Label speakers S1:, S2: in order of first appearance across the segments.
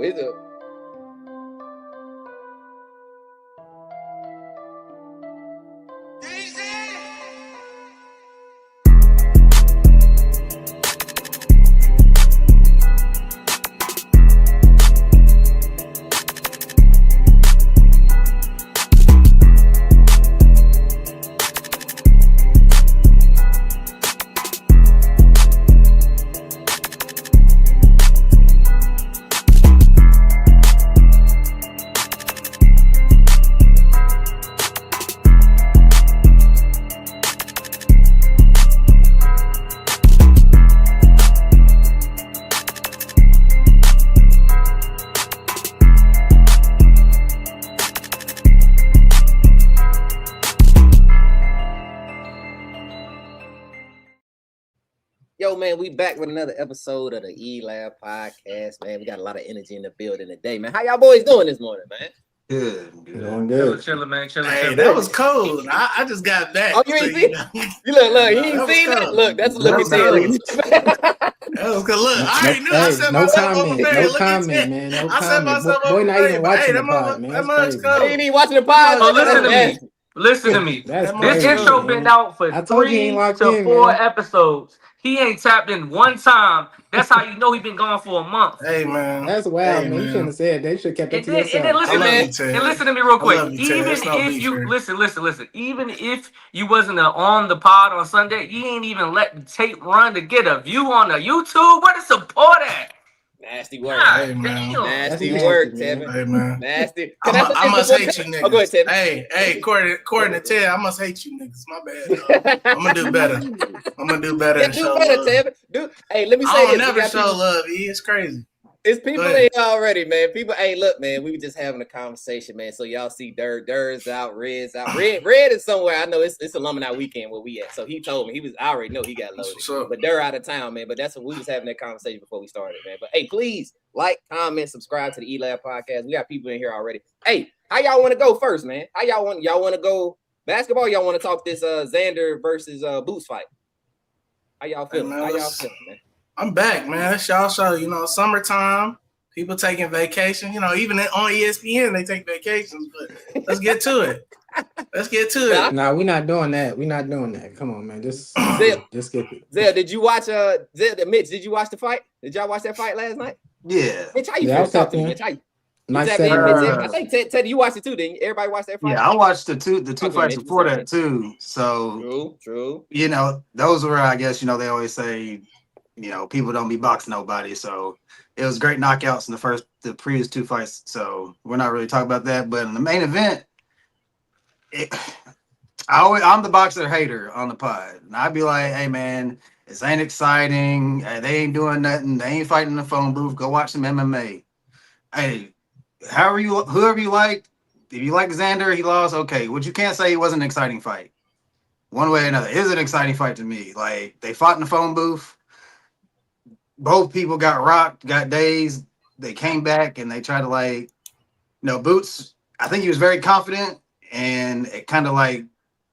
S1: Is it? Yo, man, we back with another episode of the E-Lab podcast, man. We got a lot of energy in the building today, man. How y'all boys doing this morning, man?
S2: Good.
S3: Doing good.
S4: Chilling, man. Chilling.
S5: Hey, that was cold. I just got back.
S1: Oh, you ain't seen it? You look, you ain't seen that? Look, that's a look at that.
S5: That was good. Look, I already knew. I set
S3: no
S5: myself
S3: comment.
S5: over there.
S3: No comment, man. No
S5: I set myself
S3: boy,
S5: over
S3: not
S5: there.
S3: even
S5: But
S3: watching
S5: hey,
S3: the pod, man.
S5: that mug's
S1: You
S5: cold.
S1: ain't even watching the pod.
S4: Oh, listen to me. Listen to me.
S3: That's
S4: This
S3: crazy,
S4: intro
S3: man.
S4: been out for
S3: I told you he
S4: 3
S3: ain't locked
S4: to
S3: in,
S4: 4
S3: man.
S4: episodes. He ain't tapped in one time. That's how you know he been gone for a month.
S5: Hey, man.
S3: That's wild,
S5: Hey,
S3: man. You shouldn't have said that. You should have kept it
S4: And
S3: to
S4: then,
S3: yourself.
S4: listen to me real quick.
S5: love you, Ted.
S4: Even
S5: It's no
S4: if
S5: beef
S4: you
S5: here.
S4: listen. Even if you wasn't on the pod on Sunday, you ain't even let the tape run to get a view on the YouTube. Where the support at?
S1: Nasty work.
S4: God
S5: Hey, man.
S4: damn.
S1: Nasty
S3: That's
S1: work,
S3: nasty, man.
S1: Tevin.
S5: Hey, man.
S1: Nasty.
S5: I must hate you niggas.
S1: Oh, go ahead, Tevin.
S5: Hey, according to Ted, I must hate you niggas. My bad. I'm gonna do better. I'm gonna do better.
S1: Yeah,
S5: and
S1: do
S5: show
S1: better,
S5: love.
S1: Tevin. Hey, let me say
S5: I don't
S1: this. We
S5: never
S1: got
S5: show
S1: people-
S5: love. E. It's crazy.
S1: It's people
S5: Go
S1: in
S5: ahead.
S1: here already, man. People, hey, look, man, we were just having a conversation, man. So y'all see Dur's out, Red's out. Red is somewhere. I know it's alumni weekend where we at. So he told me I already know he got loaded.
S5: What's up?
S1: But Dur out of town, man. But that's what we was having that conversation before we started, man. But hey, please like, comment, subscribe to the E-Lab podcast. We got people in here already. Hey, how y'all want to go first, man? Y'all want to go basketball? Y'all want to talk this Xander versus Boots fight? How y'all feeling?
S5: man,
S1: How y'all
S5: let's-
S1: feeling, man?
S5: I'm back, man. It's y'all show. You know, summertime. People taking vacation. You know, even on ESPN they take vacations. But let's get to it. Let's get to it.
S3: Nah, we're not doing that. We're not doing that. Come on, man. Just skip it.
S1: Zel, did you watch Mitch, did you watch the fight? Did y'all watch that fight last night?
S2: Yeah.
S1: Mitch, how you
S3: Yeah, I
S1: feel?
S3: was
S1: Talk to me,
S3: tapping
S1: Mitch. How you?
S3: Nice
S1: Tap in,
S3: seven.
S1: Mitch. I think Teddy, you watched it too, didn't you? Everybody watched that fight?
S2: Yeah, I watched the two
S1: Okay,
S2: fights
S1: maybe
S2: before
S1: so.
S2: that too. So
S1: True.
S2: you know, those were, I guess, you know, they always say, you know, people don't be boxing nobody. So it was great knockouts in the previous 2 fights. So we're not really talking about that. But in the main event, I'm the boxer hater on the pod. And I'd be like, hey man, this ain't exciting. They ain't doing nothing. They ain't fighting in the phone booth. Go watch some MMA. Hey, whoever you like, if you like Xander, he lost. Okay, what you can't say it wasn't an exciting fight. One way or another, it is an exciting fight to me. Like, they fought in the phone booth. Both people got rocked, got dazed. They came back and they tried to, like, Boots, I think he was very confident and it kind of like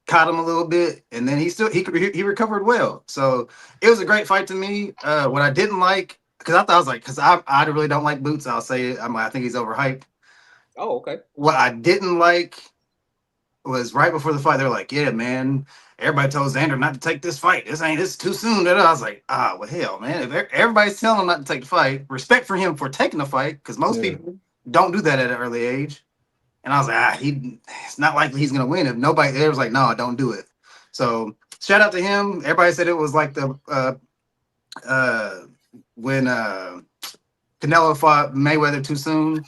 S2: caught him a little bit. And then he recovered well. So it was a great fight to me. What I didn't like, because I really don't like Boots. I'll say it. I think he's overhyped.
S1: Oh, okay.
S2: What I didn't like was right before the fight, they're like, yeah, man, everybody told Xander not to take this fight. It's too soon. I was like, well, hell, man. If everybody's telling him not to take the fight, respect for him for taking the fight, because most people don't do that at an early age. And I was like, it's not likely he's going to win. If nobody there was like, no, don't do it. So shout out to him. Everybody said it was like the when Canelo fought Mayweather too soon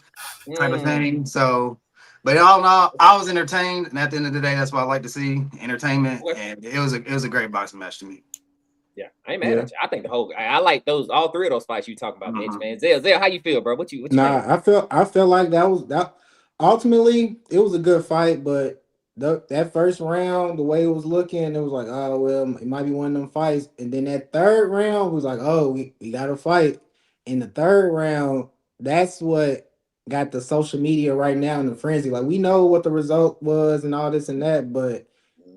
S2: type of thing. So, but all in all, I was entertained, and at the end of the day, that's what I like to see, entertainment. And it was a great boxing match to me.
S1: Yeah, I ain't mad at you. I think I like all 3 of those fights you talk about, Mitch, man. Zel, how you feel, bro? What you
S3: Nah,
S1: think?
S3: I feel like that ultimately it was a good fight, but that first round, the way it was looking, it was like, oh well, it might be one of them fights. And then that third round was like, oh, we got to fight. In the third round, that's what got the social media right now in the frenzy. Like, we know what the result was and all this and that, but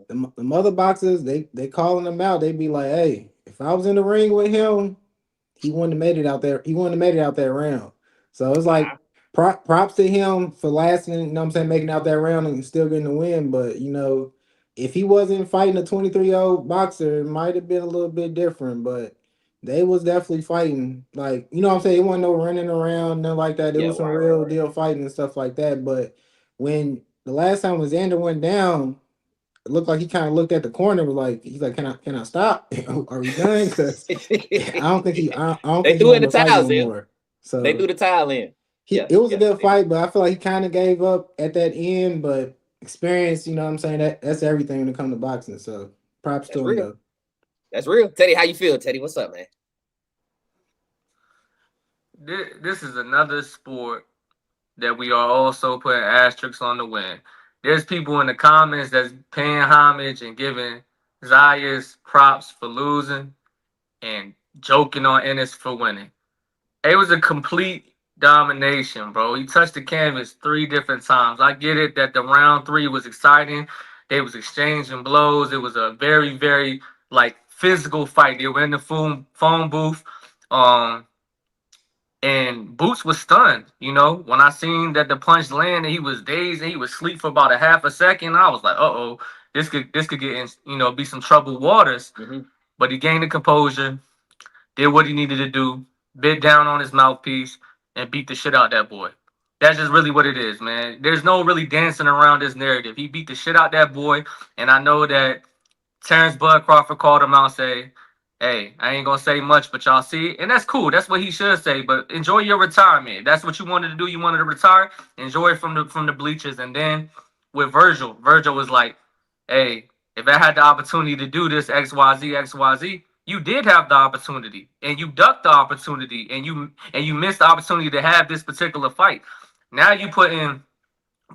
S3: the mother boxers, they calling them out. They be like, hey, if I was in the ring with him, he wouldn't have made it out there. He wouldn't have made it out that round. So it's like props to him for lasting, you know what I'm saying, making out that round and still getting the win. But if he wasn't fighting a 23-year-old boxer, it might have been a little bit different. But they was definitely fighting. Like, you know what I'm saying? It wasn't no running around, nothing like that. There
S1: Yeah,
S3: was some
S1: right.
S3: real deal fighting and stuff like that. But when the last time when Xander went down, it looked like he kind of looked at the corner, was like, he's like, can I stop? Are we done? Because I don't think I don't
S1: They
S3: think he
S1: threw in
S3: wanted
S1: the
S3: to fight
S1: towels
S3: no
S1: in.
S3: more. So
S1: They threw the towel in.
S3: it was a good fight, but I feel like he kind of gave up at that end. But experience, you know what I'm saying? That's everything when it comes to boxing. So props to him, though.
S1: That's real. Teddy, how you feel, Teddy? What's up, man?
S4: This is another sport that we are also putting asterisks on the win. There's people in the comments that's paying homage and giving Zayas props for losing and joking on Ennis for winning. It was a complete domination, bro. He touched the canvas 3 different times. I get it that the round 3 was exciting. They was exchanging blows. It was a very, very physical fight. They were in the phone booth. And Boots was stunned, when I seen that the punch landed, he was dazed and he was asleep for about a half a second. I was like, "Uh-oh, this could get in, be some troubled waters."
S1: Mm-hmm.
S4: But he gained the composure, did what he needed to do, bit down on his mouthpiece, and beat the shit out that boy. That's just really what it is, man. There's no really dancing around this narrative. He beat the shit out that boy, and I know that Terrence Bud Crawford called him out and say, "Hey, I ain't gonna say much, but y'all see it." And that's cool. That's what he should say. But enjoy your retirement. That's what you wanted to do. You wanted to retire. Enjoy it from the bleachers. And then with Virgil was like, "Hey, if I had the opportunity to do this XYZ, you did have the opportunity, and you ducked the opportunity, and you missed the opportunity to have this particular fight. Now you put in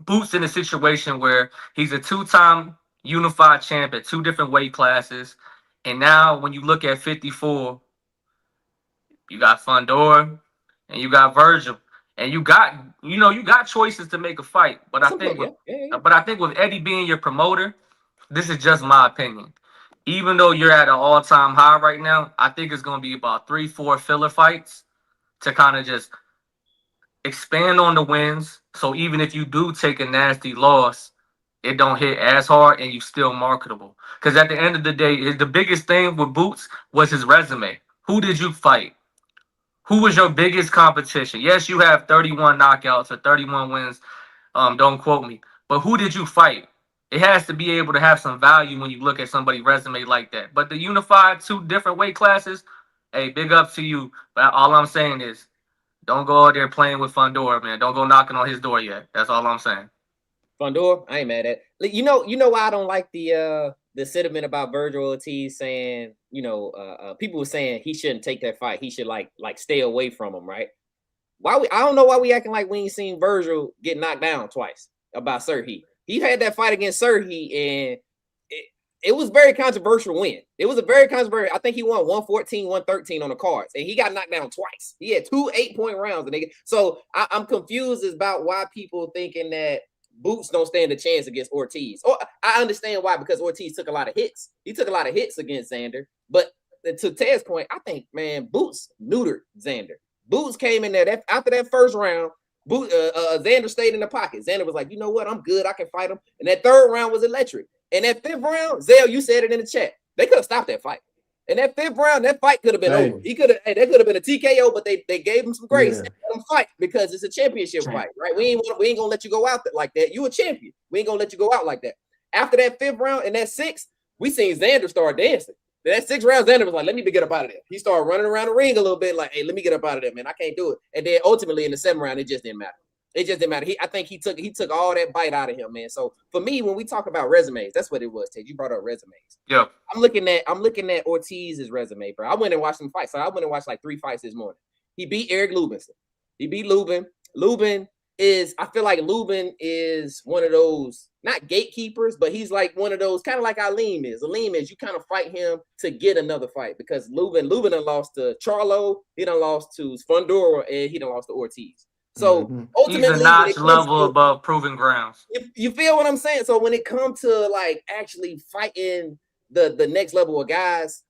S4: Boots in a situation where he's a 2-time unified champ at 2 different weight classes. And now when you look at 54, you got Fundora and you got Virgil. And you got choices to make a fight. But I think with Eddie being your promoter, this is just my opinion. Even though you're at an all-time high right now, I think it's going to be about 3-4 filler fights to kind of just expand on the wins. So even if you do take a nasty loss, it don't hit as hard and you still marketable. Because at the end of the day, the biggest thing with Boots was his resume. Who did you fight? Who was your biggest competition? Yes, you have 31 knockouts or 31 wins. Don't quote me. But who did you fight? It has to be able to have some value when you look at somebody's resume like that. But the unified 2 different weight classes, hey, big up to you. But all I'm saying is, don't go out there playing with Fundora, man. Don't go knocking on his door yet. That's all I'm saying.
S1: Fundora, I ain't mad at. You know why I don't like the sentiment about Virgil Ortiz saying, people were saying he shouldn't take that fight. He should like stay away from him, right? I don't know why we acting like we ain't seen Virgil get knocked down twice about Serhi. He had that fight against Serhi, and it was very controversial win. It was a very controversial. I think he won 114, 113 on the cards, and he got knocked down twice. He had 2 8-point rounds. So I'm confused about why people thinking that Boots don't stand a chance against Ortiz. Or I understand why, because Ortiz took a lot of hits. He took a lot of hits against Xander. But to Ted's point, I think, man, Boots neutered Xander. Boots came in there after that first round. Xander stayed in the pocket. Xander was like, you know what? I'm good. I can fight him. And that 3rd round was electric. And that 5th round, Zel, you said it in the chat. They could have stopped that fight. And that 5th round, that fight could have been over. That could have been a TKO, but they gave him some grace and let him fight because it's a championship fight, right? We ain't gonna let you go out like that. You a champion. We ain't gonna let you go out like that. After that 5th round and that 6th, we seen Xander start dancing. That 6th round, Xander was like, let me get up out of there. He started running around the ring a little bit, like, hey, let me get up out of there, man. I can't do it. And then ultimately in the 7th round, it just didn't matter. It just didn't matter. I think he took all that bite out of him, man. So for me, when we talk about resumes, that's what it was, Ted. You brought up resumes.
S4: Yeah.
S1: I'm looking at Ortiz's resume, bro. I went and watched some fights. So I went and watched like 3 fights this morning. He beat Eric Lubinson. He beat Lubin. I feel like Lubin is one of those, not gatekeepers, but he's like one of those, kind of like Aleem is. Aleem is, you kind of fight him to get another fight, because Lubin done lost to Charlo, he done lost to Fundora, and he done lost to Ortiz. So ultimately,
S4: he's a notch level above proving grounds.
S1: You feel what I'm saying? So when it comes to like actually fighting the next level of guys,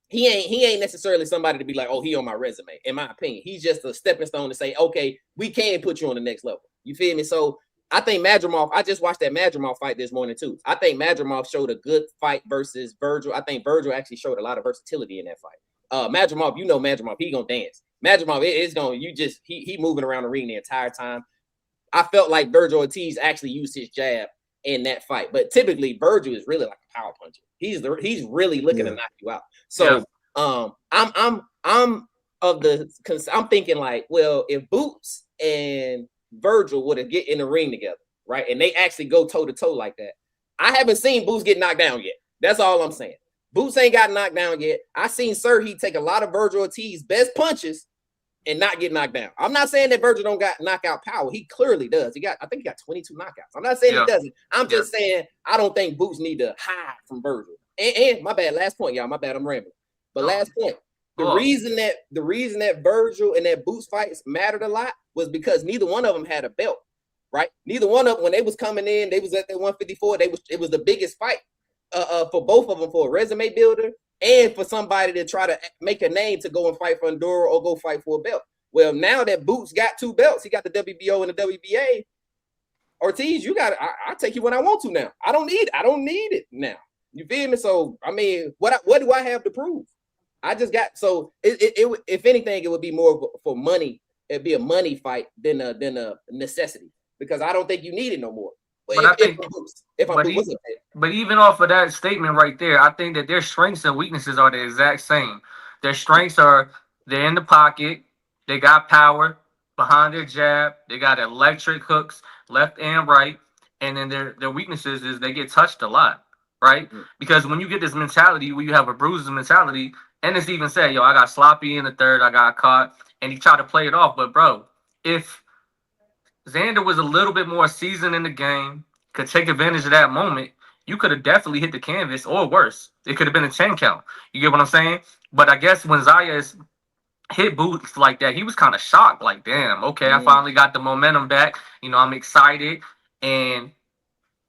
S1: he ain't necessarily somebody to be like, oh, he on my resume. In my opinion, he's just a stepping stone to say, okay, we can put you on the next level. You feel me? So I think Madrimov. I just watched that Madrimov fight this morning too. I think Madrimov showed a good fight versus Virgil. I think Virgil actually showed a lot of versatility in that fight. Madrimov, you know Madrimov, he gonna dance. Madrimov is gonna he moving around the ring the entire time. I felt like Virgil Ortiz actually used his jab in that fight, but typically Virgil is really like a power puncher. He's really looking to knock you out. So I'm thinking like, well, if Boots and Virgil would have get in the ring together, right, and they actually go toe to toe like that, I haven't seen Boots get knocked down yet. That's all I'm saying. Boots ain't got knocked down yet. I seen Serhii take a lot of Virgil Ortiz's best punches and not get knocked down. I'm not saying that Virgil don't got knockout power. He clearly does. I think he got 22 knockouts. I'm not saying he doesn't. I'm just saying I don't think Boots need to hide from Virgil. And my bad, last point, y'all. My bad, I'm rambling. But last point, the reason that Virgil and that Boots fights mattered a lot was because neither one of them had a belt, right? Neither one of them, when they was coming in, they was at that 154. It was the biggest fight for both of them, for a resume builder and for somebody to try to make a name to go and fight for Enduro or go fight for a belt. Well, now that Boots got 2 belts, he got the WBO and the WBA. Ortiz, I take you when I want to now. I don't need it now. You feel me? So I mean, what do I have to prove? I just got it if anything, it would be more for money. It'd be a money fight than a necessity, because I don't think you need it no more. But
S4: even off of that statement right there, I think that their strengths and weaknesses are the exact same. Their strengths are they're in the pocket, they got power behind their jab, they got electric hooks left and right, and then their weaknesses is they get touched a lot, right? Mm-hmm. Because when you get this mentality where you have a bruising mentality, Ennis even said, yo, I got sloppy in the third, I got caught, and he tried to play it off. But bro, if Xander was a little bit more seasoned in the game, could take advantage of that moment, you could have definitely hit the canvas, or worse, it could have been a 10 count. You get what I'm saying? But I guess when Zayas hit Boots like that, he was kind of shocked, like, damn, okay, I finally got the momentum back. You know, I'm excited, and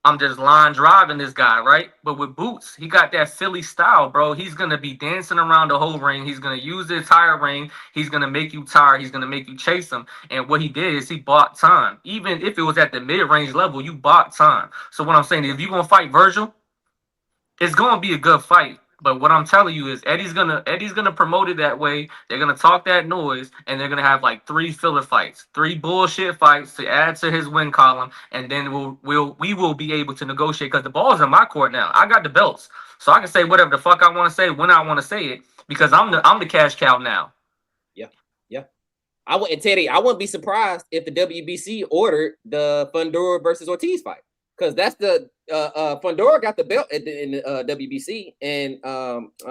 S4: I'm just line driving this guy, right? But with Boots, he got that Philly style, bro. He's going to be dancing around the whole ring. He's going to use the entire ring. He's going to make you tired. He's going to make you chase him. And what he did is he bought time. Even if it was at the mid-range level, you bought time. So what I'm saying is, if you're going to fight Virgil, it's going to be a good fight. But what I'm telling you is Eddie's gonna promote it that way. They're gonna talk that noise, and they're gonna have like 3 filler fights, 3 bullshit fights to add to his win column, and then we will be able to negotiate, because the ball's in my court now. I got the belts, so I can say whatever the fuck I want to say when I want to say it, because I'm the cash cow now.
S1: Yeah. I wouldn't be surprised if the WBC ordered the Fundora versus Ortiz fight, because that's the Fundora got the belt in the WBC, and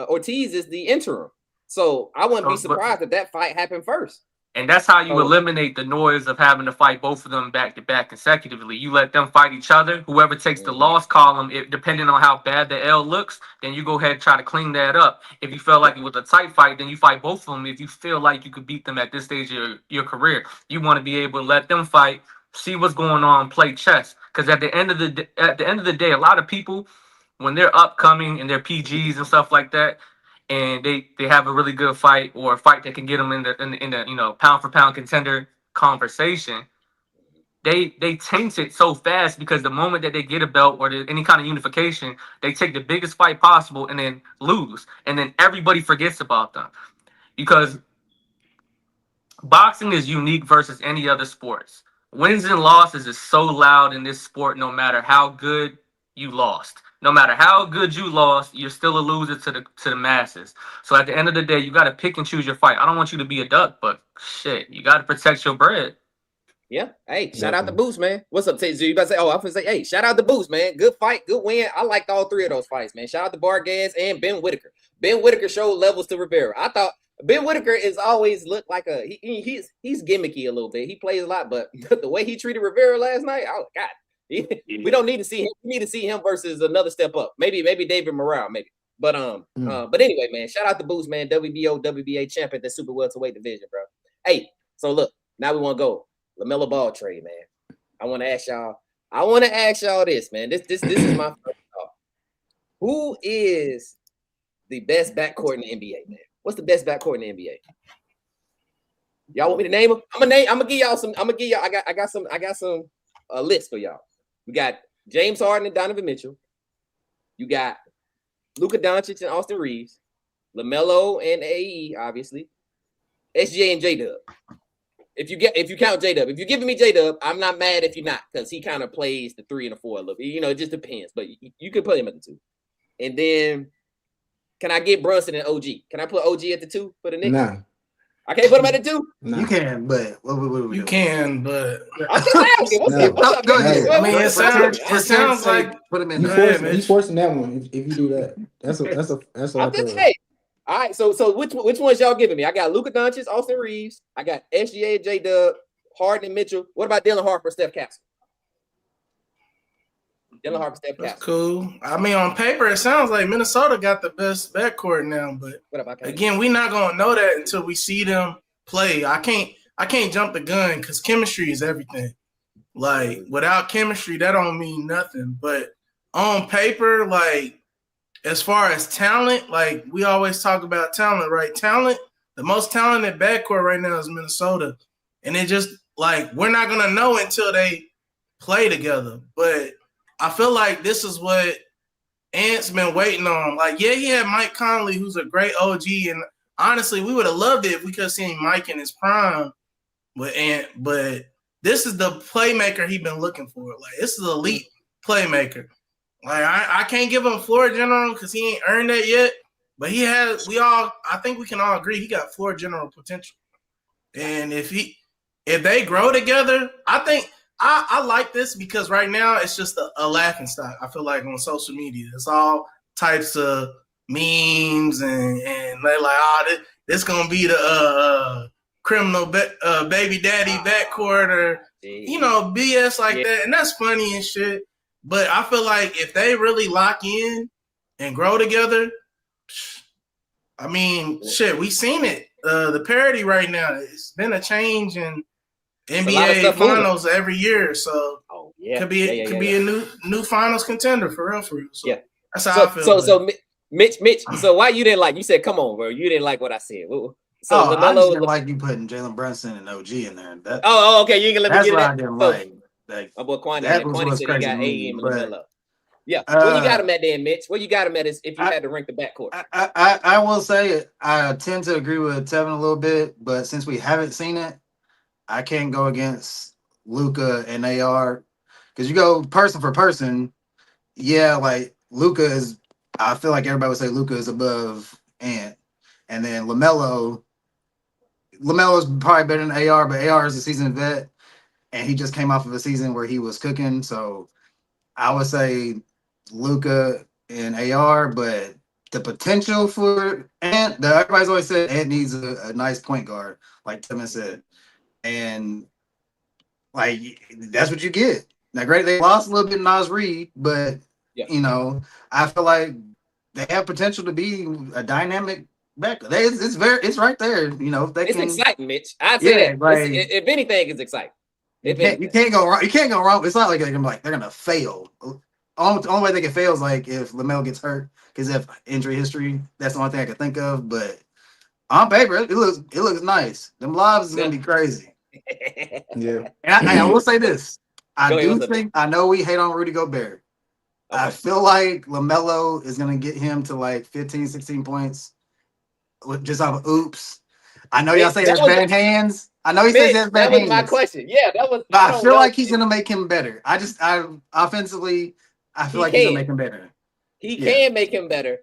S1: Ortiz is the interim. So I wouldn't be surprised if that fight happened first.
S4: And that's how you eliminate the noise of having to fight both of them back to back consecutively. You let them fight each other. Whoever takes the loss column, depending on how bad the L looks, then you go ahead and try to clean that up. If you feel like it was a tight fight, then you fight both of them. If you feel like you could beat them at this stage of your career, you want to be able to let them fight, see what's going on, play chess. Because at the end of the day, a lot of people, when they're upcoming and they're PGs and stuff like that, and they have a really good fight, or a fight that can get them in the pound for pound contender conversation, they taint it so fast, because the moment that they get a belt or any kind of unification, they take the biggest fight possible and then lose, and then everybody forgets about them. Because boxing is unique versus any other sports. Wins and losses is so loud in this sport. No matter how good you lost, no matter how good you lost, you're still a loser to the masses. So at the end of the day, you got to pick and choose your fight. I don't want you to be a duck, but shit, you got to protect your bread.
S1: Yeah. Hey, shout out to Boots, man. What's up, Taser? You about to say? Oh, I'm gonna say, hey, shout out to Boots, man. Good fight, good win. I liked all 3 of those fights, man. Shout out to Vargas and Ben Whitaker. Ben Whitaker showed levels to Rivera. I thought Ben Whitaker is always looked like he's gimmicky a little bit. He plays a lot, but the way he treated Rivera last night, oh God, we don't need to see him. We need to see him versus another step up. Maybe David Morale, maybe. But anyway, man, shout out to Boots, man. WBO, WBA champion, the super welterweight division, bro. Hey, so look, now we want to go Lamelo Ball trade, man. I want to ask y'all this, man. This is my first thought. Who is the best backcourt in the NBA, man? What's the best backcourt in the NBA? Y'all want me to name them? I'm gonna give y'all some. I'm gonna give y'all. I got some list for y'all. We got James Harden and Donovan Mitchell. You got Luka Doncic and Austin Reeves, LaMelo and AE, obviously, SGA and J-Dub. If you count J-Dub, if you're giving me J-Dub, I'm not mad if you're not, because he kind of plays the 3 and the 4 a little bit. You know, it just depends, but you can put him at the 2. And then, can I get Brunson and OG? Can I put OG at the 2 for the Knicks?
S3: Nah.
S1: I can't put him at the 2.
S3: Nah.
S2: You can, but what we
S5: You
S2: doing?
S5: can, but
S1: I'm just asking. What's up?
S2: Go ahead.
S5: I mean, it sounds like
S2: put him in.
S3: You forcing that one if you do that. That's a
S1: I'm just saying. All right, so which ones y'all giving me? I got Luka Doncic, Austin Reeves. I got SGA, J-Dub, Harden, and Mitchell. What about Dylan Harper, Steph Castle? Dylan Harper, Steph
S5: that's
S1: Castle.
S5: cool. I mean, on paper, it sounds like Minnesota got the best backcourt now, but again, we're not gonna know that until we see them play. I can't jump the gun because chemistry is everything. Like, without chemistry, that don't mean nothing. But on paper, like, as far as talent, like, we always talk about talent, right? Talent, the most talented backcourt right now is Minnesota. And it just, like, we're not going to know until they play together. But I feel like this is what Ant's been waiting on. Like, yeah, he had Mike Conley, who's a great OG. And honestly, we would have loved it if we could have seen Mike in his prime with Ant. But this is the playmaker he's been looking for. Like, this is an elite playmaker. Like, I can't give him floor general because he ain't earned that yet, but he has. I think we can all agree he got floor general potential. And if they grow together, I think I like this because right now it's just a laughing stock. I feel like on social media, it's all types of memes and they're like, this gonna be the criminal baby daddy backcourt or BS like that, and that's funny and shit. But I feel like if they really lock in and grow together, I mean, shit, we seen it. The parity right now, it's been a change in NBA finals every year. So could be a new finals contender for real. So that's how I feel.
S1: So Mitch, so why you didn't like? You said, come on, bro. You didn't like what I said. So
S2: I just didn't like you putting Jalen Brunson and OG in there.
S1: Okay. You ain't gonna let me get that.
S2: I didn't like.
S1: My boy Kwani said he got AE and LaMelo. Yeah. Where you got him at then, Mitch? Where you got him at is if you had to rank the backcourt.
S2: I will say I tend to agree with Tevin a little bit, but since we haven't seen it, I can't go against Luka and AR. Because you go person for person, like Luka is, I feel like everybody would say Luka is above Ant. And then LaMelo is probably better than AR, but AR is a seasoned vet. And he just came off of a season where he was cooking. So I would say Luka and AR, but the potential for Ant, everybody's always said Ant needs a nice point guard, like Tim said. And like that's what you get. Now, great, they lost a little bit in Nas Reed, but I feel like they have potential to be a dynamic backer. It's right there. It's
S1: exciting, Mitch. I'd say that. Like, if anything, it's exciting.
S2: You can't go wrong. You can't go wrong. It's not like they're gonna fail. Only way they can fail is like if LaMelo gets hurt because of injury history. That's the only thing I can think of. But on paper, it looks nice. Them lives is gonna be crazy.
S3: Yeah.
S2: And I will say this. I know we hate on Rudy Gobert. Okay. I feel like LaMelo is gonna get him to like 15, 16 points with just off of oops. I know y'all say there's bad hands. I know he says there's bad hands.
S1: That was my question. Yeah, that was.
S2: But I feel like he's gonna make him better. Offensively, I feel like he's gonna make him better.
S1: He can make him better.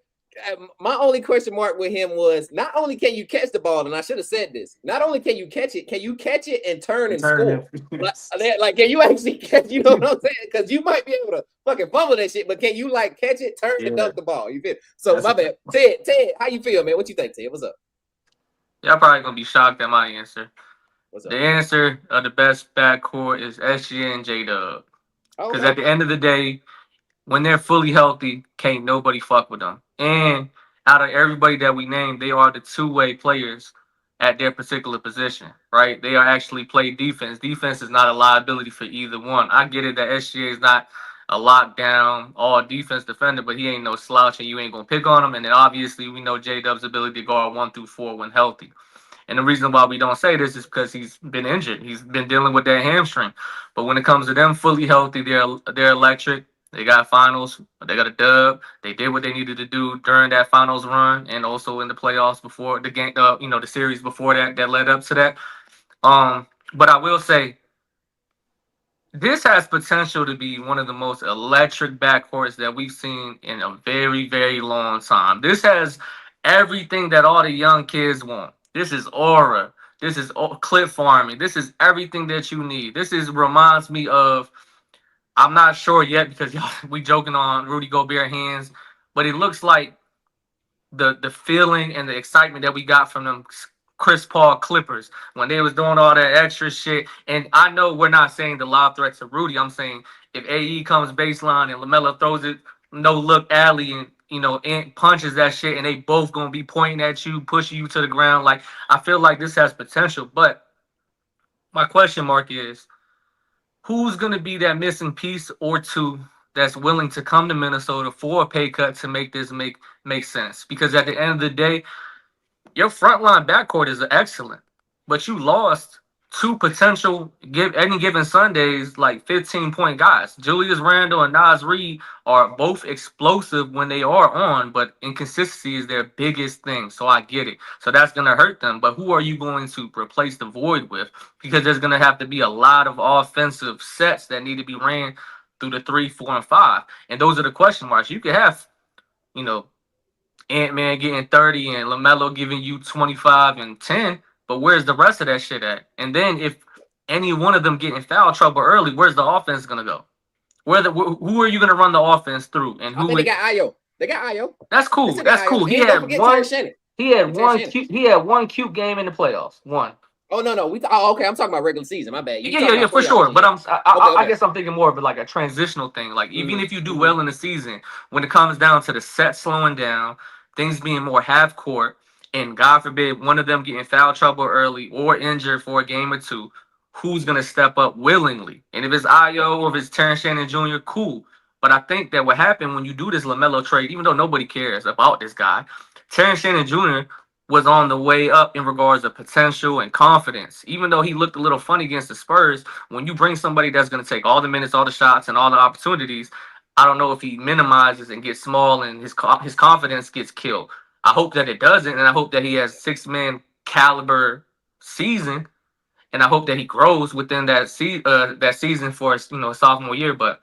S1: My only question mark with him was not only can you catch the ball, and I should have said this. Not only can you catch it and turn and score? Like, can you actually catch? You know what I'm saying? Because you might be able to fucking fumble that shit, but can you like catch it, turn and dunk the ball? You feel? So my bad. Ted, how you feel, man? What you think, Ted? What's up?
S4: Y'all probably gonna be shocked at my answer. The answer of the best backcourt is SGA and J-Dub. Because at the end of the day, when they're fully healthy, can't nobody fuck with them. And out of everybody that we named, they are the two-way players at their particular position, right? They are actually play defense. Defense is not a liability for either one. I get it that SGA is not a lockdown, all defense defender, but he ain't no slouch and you ain't going to pick on him. And then obviously we know J-Dub's ability to guard 1 through 4 when healthy. And the reason why we don't say this is because he's been injured. He's been dealing with that hamstring. But when it comes to them fully healthy, they're electric. They got finals. They got a dub. They did what they needed to do during that finals run, and also in the playoffs before the game. The series before that led up to that. But I will say, this has potential to be one of the most electric backcourts that we've seen in a very, very long time. This has everything that all the young kids want. This is aura. This is clip farming. This is everything that you need. Reminds me of, I'm not sure yet because we joking on Rudy Gobert hands, but it looks like the feeling and the excitement that we got from them Chris Paul Clippers when they was doing all that extra shit. And I know we're not saying the lob threat to Rudy. I'm saying if AE comes baseline and LaMelo throws it no look alley and punches that shit, and they both gonna be pointing at you, pushing you to the ground. Like, I feel like this has potential, but my question mark is, who's going to be that missing piece or two that's willing to come to Minnesota for a pay cut to make this make sense? Because at the end of the day, your frontline backcourt is excellent, but you lost two potential any given Sundays like 15-point guys. Julius Randle and Naz Reid are both explosive when they are on, but inconsistency is their biggest thing. So I get it. So that's going to hurt them. But who are you going to replace the void with? Because there's going to have to be a lot of offensive sets that need to be ran through the 3, 4, and 5. And those are the question marks. You could have, Ant-Man getting 30 and LaMelo giving you 25 and 10, but where's the rest of that shit at? And then if any one of them get in foul trouble early, where's the offense gonna go? Who are you gonna run the offense through? And who?
S1: They got Ayo. They got Ayo.
S4: That's cool. That's cool. He had one cute game in the playoffs. One.
S1: Oh no. Okay. I'm talking about regular season. My bad.
S4: Yeah, for sure. But I guess I'm thinking more of like a transitional thing. Like even if you do well in the season, when it comes down to the set slowing down, things being more half court, and God forbid one of them getting foul trouble early or injured for a game or two, who's gonna step up willingly? And if it's Ayo or if it's Terrence Shannon Jr., cool. But I think that what happened when you do this LaMelo trade, even though nobody cares about this guy, Terrence Shannon Jr. was on the way up in regards of potential and confidence. Even though he looked a little funny against the Spurs, when you bring somebody that's going to take all the minutes, all the shots, and all the opportunities, I don't know if he minimizes and gets small and his confidence gets killed. I hope that it doesn't, and I hope that he has 6-man caliber season, and I hope that he grows within that season for his sophomore year. But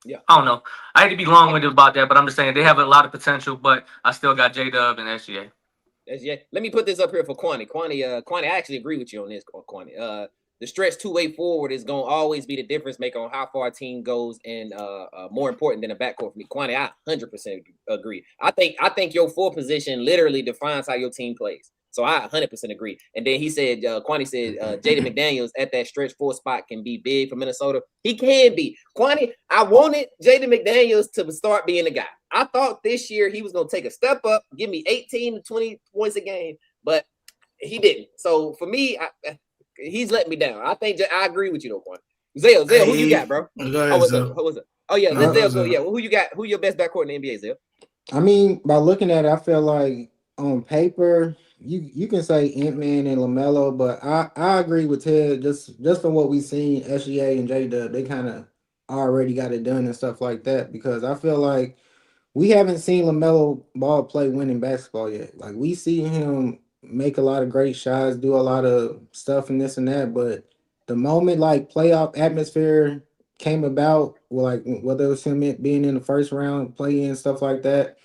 S4: yeah, I don't know. I hate to be long-winded about that, but I'm just saying they have a lot of potential. But I still got J-Dub and SGA.
S1: Yeah, let me put this up here for Kwani. Kwani, I actually agree with you on this, Kwani. The stretch two-way forward is going to always be the difference maker on how far a team goes, and more important than a backcourt for me. Kwani, I 100% agree. I think your full position literally defines how your team plays. So I 100% agree. And then he said, Kwani said, Jaden McDaniels at that stretch 4 spot can be big for Minnesota. He can be. Kwani, I wanted Jaden McDaniels to start being the guy. I thought this year he was going to take a step up, give me 18 to 20 points a game, but he didn't. So for me, he's letting me down. I agree with you though, Kwani. Zel, who you got, bro? What's up? Oh yeah, let Zel go. Yeah, who you got? Who your best backcourt in the NBA, Zel?
S3: I mean, by looking at it, I feel like on paper, you can say Ant-Man and LaMelo, but I agree with Ted. Just from what we've seen, SGA and J-Dub, they kind of already got it done and stuff like that, because I feel like we haven't seen LaMelo Ball play winning basketball yet. Like, we see him make a lot of great shots, do a lot of stuff and this and that, but the moment like playoff atmosphere came about, like whether it was him being in the first round, play-in, stuff like that,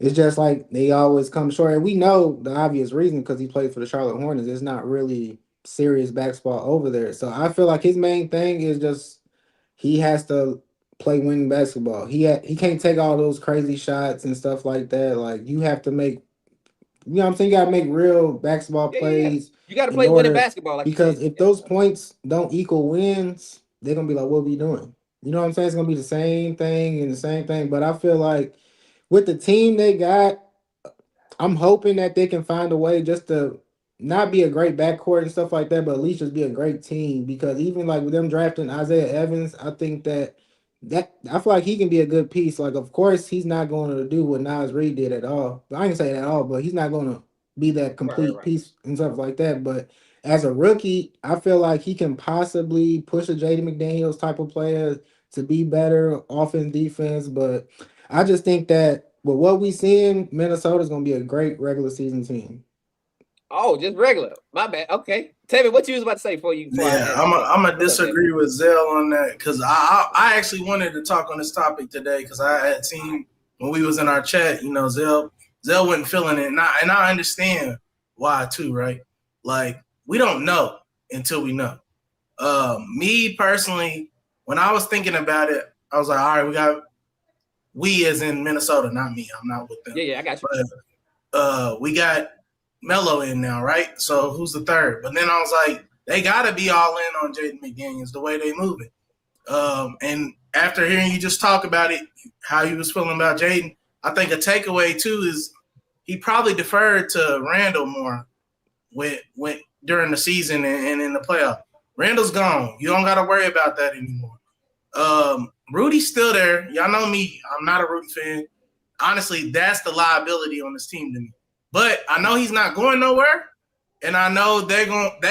S3: it's just like they always come short. And we know the obvious reason, because he played for the Charlotte Hornets. It's not really serious basketball over there. So I feel like his main thing is just he has to play winning basketball. He can't take all those crazy shots and stuff like that. Like, you have to make, you know what I'm saying? You got to make real basketball plays.
S1: Yeah. You got to play winning basketball. Like,
S3: because if those points don't equal wins, they're going to be like, what are we doing? You know what I'm saying? It's going to be the same thing and the same thing. But I feel like with the team they got, I'm hoping that they can find a way just to not be a great backcourt and stuff like that, but at least just be a great team. Because even like with them drafting Isaiah Evans, I think that that I feel like he can be a good piece. Like, of course, he's not going to do what Nas Reed did at all. But I ain't say that at all, but he's not going to be that complete piece and stuff like that. But as a rookie, I feel like he can possibly push a Jaden McDaniels type of player to be better offense, defense. But I just think that with what we seeing, Minnesota's going to be a great regular season team.
S1: Oh, just regular. My bad. Okay. Tell me what you was about to say before you.
S5: I'm gonna disagree with Zel on that because I actually wanted to talk on this topic today because I had seen when we was in our chat, you know, Zel wasn't feeling it, and I understand why too, right? Like we don't know until we know. Me personally, when I was thinking about it, I was like, all right, we as in Minnesota, not me. I'm not with them.
S1: Yeah, I got you.
S5: But, we got Melo in now, right? So who's the third? But then I was like, they got to be all in on Jaden McDaniels, the way they move it. And after hearing you just talk about it, how you was feeling about Jaden, I think a takeaway too is he probably deferred to Randall more during the season and in the playoff. Randall's gone. You don't got to worry about that anymore. Rudy's still there. Y'all know me. I'm not a Rudy fan. Honestly, that's the liability on this team to me. But I know he's not going nowhere, and I know they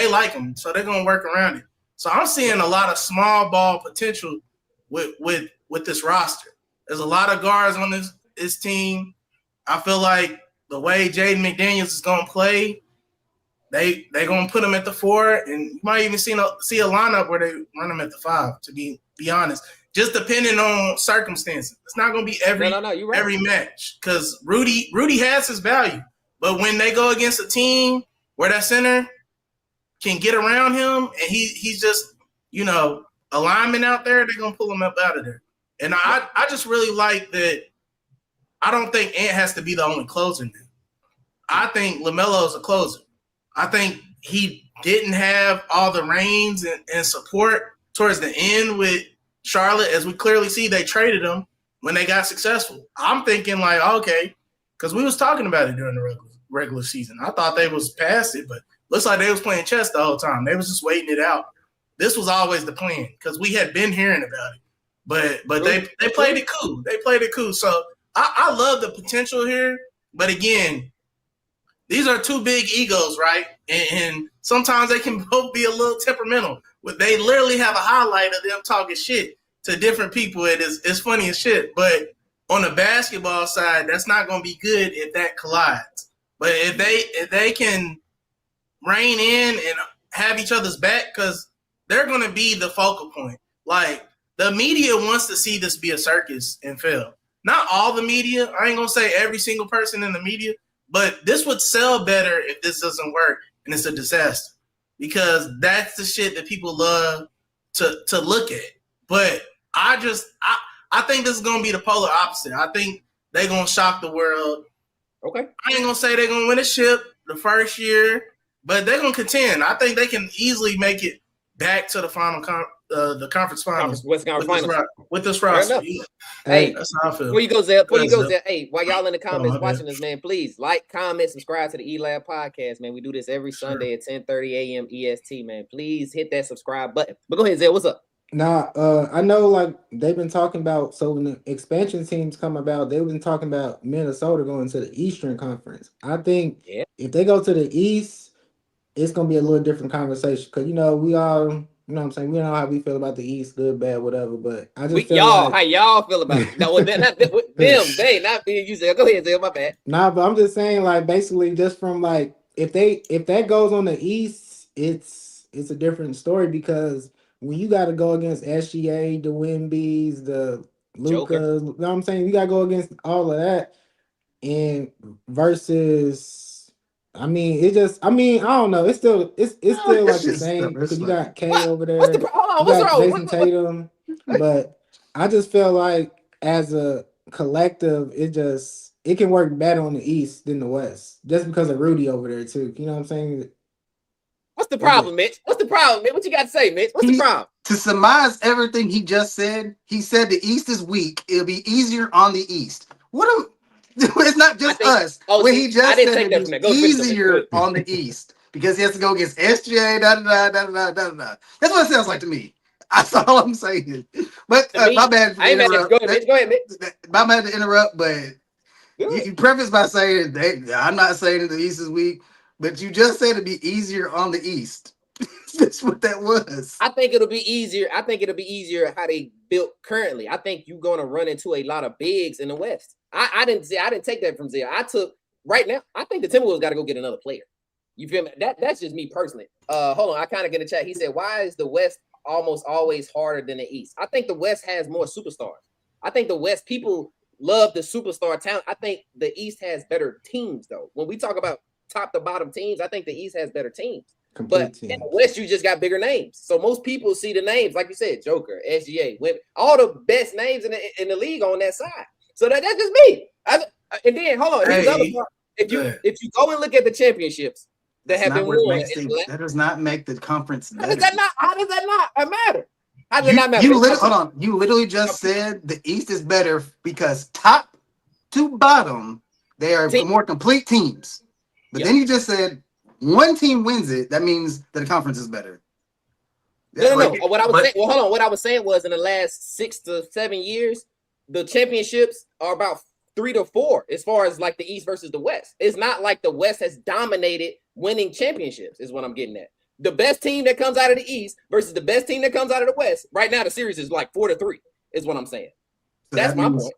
S5: like him, so they're gonna work around it. So I'm seeing a lot of small ball potential with this roster. There's a lot of guards on this team. I feel like the way Jaden McDaniels is gonna play, they gonna put him at the 4, and you might even see a lineup where they run him at the 5. To be honest, just depending on circumstances, it's not gonna be every match because Rudy has his value. But when they go against a team where that center can get around him and he's just, you know, a lineman out there, they're going to pull him up out of there. And I just really like that. I don't think Ant has to be the only closer now. I think LaMelo is a closer. I think he didn't have all the reins and support towards the end with Charlotte. As we clearly see, they traded him when they got successful. I'm thinking like, okay, because we was talking about it during the regular season. I thought they was past it, but looks like they was playing chess the whole time. They was just waiting it out. This was always the plan because we had been hearing about it. But they played it cool. They played it cool. So I love the potential here. But again, these are two big egos, right? And sometimes they can both be a little temperamental. They literally have a highlight of them talking shit to different people. It's funny as shit. But on the basketball side, that's not going to be good if that collides. But if they can rein in and have each other's back, because they're going to be the focal point. Like, the media wants to see this be a circus and fail. Not all the media. I ain't going to say every single person in the media, but this would sell better if this doesn't work and it's a disaster. Because that's the shit that people love to look at. But I think this is going to be the polar opposite. I think they're going to shock the world.
S1: Okay.
S5: I ain't going to say they're going to win a ship the first year, but they're going to contend. I think they can easily make it back to the final the conference finals. With this roster. Yeah.
S1: Hey,
S5: that's how I feel.
S1: Before you go, Zell, hey, while y'all in the comments watching this, man, please like, comment, subscribe to the E-Lab podcast, man. We do this every Sunday at 10:30 a.m. EST, man. Please hit that subscribe button. But go ahead, Zell, what's up?
S3: Nah, I know like they've been talking about, so when the expansion teams come about, they've been talking about Minnesota going to the Eastern Conference. I think if they go to the East, it's gonna be a little different conversation because we all, you know what I'm saying, we know how we feel about the East, good, bad, whatever. But I just
S1: how y'all feel about it? No, them, they not being used. Go ahead, Zell, my bad.
S3: Nah, but I'm just saying, like, basically, just from like if that goes on the East, it's a different story because when you got to go against SGA, the Wemby's, the Lukas, you know what I'm saying? You got to go against all of that, and versus, I don't know. It's still like the same because you got K over there.
S1: What's wrong?
S3: Jason Tatum, but I just feel like as a collective, it can work better on the East than the West just because of Rudy over there too. You know what I'm saying?
S1: What's the problem, Mitch? What's the problem, Mitch? What you got to say, Mitch? What's the problem?
S2: To surmise everything he just said, he said the East is weak. It'll be easier on the East. It's not just us. When he just said it's easier on the East because he has to go against SGA, That's what it sounds like to me. That's all I'm saying. But my bad to
S1: I ain't mad at you. Go ahead, Mitch.
S2: My bad to interrupt, but you preface by saying I'm not saying the East is weak, but you just said it'd be easier on the East. That's what that was.
S1: I think it'll be easier. I think it'll be easier how they built currently. I think you're gonna run into a lot of bigs in the West. I didn't take that from Zel. I took right now. I think the Timberwolves got to go get another player. You feel me? That's just me personally. Hold on. I kind of get a chat. He said, "Why is the West almost always harder than the East?" I think the West has more superstars. I think the West people love the superstar talent. I think the East has better teams though. When we talk about top to bottom teams, I think the East has better teams. But in the West, you just got bigger names. So most people see the names, like you said, Joker, SGA, all the best names in the league on that side. So that's just me. And then hold on, here's the other part. If you go and look at the championships that have been won,
S2: that does not make the conference better.
S1: How does that not matter? How does that not matter?
S2: Hold on. You literally just said the East is better because top to bottom, they are more complete teams. But then you just said one team wins it. That means that the conference is better.
S1: No. What I was saying. Well, hold on. What I was saying was in the last 6 to 7 years, the championships are about 3 to 4 as far as like the East versus the West. It's not like the West has dominated winning championships. Is what I'm getting at. The best team that comes out of the East versus the best team that comes out of the West. Right now, the series is like 4 to 3. Is what I'm saying. So that's my point.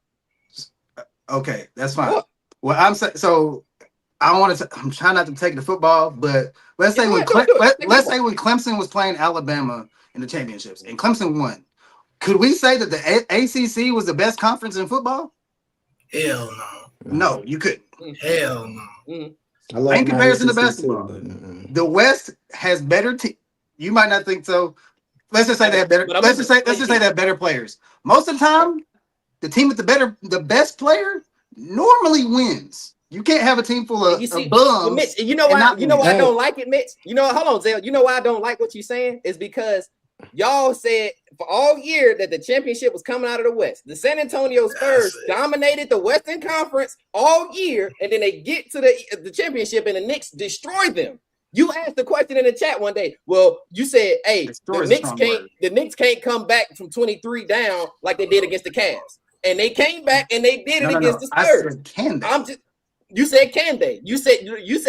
S2: Okay, that's fine. What? Well, I'm saying so. I'm trying not to take the football, but let's say when Clemson was playing Alabama in the championships and Clemson won, could we say that the ACC was the best conference in football?
S5: Hell no.
S2: No, you couldn't.
S5: Hell no.
S2: In comparison to basketball, the West has better team. You might not think so. Let's just say they have better. Let's just say they have better players. Most of the time, the team with the best player normally wins. You can't have a team full of bums.
S1: Mitch, you know why I don't like it, Mitch? You know, hold on, Zel. You know why I don't like what you're saying? Is because y'all said for all year that the championship was coming out of the West. The San Antonio Spurs dominated the Western Conference all year, and then they get to the championship and the Knicks destroy them. You asked the question in the chat one day. Well, you said, "Hey, the Knicks can't come back from 23 down like they did against the Cavs." And they came back and they did it against the Spurs.
S2: I said, can they?
S1: You said can they? You said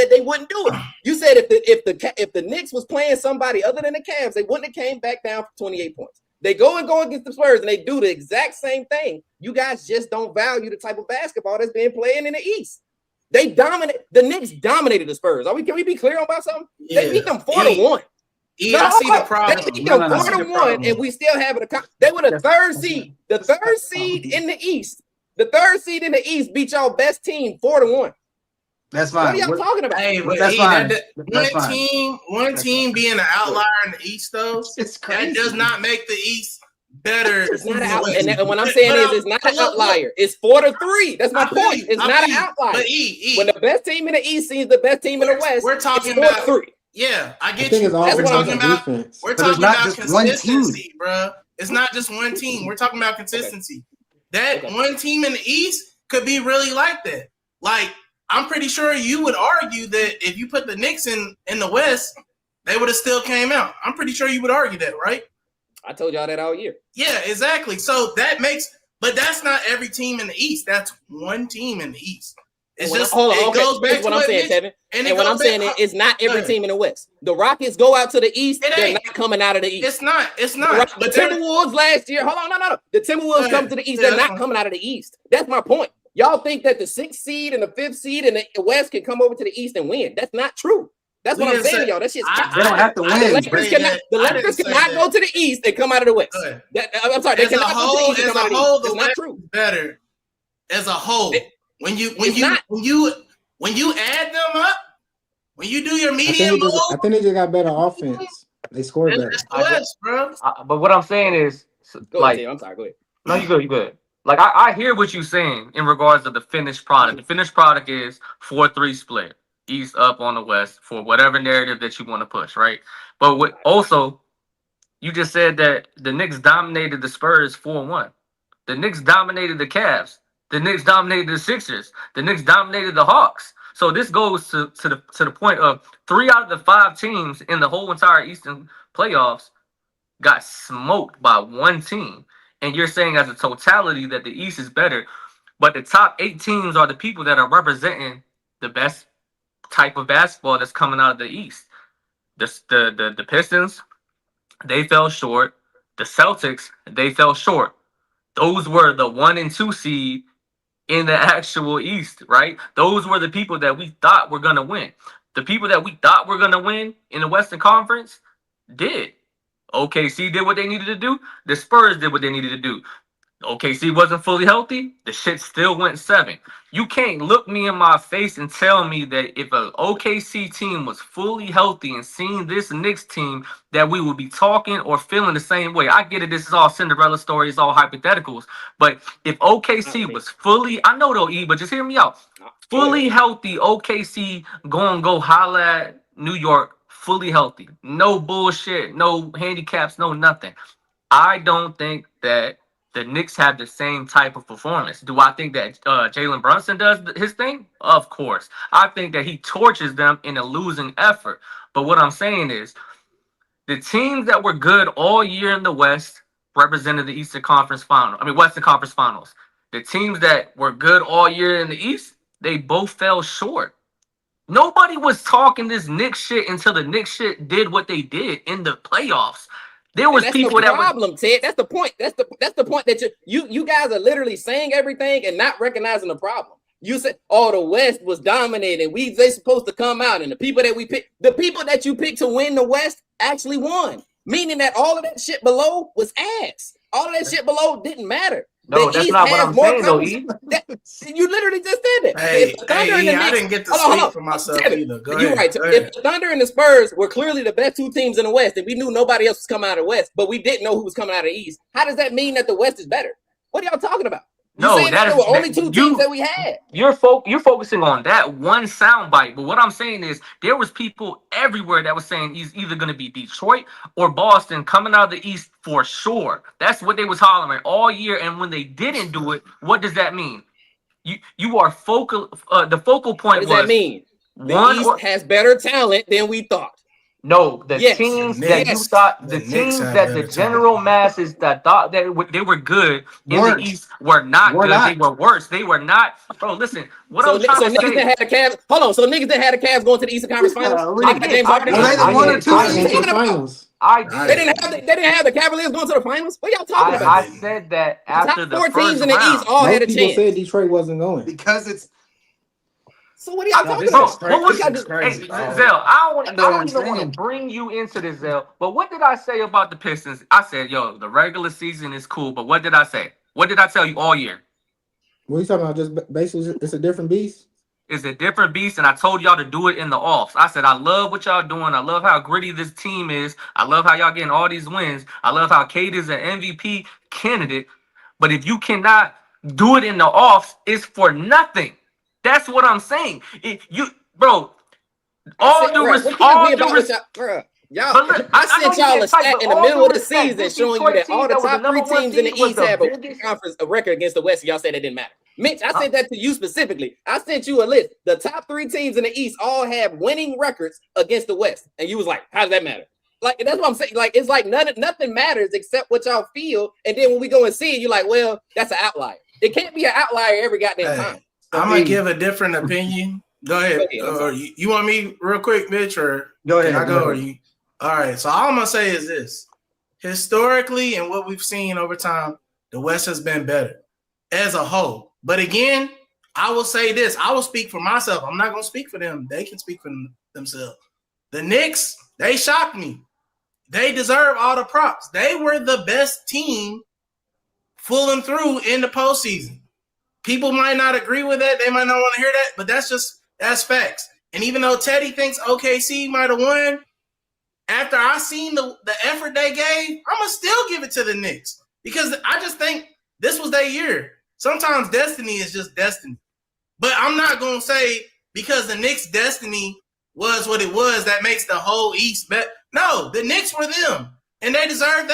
S1: they wouldn't do it. You said if the Knicks was playing somebody other than the Cavs, they wouldn't have came back down for 28 points. They go against the Spurs and they do the exact same thing. You guys just don't value the type of basketball that's being played in the East. They dominate. The Knicks dominated the Spurs. Can we be clear about something? Yeah. They beat them 4-1.
S5: I see the problem.
S1: They beat them 4-1, and we still have it. They were the third seed. The third seed in the East. The third seed in the East beat y'all best team 4-1.
S2: That's fine.
S1: What are y'all talking about?
S5: Hey, but
S2: that's fine.
S5: One team being an outlier in the East, though, that does not make the East better.
S1: It's not an outlier. And what I'm saying is, it's not an outlier. It's 4-3. That's my point. It's not an outlier.
S5: But
S1: when the best team in the East sees the best team in the West,
S5: we're talking about 4-3. Yeah, I get you. We're talking about consistency, bro. It's not just one team. We're talking about consistency. That one team in the East could be really like that. Like, I'm pretty sure you would argue that if you put the Knicks in the West, they would have still came out. I'm pretty sure you would argue that, right?
S1: I told y'all that all year.
S5: Yeah, exactly. So but that's not every team in the East. That's one team in the East. It's just it goes back to
S1: what I'm saying, Kevin. And what I'm saying is, it's not every team in the West. The Rockets go out to the East. They're not coming out of the East.
S5: It's not.
S1: The Timberwolves last year. Hold on, no. The Timberwolves come to the East. They're not coming out of the East. That's my point. Y'all think that the 6th seed and the 5th seed in the West can come over to the East and win. That's not true. That's what I'm saying, y'all. That shit's
S2: they don't have to win.
S1: The Lakers cannot go to the East and come out of the West. I'm sorry. They cannot go to the East and come out of the East. It's not true.
S5: Better as a whole. When you add them up, when you do your medium,
S3: I think they just got better offense. They scored better.
S5: Bro.
S4: But what I'm saying is,
S1: go ahead. I'm sorry. Go ahead.
S4: No, you good. Like I hear what you're saying in regards to the finished product. The finished product is 4-3 split, East up on the West for whatever narrative that you want to push, right? But also, you just said that the Knicks dominated the Spurs 4-1. The Knicks dominated the Cavs. The Knicks dominated the Sixers. The Knicks dominated the Hawks. So this goes to the point of 3 out of the 5 teams in the whole entire Eastern playoffs got smoked by one team. and you're saying as a totality that the East is better, but the top 8 teams are the people that are representing the best type of basketball that's coming out of the East. The Pistons, they fell short. The Celtics, they fell short. Those were the 1 and 2 seed in the actual East, right? Those were the people that we thought were going to win. The people that we thought were going to win in the Western Conference did. OKC did what they needed to do. The Spurs did what they needed to do. OKC wasn't fully healthy. The shit still went 7. You can't look me in my face and tell me that if an OKC team was fully healthy and seeing this Knicks team, that we would be talking or feeling the same way. I get it. This is all Cinderella stories, all hypotheticals. But if OKC was fully, I know they'll eat, but just hear me out. Fully healthy OKC go holla at New York, fully healthy. No bullshit, no handicaps, no nothing. I don't think that the Knicks have the same type of performance. Do I think that Jalen Brunson does his thing? Of course. I think that he torches them in a losing effort. But what I'm saying is the teams that were good all year in the West represented the Western Conference Finals. The teams that were good all year in the East, they both fell short. Nobody was talking this Knicks shit until the Knicks shit did what they did in the playoffs. There was people that
S1: problem, Ted. That's the point. That's the point that you guys are literally saying everything and not recognizing the problem. You said, "Oh, the West was dominating. They supposed to come out, and the people that you picked to win the West actually won." Meaning that all of that shit below was ass. All of that shit below didn't matter.
S4: No, that's not what I'm saying, though,
S1: E. You literally just said it.
S5: Hey, I didn't get to speak for myself either. Go ahead.
S1: You're right. If the Thunder and the Spurs were clearly the best 2 teams in the West, and we knew nobody else was coming out of the West, but we didn't know who was coming out of the East, how does that mean that the West is better? What are y'all talking about? There were only 2 teams that we had.
S4: You're focusing on that one soundbite, but what I'm saying is there was people everywhere that was saying he's either going to be Detroit or Boston coming out of the East for sure. That's what they was hollering all year, and when they didn't do it, what does that mean? You are focal. The focal point.
S1: What does that mean? The East has better talent than we thought.
S4: No, teams that you thought, the teams that the general masses that thought that they were good in the East were not good. They were worse. They were not. Bro, listen.
S1: So niggas that had the Cavs. Hold on. So niggas that had the Cavs going to the Eastern Conference Finals.
S2: They the 1 or 2
S3: finals.
S1: They didn't have the Cavaliers going to the finals. What y'all talking about?
S4: I said that after the
S1: 4
S4: first
S1: teams in the
S4: round.
S1: East all had a
S3: People
S1: chance.
S3: said Detroit wasn't going
S2: because it's.
S1: So what are y'all talking about?
S2: Crazy.
S4: Zell, I don't even want to bring you into this, Zell. But what did I say about the Pistons? I said, yo, the regular season is cool. But what did I say? What did I tell you all year?
S3: What are you talking about? Just basically, it's a different beast?
S4: It's a different beast, and I told y'all to do it in the offs. I said, I love what y'all doing. I love how gritty this team is. I love how y'all getting all these wins. I love how Cade is an MVP candidate. But if you cannot do it in the offs, it's for nothing. That's what I'm saying. Bro, all due respect.
S1: Y'all, I sent y'all a stat in the middle of the season showing you that all the top 3 teams in the East have a record against the West. Y'all said it didn't matter. Mitch, I said that to you specifically. I sent you a list. The top 3 teams in the East all have winning records against the West. And you was like, how does that matter? Like, that's what I'm saying. Like, it's like nothing matters except what y'all feel. And then when we go and see it, you're like, well, that's an outlier. It can't be an outlier every goddamn time.
S5: I'm going to give a different opinion. Go ahead. You want me real quick, Mitch, or
S2: go ahead?
S5: Can I go or you? All right. So all I'm going to say is this. Historically, and what we've seen over time, the West has been better as a whole. But again, I will say this. I will speak for myself. I'm not going to speak for them. They can speak for themselves. The Knicks, they shocked me. They deserve all the props. They were the best team fooling through in the postseason. People might not agree with that. They might not want to hear that, but that's facts. And even though Teddy thinks OKC might have won, after I seen the effort they gave, I'm going to still give it to the Knicks because I just think this was their year. Sometimes destiny is just destiny. But I'm not going to say because the Knicks' destiny was what it was, that makes the whole East better. No, the Knicks were them, and they deserve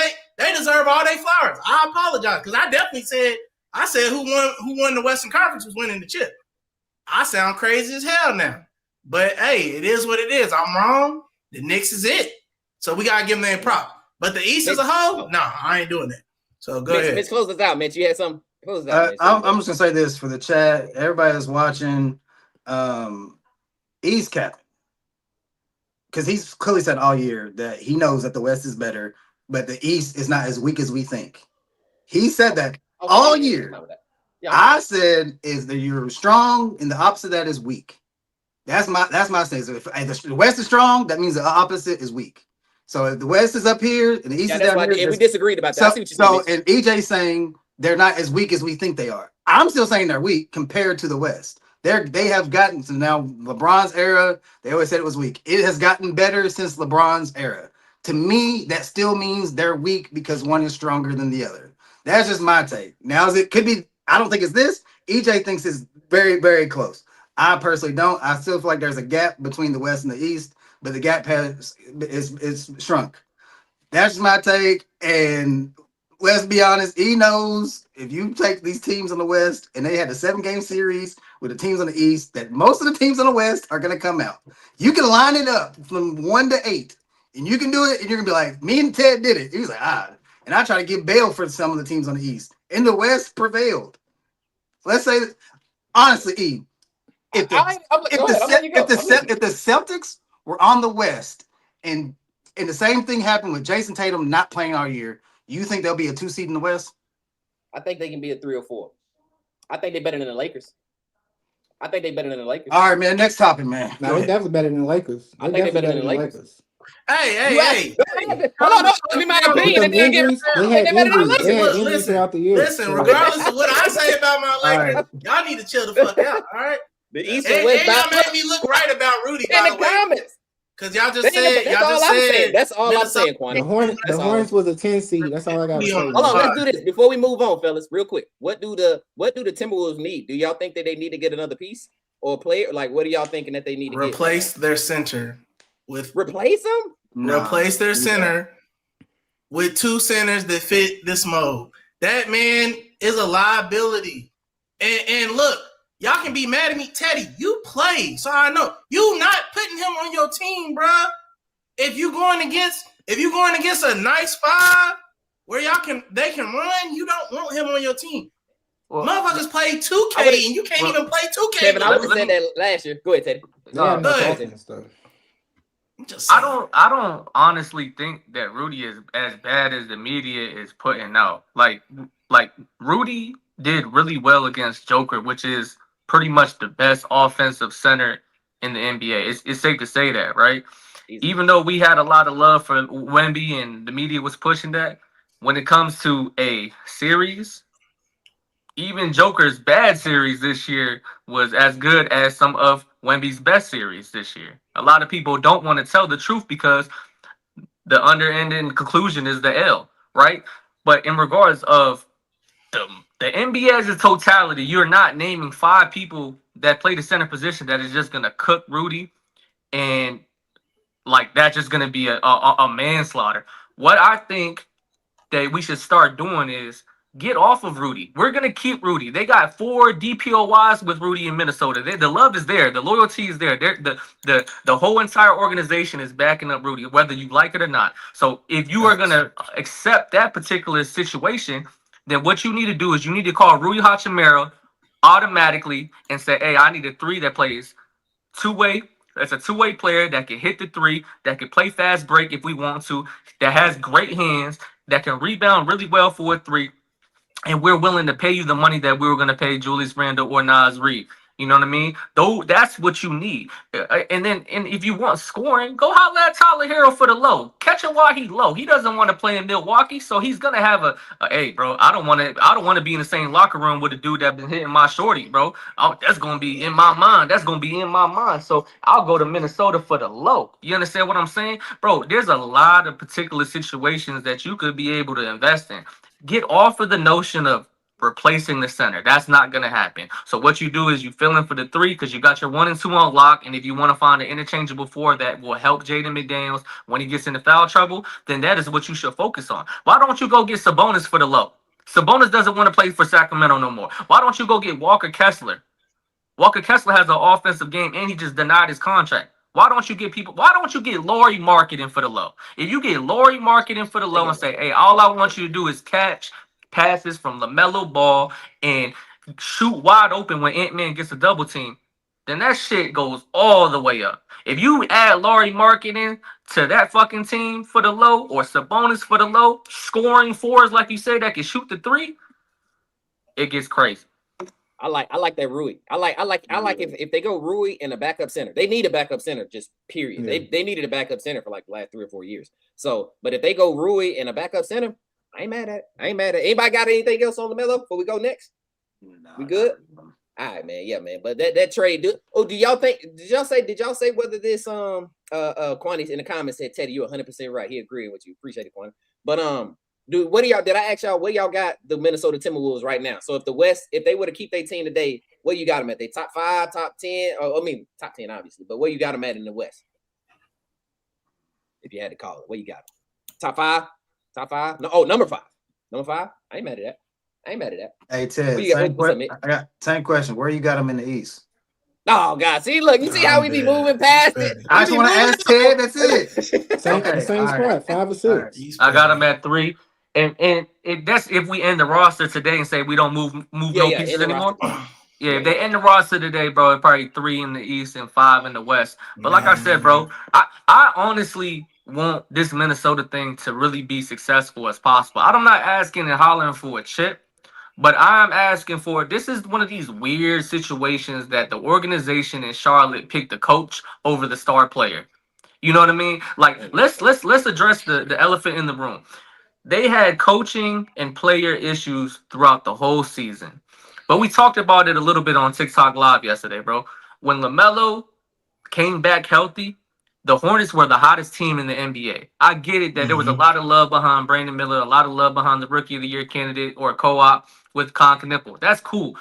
S5: all their flowers. I apologize because I definitely said who won the Western Conference was winning the chip. I sound crazy as hell now, but hey, it is what it is. I'm wrong. The Knicks is it, so we gotta give them their prop. But the East as a whole, no, I ain't doing that. So go ahead.
S1: Mitch, close us out, Mitch. You had something? Close us out, Mitch.
S2: I'm just gonna say this for the chat. Everybody that's watching, East captain, because he's clearly said all year that he knows that the West is better, but the East is not as weak as we think. He said that all year. I said is that you're strong, and the opposite of that is weak. That's my stance. If the West is strong, that means the opposite is weak. So if the West is up here and the East is down here,
S1: and we disagreed about that.
S2: And EJ's saying they're not as weak as we think they are. I'm still saying they're weak compared to the West. They have gotten to now LeBron's era. They always said it was weak. It has gotten better since LeBron's era. To me, that still means they're weak because one is stronger than the other. That's just my take. Now, it could be. I don't think it's this. EJ thinks it's very, very close. I personally don't. I still feel like there's a gap between the West and the East, but the gap is shrunk. That's my take. And let's be honest, he knows if you take these teams on the West and they had a 7-game series with the teams on the East, that most of the teams on the West are going to come out. You can line it up from 1 to 8, and you can do it, and you're going to be like, me and Ted did it. He was like, And I try to get bail for some of the teams on the East. And the West prevailed. Let's say, honestly, E, if the Celtics were on the West and the same thing happened with Jason Tatum not playing all year, you think they'll be a 2 seed in the West?
S1: I think they can be a 3 or 4. I think they're better than the Lakers. All
S2: right, man. Next topic, man.
S3: No, they're definitely better than the Lakers.
S1: I think they're better than the Lakers.
S5: Hey.
S1: Hold on. Give me my opinion.
S3: They had injuries throughout the year.
S5: Listen, regardless of what I say about my Lakers, y'all need to chill the fuck out, all right?
S1: The East and West.
S5: Y'all made me look right about Rudy, by the way.
S1: Comments.
S5: Because y'all just said.
S1: That's all I'm saying, Kwani.
S3: The Hornets was a 10 seed. That's all I got to say.
S1: Hold on, let's do this before we move on, fellas. Real quick. What do the Timberwolves need? Do y'all think that they need to get another piece or a player? Like, what are y'all thinking that they need to
S5: replace their center with
S1: replace them?
S5: Replace their center with 2 centers that fit this mold. That man is a liability. And look, y'all can be mad at me, Teddy. You play, so I know you not putting him on your team, bruh. If you going against a nice 5 where they can run, you don't want him on your team. Well, motherfuckers play 2K and you can't even play 2K.
S1: Kevin, I would have said that last year. Go ahead, Teddy.
S4: I don't honestly think that Rudy is as bad as the media is putting out. Like Rudy did really well against Joker, which is pretty much the best offensive center in the NBA. It's safe to say that, right? Even though we had a lot of love for Wemby and the media was pushing that, when it comes to a series, even Joker's bad series this year was as good as some of Wemby's best series this year. A lot of people don't want to tell the truth because the ending conclusion is the L, right? But in regards of the NBA as a totality, you're not naming 5 people that play the center position that is just going to cook Rudy, and like that's just going to be a manslaughter. What I think that we should start doing is get off of Rudy. We're going to keep Rudy. They got 4 DPOYs with Rudy in Minnesota. The love is there. The loyalty is there. The whole entire organization is backing up Rudy, whether you like it or not. So if you are going to accept that particular situation, then what you need to do is you need to call Rui Hachimura automatically and say, hey, I need a 3 that plays 2-way. That's a 2-way player that can hit the 3, that can play fast break if we want to, that has great hands, that can rebound really well for a 3. And we're willing to pay you the money that we were going to pay Julius Randle or Naz Reid. You know what I mean? Though that's what you need. And if you want scoring, go holler at Tyler Hero for the low. Catch him while he's low. He doesn't want to play in Milwaukee, so he's gonna have a hey, bro. I don't want to be in the same locker room with a dude that been hitting my shorty, bro. That's gonna be in my mind. So I'll go to Minnesota for the low. You understand what I'm saying, bro? There's a lot of particular situations that you could be able to invest in. Get off of the notion of replacing the center. That's not going to happen. So what you do is you fill in for the 3 because you got your 1 and 2 on lock. And if you want to find an interchangeable 4 that will help Jaden McDaniels when he gets into foul trouble, then that is what you should focus on. Why don't you go get Sabonis for the low? Sabonis doesn't want to play for Sacramento no more. Why don't you go get Walker Kessler? Walker Kessler has an offensive game and he just denied his contract. Why don't you get Lauri Markkanen for the low? If you get Lauri Markkanen for the low and say, hey, all I want you to do is catch, passes from Lamelo Ball and shoot wide open when Ant-Man gets a double team, then that shit goes all the way up. If you add Laurie Marketing to that fucking team for the low, or Sabonis for the low, scoring fours like you said that can shoot the three, it gets crazy.
S1: I like that Rui. I like if they go Rui and a backup center. They need a backup center, just period.
S3: Yeah.
S1: They needed a backup center for like the last 3 or 4 years. So, but if they go Rui and a backup center, I ain't mad at it. Anybody got anything else on LaMelo before we go next? We good? All right, man. Yeah, man. But that trade, do y'all think? Did y'all say whether this Kwani in the comments said, Teddy, you're 100% right. He agreed with you. Appreciate it, Kwani. But dude, what do y'all? Did I ask y'all where y'all got the Minnesota Timberwolves right now? So if the West, if they were to keep their team today, where you got them at? They top 5, top 10? Or, I mean, top 10 obviously, but where you got them at in the West? If you had to call it, where you got them? Top 5? Top 5? No, number 5. Number 5? I ain't mad at that.
S2: Hey Ted, I got same question. Where you got them in the East?
S1: Oh God! See, look, you see how we be moving past it.
S2: I just want to ask Ted. That's it.
S3: Same spot, 5 or 6.
S2: Right.
S4: I got him at 3, and that's if we end the roster today and say we don't move pieces anymore. If they end the roster today, bro, it's probably 3 in the East and 5 in the West. But like I said, bro, I honestly want this Minnesota thing to really be successful as possible. I'm not asking and hollering for a chip. But I'm asking for, this is one of these weird situations that the organization in Charlotte picked the coach over the star player. You know what I mean? Like, let's address the elephant in the room. They had coaching and player issues throughout the whole season. But we talked about it a little bit on TikTok Live yesterday, bro. When LaMelo came back healthy, the Hornets were the hottest team in the NBA. I get it that there was a lot of love behind Brandon Miller, a lot of love behind the Rookie of the Year candidate or co-op with Con Knipple. That's cool.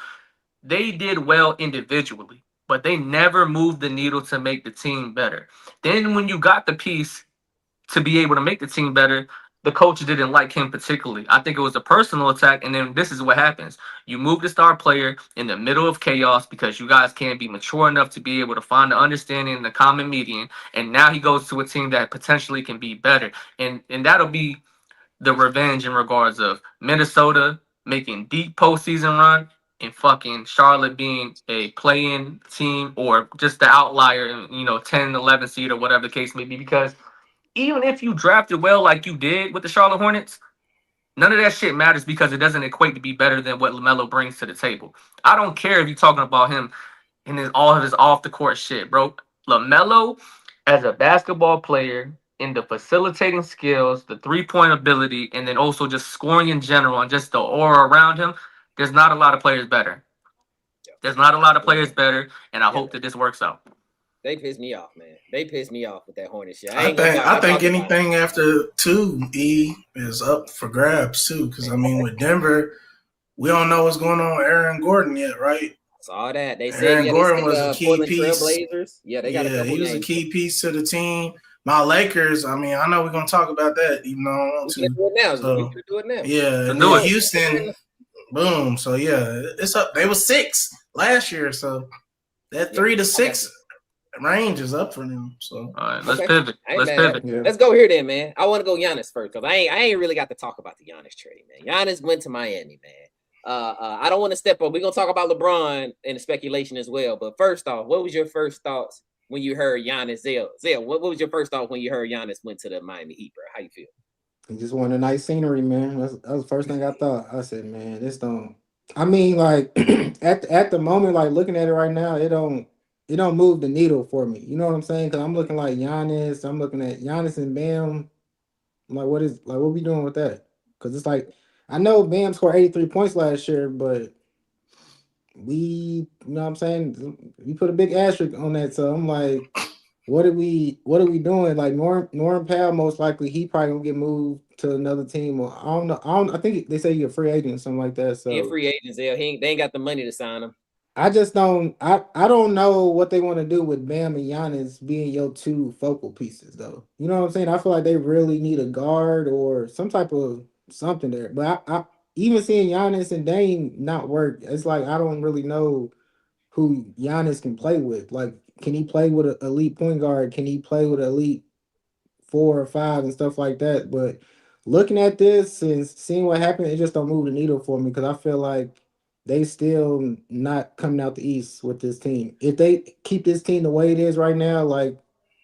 S4: They did well individually, but they never moved the needle to make the team better. Then when you got the piece to be able to make the team better, the coach didn't like him particularly. I think it was a personal attack, and then this is what happens. You move the star player in the middle of chaos because you guys can't be mature enough to be able to find the understanding and the common median, and now he goes to a team that potentially can be better. And that'll be the revenge in regards of Minnesota making deep postseason run and fucking Charlotte being a play-in team or just the outlier, 10, 11 seed or whatever the case may be. Because even if you drafted well like you did with the Charlotte Hornets, none of that shit matters because it doesn't equate to be better than what LaMelo brings to the table. I don't care if you're talking about him and all of his off-the-court shit, bro. LaMelo, as a basketball player, in the facilitating skills, the three-point ability, and then also just scoring in general and just the aura around him, there's not a lot of players better. There's not a lot of players better, and I hope that this works out.
S1: They pissed me off, man. They pissed me off with that Hornet shit.
S5: I think anything after 2 is up for grabs too. Because I mean, with Denver, we don't know what's going on with Aaron Gordon yet, right?
S1: Saw that. They said
S5: Aaron Gordon was a key piece.
S1: Trailblazers. Yeah, they got a couple
S5: he was
S1: names.
S5: a key piece to the team. My Lakers, I mean, I know we're gonna talk about that, even though I don't want to.
S1: We can do it now.
S5: Yeah, and then Houston, boom. So yeah, it's up. They were 6 last year, so that 3 to 6 range is up for them. So
S4: all right, let's pivot.
S3: Yeah.
S1: Let's go here then, man. I want to go Giannis first because I ain't really got to talk about the Giannis trade, man. Giannis went to Miami, man. I don't want to step up. We're gonna talk about LeBron and the speculation as well. But first off, what was your first thoughts when you heard Giannis? Zel, what was your first thought when you heard Giannis went to the Miami Heat, bro? How you feel?
S3: He just wanted a nice scenery, man. That was the first thing I thought. I said, man, this don't. I mean, like at the moment, like looking at it right now, it don't move the needle for me. You know what I'm saying? Because I'm looking like Giannis. I'm looking at Giannis and Bam. I'm like, what we doing with that? Because it's like, I know Bam scored 83 points last year, but you know what I'm saying? We put a big asterisk on that. So I'm like, what are we doing? Like Norm Powell, most likely he probably gonna get moved to another team, or I don't know. I think they say he's a free agent or something like that. So
S1: he a free agent, Zel. They ain't got the money to sign him.
S3: I just don't. I don't know what they want to do with Bam and Giannis being your 2 focal pieces, though. You know what I'm saying? I feel like they really need a guard or some type of something there. But I even seeing Giannis and Dame not work, it's like I don't really know who Giannis can play with. Like, can he play with an elite point guard? Can he play with an elite 4 or 5 and stuff like that? But looking at this and seeing what happened, it just don't move the needle for me because I feel like they still not coming out the East with this team. If they keep this team the way it is right now, like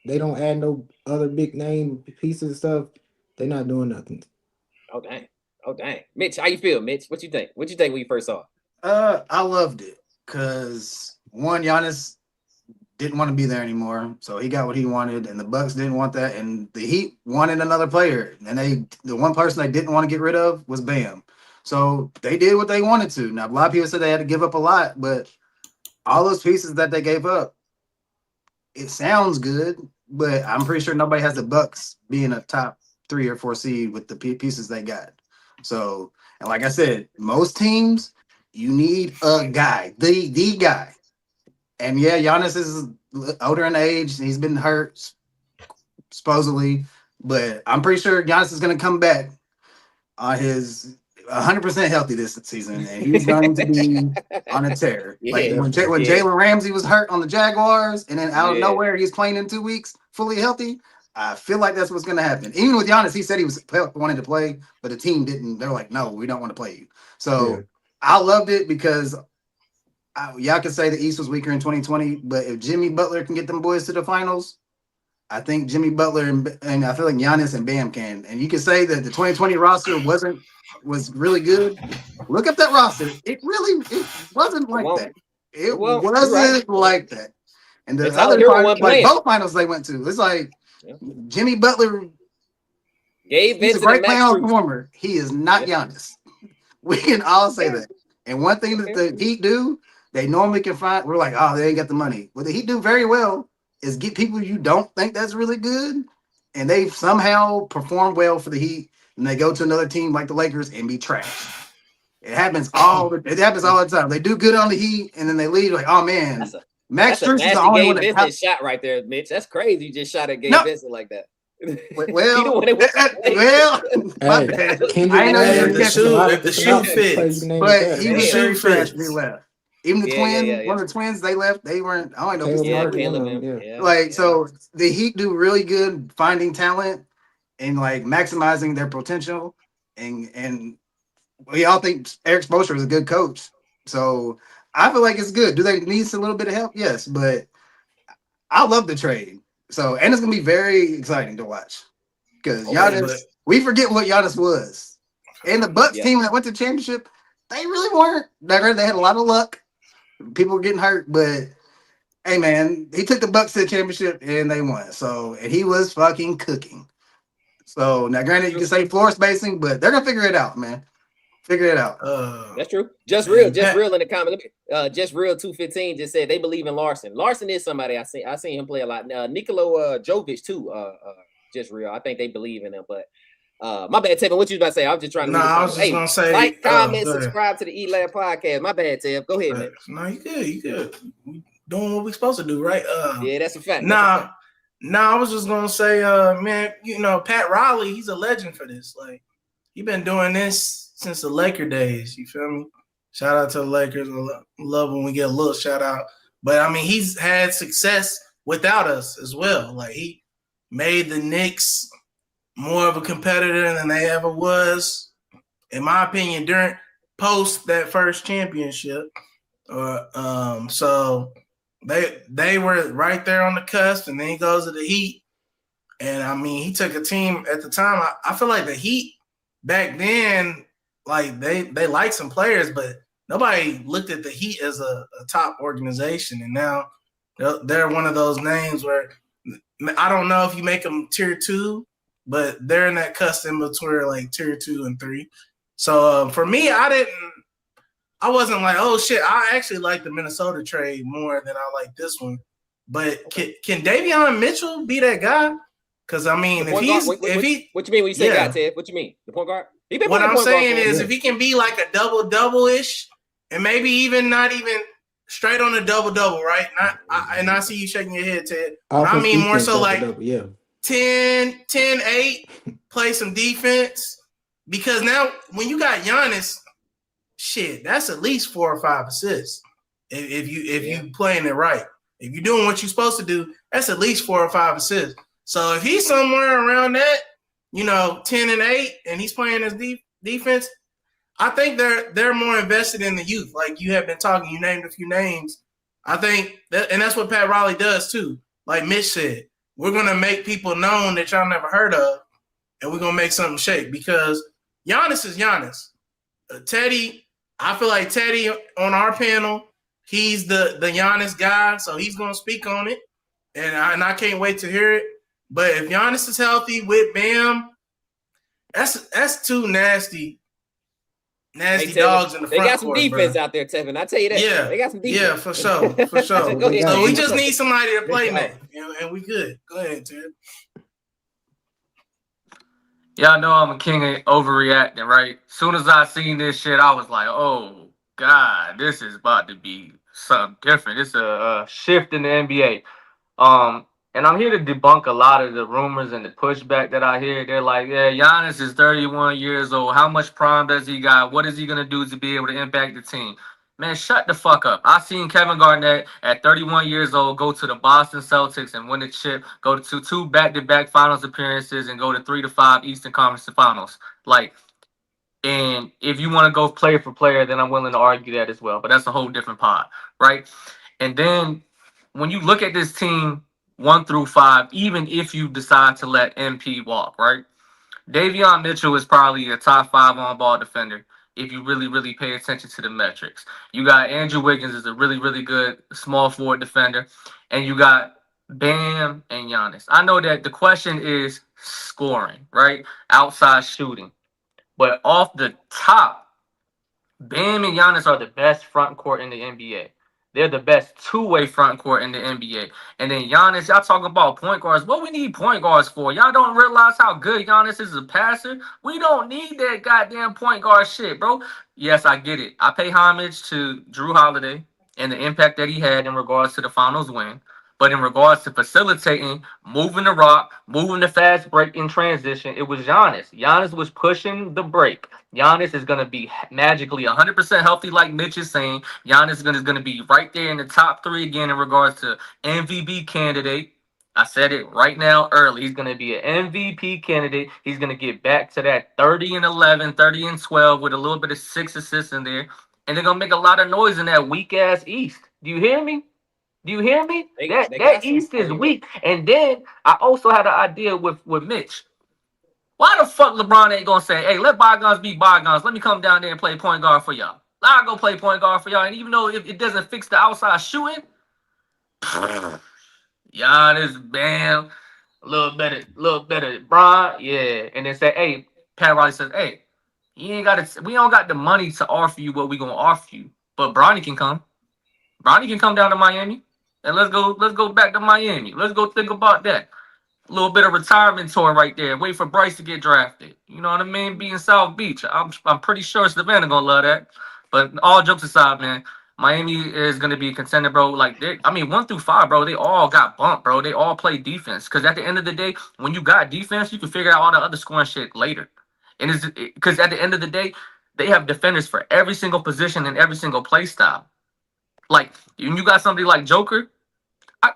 S3: they don't add no other big name pieces and stuff, they're not doing nothing.
S1: Oh dang. Oh dang. Mitch, how you feel, Mitch? What you think? What you think when you first saw it?
S2: I loved it because one, Giannis didn't want to be there anymore, so he got what he wanted, and the Bucks didn't want that, and the Heat wanted another player, and the one person they didn't want to get rid of was Bam. So they did what they wanted to. Now a lot of people said they had to give up a lot, but all those pieces that they gave up, it sounds good, but I'm pretty sure nobody has the Bucks being a top 3 or 4 seed with the pieces they got. So, and like I said, most teams you need a guy, the guy. And yeah, Giannis is older in age. He's been hurt, supposedly. But I'm pretty sure Giannis is going to come back on his 100% healthy this season. And he's going to be on a tear. Like when Jaylen Ramsey was hurt on the Jaguars, and then out of nowhere, he's playing in 2 weeks, fully healthy. I feel like that's what's going to happen. Even with Giannis, he said he wanted to play, but the team didn't. They're like, no, we don't want to play you. So I loved it because y'all can say the East was weaker in 2020, but if Jimmy Butler can get them boys to the finals, I think Jimmy Butler and I feel like Giannis and Bam can. And you can say that the 2020 roster was really good. Look up that roster. It wasn't like that. It wasn't like that. And the other finals, like both finals they went to, it's like Jimmy Butler he's a great playoff performer. He is not Giannis. We can all say that. And one thing that the Heat do, they normally can find, we're like, oh, they ain't got the money. What the Heat do very well is get people you don't think that's really good, and they somehow perform well for the Heat, and they go to another team like the Lakers and be trash. It happens all the time. They do good on the Heat, and then they leave like, oh man, Max Strus is the only one that
S1: shot right there, Mitch. That's crazy. You just shot at Gabe Vincent like that.
S2: Well,
S5: hey,
S2: I know
S5: the shoe fits,
S2: but he was very trash when he left. Even the twins, one of the twins, they left. They weren't. I don't know. So the Heat do really good finding talent and like maximizing their potential. And we all think Eric Spoelstra is a good coach. So I feel like it's good. Do they need a little bit of help? Yes, but I love the trade. So, and it's gonna be very exciting to watch because Giannis. We forget what Giannis was, and the Bucks team that went to the championship, they really weren't. They had a lot of luck. People were getting hurt, but hey, man, he took the Bucks to the championship and they won. So, and he was fucking cooking. So now, granted, you can say floor spacing, but they're gonna figure it out, man. Figure it out.
S1: That's true. Just real in the comment. Just real 215 just said they believe in Larson. Larson is somebody I seen him play a lot. Nikola Jovic too. Just real. I think they believe in him. But my bad, Tevin. What you about to say? I was just trying to.
S5: I was just gonna say
S1: like, comment, subscribe to the E-Lab podcast. My bad, Tev. Go ahead, man.
S5: No, you good. You good. We doing what we supposed to do, right?
S1: Yeah, that's a fact.
S5: I was just gonna say, man, Pat Riley, he's a legend for this. Like, he been doing this since the Laker days, you feel me? Shout out to the Lakers. I love when we get a little shout out. But, I mean, he's had success without us as well. Like, he made the Knicks more of a competitor than they ever was, in my opinion, during post that first championship. So they were right there on the cusp, and then he goes to the Heat. And, I mean, he took a team at the time. I feel like the Heat back then, like they liked some players, but nobody looked at the Heat as a top organization. And now they're one of those names where I don't know if you make them tier 2, but they're in that cusp in between like tier 2 and 3. So for me, I wasn't like, oh shit, I actually like the Minnesota trade more than I like this one. But can Davion Mitchell be that guy? Because I mean,
S1: what you mean when you say guy, Ted? What you mean? The point guard?
S5: What I'm saying is, if he can be like a double-ish, and maybe even not even straight on a double-double, right? And I see you shaking your head, Ted. I mean more so like 10-8, play some defense. Because now when you got Giannis, shit, that's at least 4 or 5 assists. If you playing it right. If you're doing what you're supposed to do, that's at least 4 or 5 assists. So if he's somewhere around that, 10-8, and he's playing his defense, I think they're more invested in the youth. Like you have been talking, you named a few names. I think and that's what Pat Riley does too. Like Mitch said, we're gonna make people known that y'all never heard of, and we're gonna make something shake because Giannis is Giannis. Teddy, I feel like Teddy on our panel, he's the Giannis guy, so he's gonna speak on it, and I can't wait to hear it. But if Giannis is healthy with Bam, that's two nasty dogs in the front court.
S1: They got some defense
S5: bro.
S1: out there, Tevin. I tell you that.
S5: Yeah,
S1: they got some defense.
S5: Yeah, for sure.
S1: Go ahead,
S5: so we just need somebody to play make, and we good. Go ahead, Ted.
S4: Y'all know I'm a king of overreacting, right? Soon as I seen this shit, I was like, oh, God, this is about to be something different. It's a shift in the NBA. And I'm here to debunk a lot of the rumors and the pushback that I hear. They're like, yeah, Giannis is 31 years old. How much prime does he got? What is he going to do to be able to impact the team? Man, shut the fuck up. I seen Kevin Garnett at 31 years old go to the Boston Celtics and win the chip, go to 2 back-to-back finals appearances, and go to 3 to 5 Eastern Conference finals. Like, and if you want to go player for player, then I'm willing to argue that as well. But that's a whole different pod, right? And then when you look at this team 1 through 5, even if you decide to let MP walk, right? Davion Mitchell is probably a top 5 on-ball defender if you really, really pay attention to the metrics. You got Andrew Wiggins is a really, really good small forward defender. And you got Bam and Giannis. I know that the question is scoring, right? Outside shooting. But off the top, Bam and Giannis are the best front court in the NBA. They're the best two-way front court in the NBA. And then Giannis, y'all talking about point guards. What we need point guards for? Y'all don't realize how good Giannis is as a passer? We don't need that goddamn point guard shit, bro. Yes, I get it. I pay homage to Drew Holiday and the impact that he had in regards to the finals win. But in regards to facilitating, moving the rock, moving the fast break in transition, it was Giannis. Giannis was pushing the break. Giannis is going to be magically 100% healthy, like Mitch is saying. Giannis is going to be right there in the top 3 again in regards to MVP candidate. I said it right now early. He's going to be an MVP candidate. He's going to get back to that 30 and 11, 30 and 12 with a little bit of 6 assists in there. And they're going to make a lot of noise in that weak-ass East. Do you hear me? Do you hear me? That East is weak. And then I also had an idea with Mitch. Why the fuck LeBron ain't gonna say, hey, let bygones be bygones. Let me come down there and play point guard for y'all. I'll go play point guard for y'all. And even though it doesn't fix the outside shooting, Giannis, Bam, a little better. Bron, yeah. And then say, hey, Pat Riley says, hey, we don't got the money to offer you what we gonna offer you. But Bronny can come. Bronny can come down to Miami. And let's go back to Miami. Let's go think about that. A little bit of retirement tour right there. Wait for Bryce to get drafted. You know what I mean? Be in South Beach. I'm pretty sure Savannah gonna love that. But all jokes aside, man, Miami is gonna be a contender, bro. Like 1 through 5, bro. They all got bumped, bro. They all play defense. Because at the end of the day, when you got defense, you can figure out all the other scoring shit later. And it's because at the end of the day, they have defenders for every single position and every single play style. Like, when you got somebody like Joker,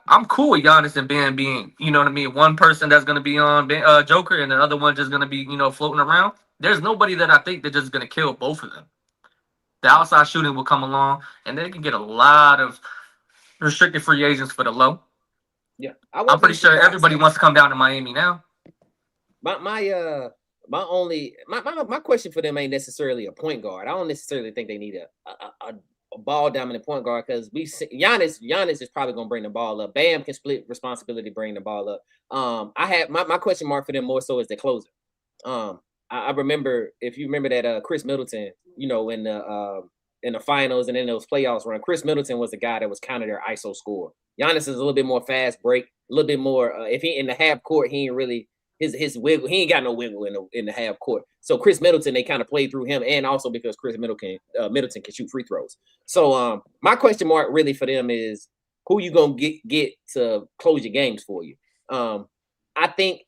S4: I'm cool with Giannis and Bam being, you know what I mean, one person that's going to be on Joker and the other one just going to be, floating around. There's nobody that I think that's just going to kill both of them. The outside shooting will come along, and they can get a lot of restricted free agents for the low.
S1: Yeah,
S4: I'm pretty sure everybody wants to come down to Miami now.
S1: My question for them ain't necessarily a point guard. I don't necessarily think they need a ball dominant point guard because Giannis is probably gonna bring the ball up. Bam can split responsibility, bring the ball up. I had my question mark for them more so as the closer. I remember, if you remember that Chris Middleton, in the finals and in those playoffs run, Chris Middleton was the guy that was counted their ISO score. Giannis is a little bit more fast break, a little bit more. If he in the half court, he ain't really his wiggle. He ain't got no wiggle in the half court. So Chris Middleton, they kind of played through him, and also because Chris Middleton can shoot free throws. So my question mark really for them is who you gonna get to close your games for you. I think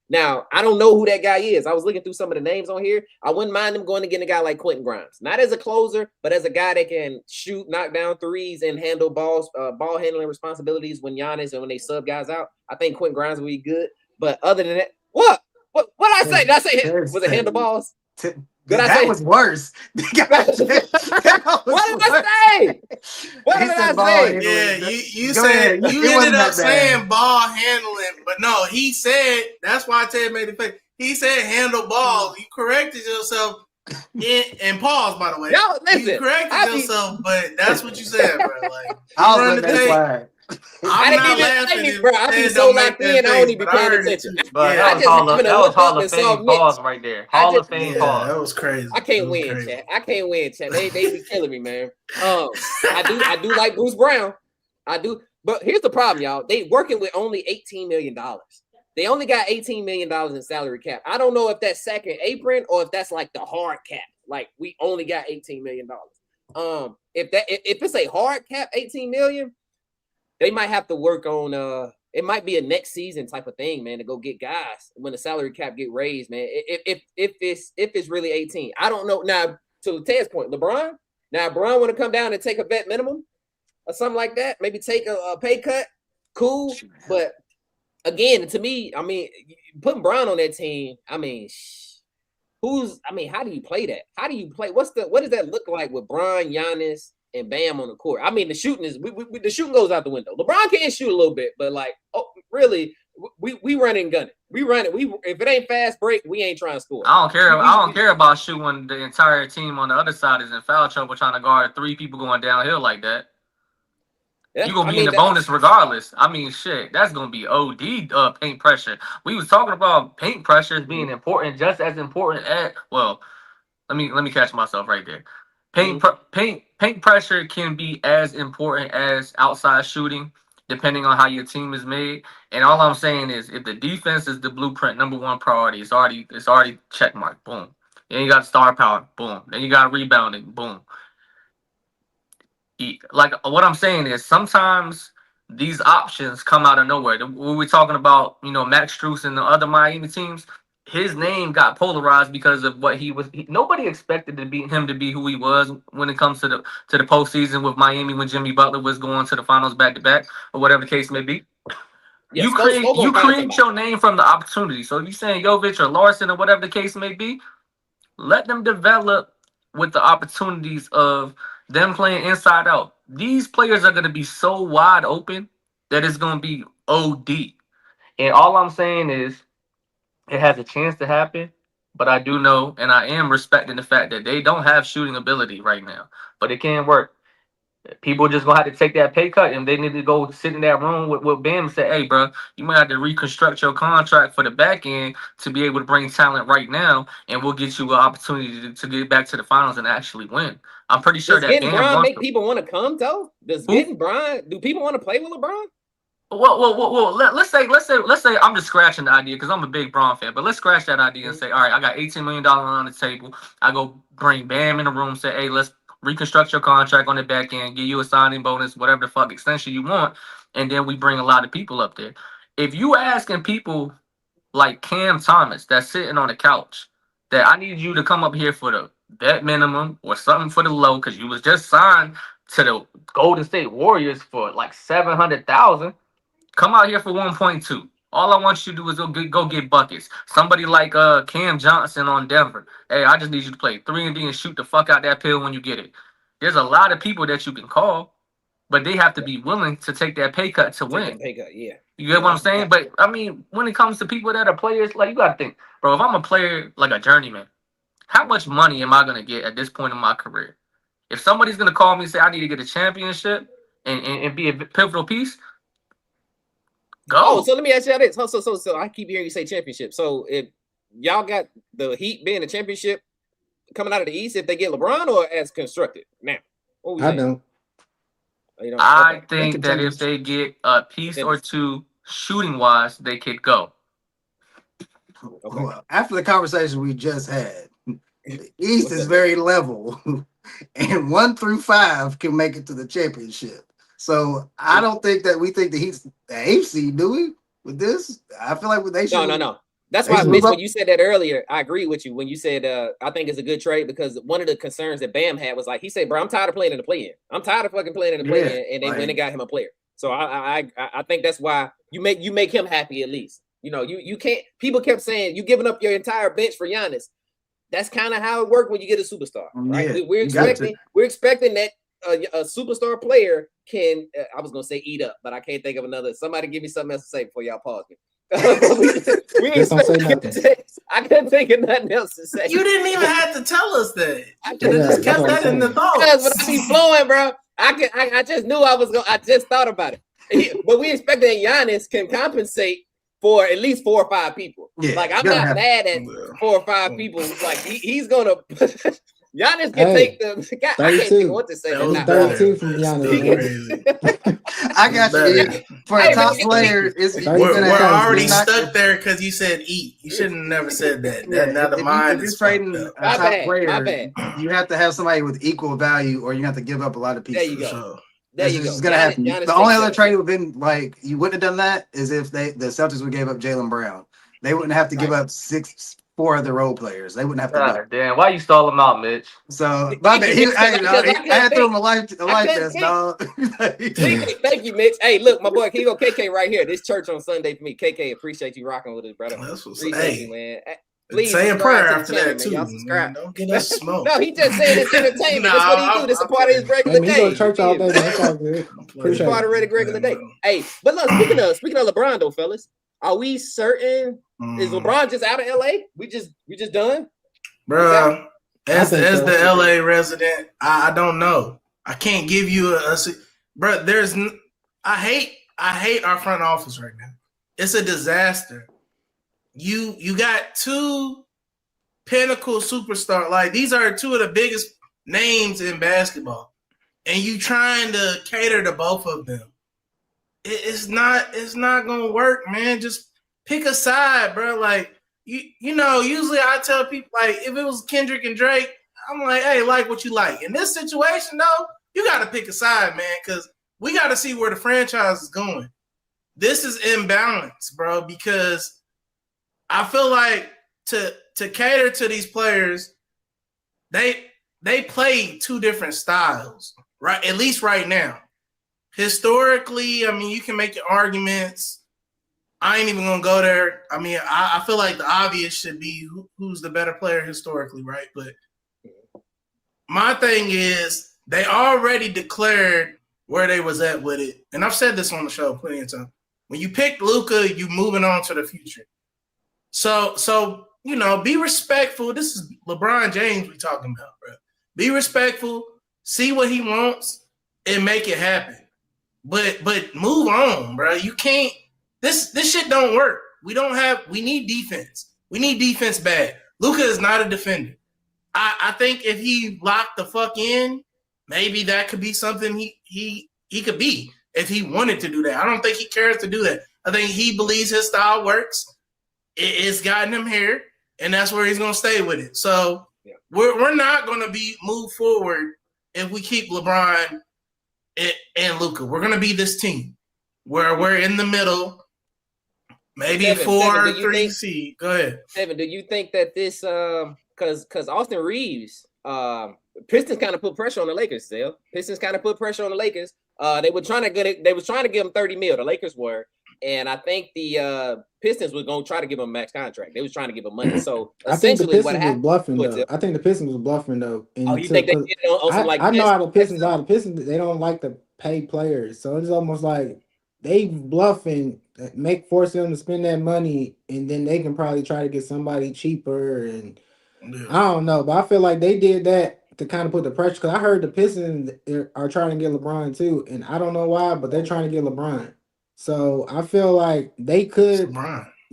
S1: now I don't know who that guy is. I was looking through some of the names on here. I wouldn't mind them going to get a guy like Quentin Grimes, not as a closer, but as a guy that can shoot, knock down threes, and handle ball handling responsibilities when Giannis and when they sub guys out. I think Quentin Grimes will be good. But other than that, what What I say? Did I say was it handleballs?
S2: That was worse.
S1: What did I say? What did I say?
S5: Yeah, you said you ended up saying ball handling, but no, he said that's why Ted made the face. He said handle balls. You corrected yourself and pause, by the way.
S1: Y'all, listen,
S5: you corrected yourself, but that's what you said, bro. Like
S2: I was the tape.
S1: I didn't even say, bro. I be so locked in, I don't even be paying attention.
S4: But that was Hall of Fame pause right there. Hall of Fame pause.
S5: That was crazy.
S1: I can't win, chat. I can't win, chat. They be killing me, man. I do like Bruce Brown. I do, but here's the problem, y'all. They working with only $18 million. They only got $18 million in salary cap. I don't know if that's second apron or if that's like the hard cap. Like we only got $18 million. If it's a hard cap, $18 million. They might have to work on it might be a next season type of thing, man, to go get guys when the salary cap get raised, man. If it's really 18. I don't know. Now, to Ted's point, LeBron want to come down and take a vet minimum or something like that, maybe take a pay cut, cool. But again, to me, I mean, putting Bron on that team, I mean, how do you play that? How do you play? What does that look like with Bron, Giannis, and Bam on the court? I mean, the shooting is the shooting goes out the window. LeBron can shoot a little bit, but like, really, we run and gun it. We run it. If it ain't fast break, we ain't trying to score.
S4: I don't care about shooting the entire team on the other side is in foul trouble trying to guard 3 people going downhill like that. You're going to be in the bonus regardless. I mean, shit, that's going to be OD paint pressure. We was talking about paint pressure being important, just as important as, well, let me catch myself right there. Paint pressure can be as important as outside shooting, depending on how your team is made. And all I'm saying is, if the defense is the blueprint number one priority, it's already check mark. Boom. Then you got star power. Boom. Then you got rebounding. Boom. Like what I'm saying is, sometimes these options come out of nowhere. When we're talking about, Max Strus and the other Miami teams, his name got polarized because of what he was. Nobody expected him to be who he was when it comes to the postseason with Miami when Jimmy Butler was going to the finals back to back or whatever the case may be. Yeah, you create your name from the opportunity. So if you're saying Jovic or Larson or whatever the case may be, let them develop with the opportunities of them playing inside out. These players are going to be so wide open that it's going to be OD. And all I'm saying is, it has a chance to happen, but I do know, and I am respecting the fact that they don't have shooting ability right now. But it can work. People just gonna have to take that pay cut, and they need to go sit in that room with Bam and say, "Hey, bro, you might have to reconstruct your contract for the back end to be able to bring talent right now, and we'll get you an opportunity to get back to the finals and actually win." I'm pretty sure that
S1: getting Bron make people want to come though. Do people want to play with LeBron?
S4: Well. Let's say I'm just scratching the idea because I'm a big Bron fan, but let's scratch that idea and say, all right, I got $18 million on the table. I go bring Bam in the room, say, hey, let's reconstruct your contract on the back end, give you a signing bonus, whatever the fuck extension you want, and then we bring a lot of people up there. If you asking people like Cam Thomas that's sitting on the couch that I need you to come up here for the vet minimum or something for the low because you was just signed to the Golden State Warriors for like $700,000. Come out here for 1.2. All I want you to do is go get buckets. Somebody like Cam Johnson on Denver. Hey, I just need you to play 3-and-D and shoot the fuck out that pill when you get it. There's a lot of people that you can call, but they have to be willing to take that pay cut to win.
S1: Pay cut, yeah.
S4: You get what I'm saying? But I mean, when it comes to people that are players, like you gotta think, bro. If I'm a player like a journeyman, how much money am I gonna get at this point in my career? If somebody's gonna call me and say I need to get a championship and be a pivotal piece. Go.
S1: Oh, so let me ask you this. So I keep hearing you say championship. So if y'all got the Heat being a championship coming out of the East, if they get LeBron or as constructed now?
S3: I don't.
S4: I think that if they get a piece or two shooting wise, they could go.
S2: Okay. Well, after the conversation we just had, the East is very level, and 1 through 5 can make it to the championship. So I don't think that we think that he's the AFC, do we? With this, I feel like they should.
S1: No. That's why, Mitch, when you said that earlier, I agree with you. When you said, I think it's a good trade because one of the concerns that Bam had was like, he said, bro, I'm tired of playing in the play-in. I'm tired of fucking playing in the play-in, and they went and got him a player. So I think that's why you make him happy at least. You know, you can't. People kept saying you giving up your entire bench for Giannis. That's kind of how it works when you get a superstar, right?
S2: Yeah,
S1: We're expecting that a superstar player can. I was gonna say eat up, but I can't think of another. Somebody give me something else to say before y'all pause me. we I couldn't think of nothing else to say.
S5: You didn't even have to tell us that. I could have just kept that in the thoughts.
S1: But I be flowing, bro. I just knew I was going. I just thought about it. But we expect that Giannis can compensate for at least 4 or 5 people.
S2: Yeah,
S1: like I'm not mad at 4 or 5 people. Like he's gonna. Giannis can take the. God, I can't think what to say.
S3: 32 from Giannis.
S2: I got you. For a top player,
S5: we're already stuck there because you said eat. You should have never said that. Now the mind is
S2: trading a top player. You have to have somebody with equal value, or you have to give up a lot of pieces.
S1: There you go.
S2: So
S1: there you go.
S2: It's gonna happen. The only other trade would have been like you wouldn't have done that is if the Celtics would give up Jaylen Brown. They wouldn't have to give up 4 of the role players. They wouldn't have to.
S4: God damn, why you stall him out, Mitch?
S2: So my bad. I had to throw him a life test, dog.
S1: Thank you, Mitch. Hey, look, my boy, here you go, KK right here. This church on Sunday for me. KK, appreciate you rocking with us, brother. Appreciate you, man. Please
S5: say a prayer after that
S1: too. Y'all subscribe.
S5: Don't get us smoke.
S1: No, he just said it's entertainment. That's what he do. This is a part of his regular day.
S3: He go to church all day. That's all good.
S1: It's part of his regular day. Hey, but look, speaking of LeBron though, fellas, are we certain? Is LeBron just out of LA? We just done,
S5: bro. As the LA resident, I don't know. I can't give you a bro. I hate our front office right now. It's a disaster. You got 2 pinnacle superstars. Like these are 2 of the biggest names in basketball, and you trying to cater to both of them. It's not gonna work, man. Just pick a side, bro. Like you know, usually I tell people like if it was Kendrick and Drake, I'm like, hey, like what you like. In this situation, though, you got to pick a side, man, because we got to see where the franchise is going. This is imbalance, bro, because I feel like to cater to these players, they play 2 different styles, right? At least right now. Historically, I mean, you can make your arguments. I ain't even gonna go there. I mean, I feel like the obvious should be who's the better player historically, right? But my thing is they already declared where they was at with it, and I've said this on the show plenty of times. When you pick Luka, you moving on to the future. So you know, be respectful. This is LeBron James we talking about, bro. Be respectful. See what he wants and make it happen. But move on, bro. You can't. This shit don't work. We need defense. We need defense bad. Luka is not a defender. I think if he locked the fuck in, maybe that could be something he could be if he wanted to do that. I don't think he cares to do that. I think he believes his style works. It's gotten him here, and that's where he's gonna stay with it. So we're not gonna move forward if we keep LeBron and Luka. We're gonna be this team where we're in the middle. Maybe Seven, 4 or 3 seed. Go ahead.
S1: Seven, do you think that this because Austin Reeves, Pistons kind of put pressure on the Lakers, Zel. Pistons kind of put pressure on the Lakers. They were trying to give him $30 million. The Lakers were, and I think the Pistons were gonna try to give him a max contract. They was trying to give him money. So essentially, what happened?
S3: I think the Pistons was bluffing though.
S1: And you think they did on some like
S3: I know how the Pistons are. The Pistons, they don't like to pay players, so it's almost like they bluffing. Force them to spend that money, and then they can probably try to get somebody cheaper. And I don't know, but I feel like they did that to kind of put the pressure. Because I heard the Pistons are trying to get LeBron too, and I don't know why, but they're trying to get LeBron. So I feel like they could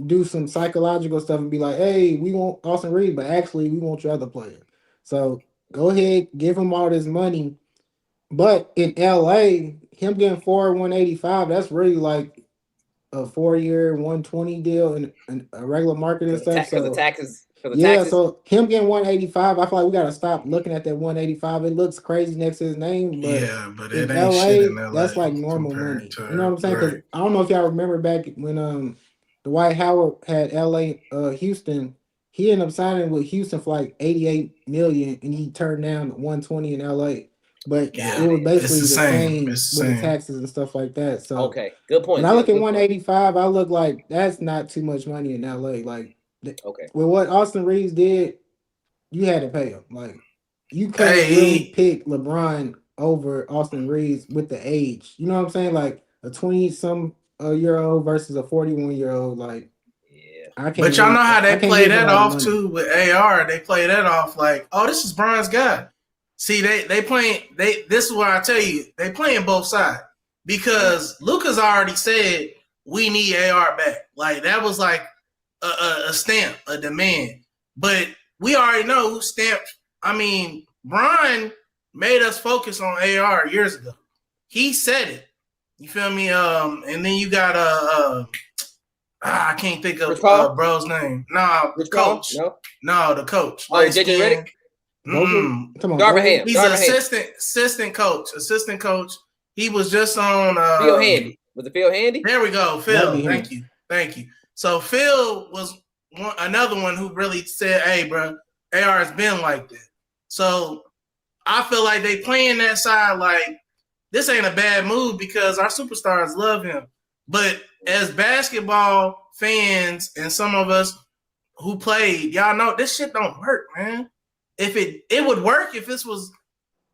S3: do some psychological stuff and be like, "Hey, we want Austin Reeves, but actually we want your other player." So go ahead, give him all this money. But in LA, him getting 185, that's really like a 4-year 120 deal in a regular market and stuff.
S1: So the taxes.
S3: So him getting 185, I feel like we gotta stop looking at that 185. It looks crazy next to his name, but
S5: it
S3: in
S5: ain't shit in LA.
S3: That's like normal money. You know what I'm saying? Because I don't know if y'all remember back when Dwight Howard had LA Houston, he ended up signing with Houston for like $88 million, and he turned down 120 in LA. but
S5: Yeah,
S3: it was basically
S5: it's
S3: the
S5: the same.
S3: same
S5: It's the
S3: with the
S5: same.
S3: taxes and stuff like that. So
S1: Okay, good point.
S3: when I look at
S1: Good point.
S3: 185, I look like that's not too much money in LA. Like
S1: Okay.
S3: with what Austin Reeves did, you had to pay him. Like you couldn't
S5: Hey,
S3: really pick LeBron over Austin Reeves with the age. You know what I'm saying? Like a 20-some year old versus a 41-year-old. Like
S1: Yeah.
S3: I can't.
S5: but y'all know how
S3: I
S5: they
S3: can't
S5: play
S3: give him
S5: that
S3: all the
S5: off
S3: money.
S5: too with AR. They play that off like, oh, this is Bron's guy. See, they playing. This is what I tell you. They playing both sides because Luka's already said we need AR back. Like that was like a stamp, a demand. But we already know who stamped. I mean, Bron made us focus on AR years ago. He said it. You feel me? And then you got I can't think of bro's name. No, the coach. No, the coach.
S1: Oh, JJ Redick?
S3: Come on,
S1: Darvin Ham.
S5: He's an assistant coach. He was just on
S1: Phil Handy. Was it Phil Handy?
S5: There we go. Phil. Thank you. So Phil was another one who really said, hey, bro, AR has been like that. So I feel like they playing that side like this ain't a bad move because our superstars love him. But as basketball fans and some of us who played, y'all know this shit don't work, man. If it would work if this was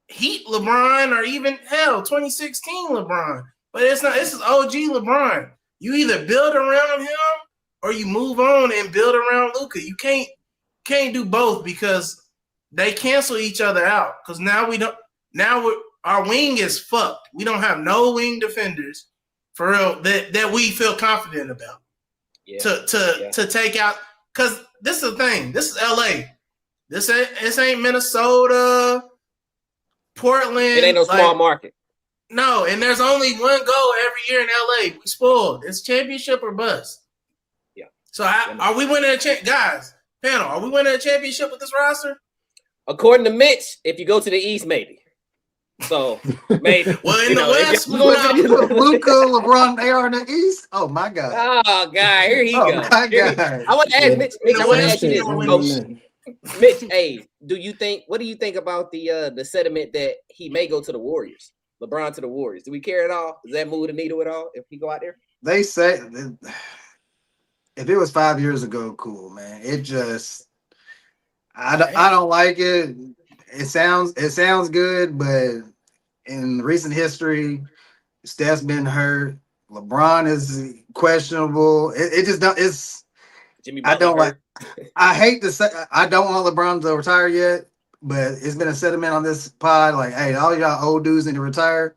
S5: Heat LeBron or even hell 2016 LeBron, but it's not. This is OG LeBron. You either build around him or you move on and build around Luka. You can't do both because they cancel each other out. Because now we don't. Now our wing is fucked. We don't have no wing defenders for real that we feel confident about. Yeah. To take out. Because this is the thing. This is LA. This ain't Minnesota, Portland.
S1: It ain't no small market.
S5: No, and there's only one goal every year in LA. We spoiled. It's championship or bust.
S1: Yeah.
S5: So are we winning guys? Panel, are we winning a championship with this roster?
S1: According to Mitch, if you go to the East, maybe. So maybe.
S5: Well, in the West,
S2: Luka, LeBron, they are in the East. Oh my God.
S1: Oh God, here he goes.
S2: My God.
S1: I want to ask Mitch. I want to ask you this. Mitch, hey, what do you think about the sentiment that he may go to the Warriors? LeBron to the Warriors. Do we care at all? Does that move the needle at all if he go out there?
S2: They say if it was 5 years ago, cool, man. It just I don't like it. It sounds good, but in recent history, Steph's been hurt. LeBron is questionable. It just don't. It's
S1: Jimmy
S2: I don't
S1: hurt.
S2: like. I hate to say I don't want LeBron to retire yet, but it's been a sentiment on this pod like, hey, all y'all old dudes need to retire.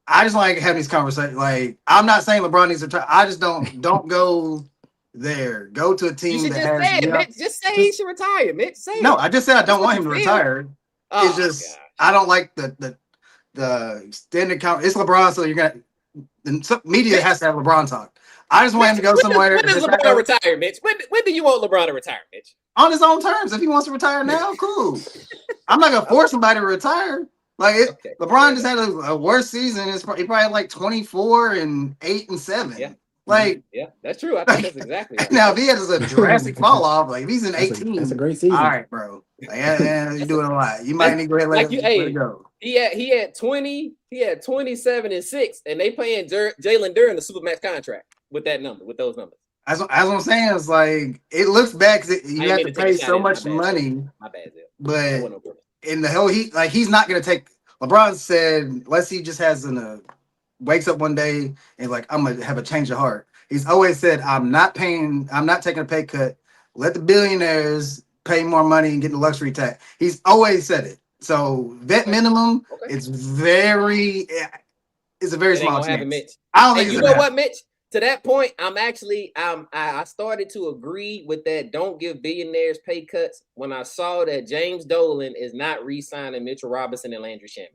S2: I just like having these conversations. Like, I'm not saying LeBron needs to retire. I just don't go there. Go to a team
S1: you
S2: that
S1: just
S2: has.
S1: Say it, Mitch. Just say he should retire, Mitch. Say
S2: no,
S1: it.
S2: I just said I don't want him to retire.
S1: Oh,
S2: it's just I don't like the extended count. It's LeBron, so you're gonna. The media has to have LeBron talk. I just want him to go somewhere.
S1: When does LeBron retire, Mitch? When do you want LeBron to retire, Mitch?
S2: On his own terms. If he wants to retire now, cool. I'm not gonna force somebody to retire. Like LeBron just had a worse season. He probably had like 24 and 8 and 7.
S1: Yeah.
S2: Like
S1: that's true. I think that's exactly right.
S2: Now if he has a drastic fall off, like if he's in 18,
S3: that's a great season.
S2: All right, bro. Like, you're doing a lot. You might need to go ahead and let it go.
S1: He had 27 and 6, and they paying Jaylen during the Supermax contract with those numbers.
S2: As I'm saying, it's like it looks bad because you have to pay so much money.
S1: My bad, Zel.
S2: But in the whole he's not going to take. LeBron said, unless he just has wakes up one day and like I'm gonna have a change of heart. He's always said, I'm not taking a pay cut. Let the billionaires pay more money and get the luxury tax. He's always said it. So vet minimum, it's a very small chance. I don't think
S1: you know what, Mitch? To that point, I started to agree with that. Don't give billionaires pay cuts when I saw that James Dolan is not re-signing Mitchell Robinson and Landry Shamet.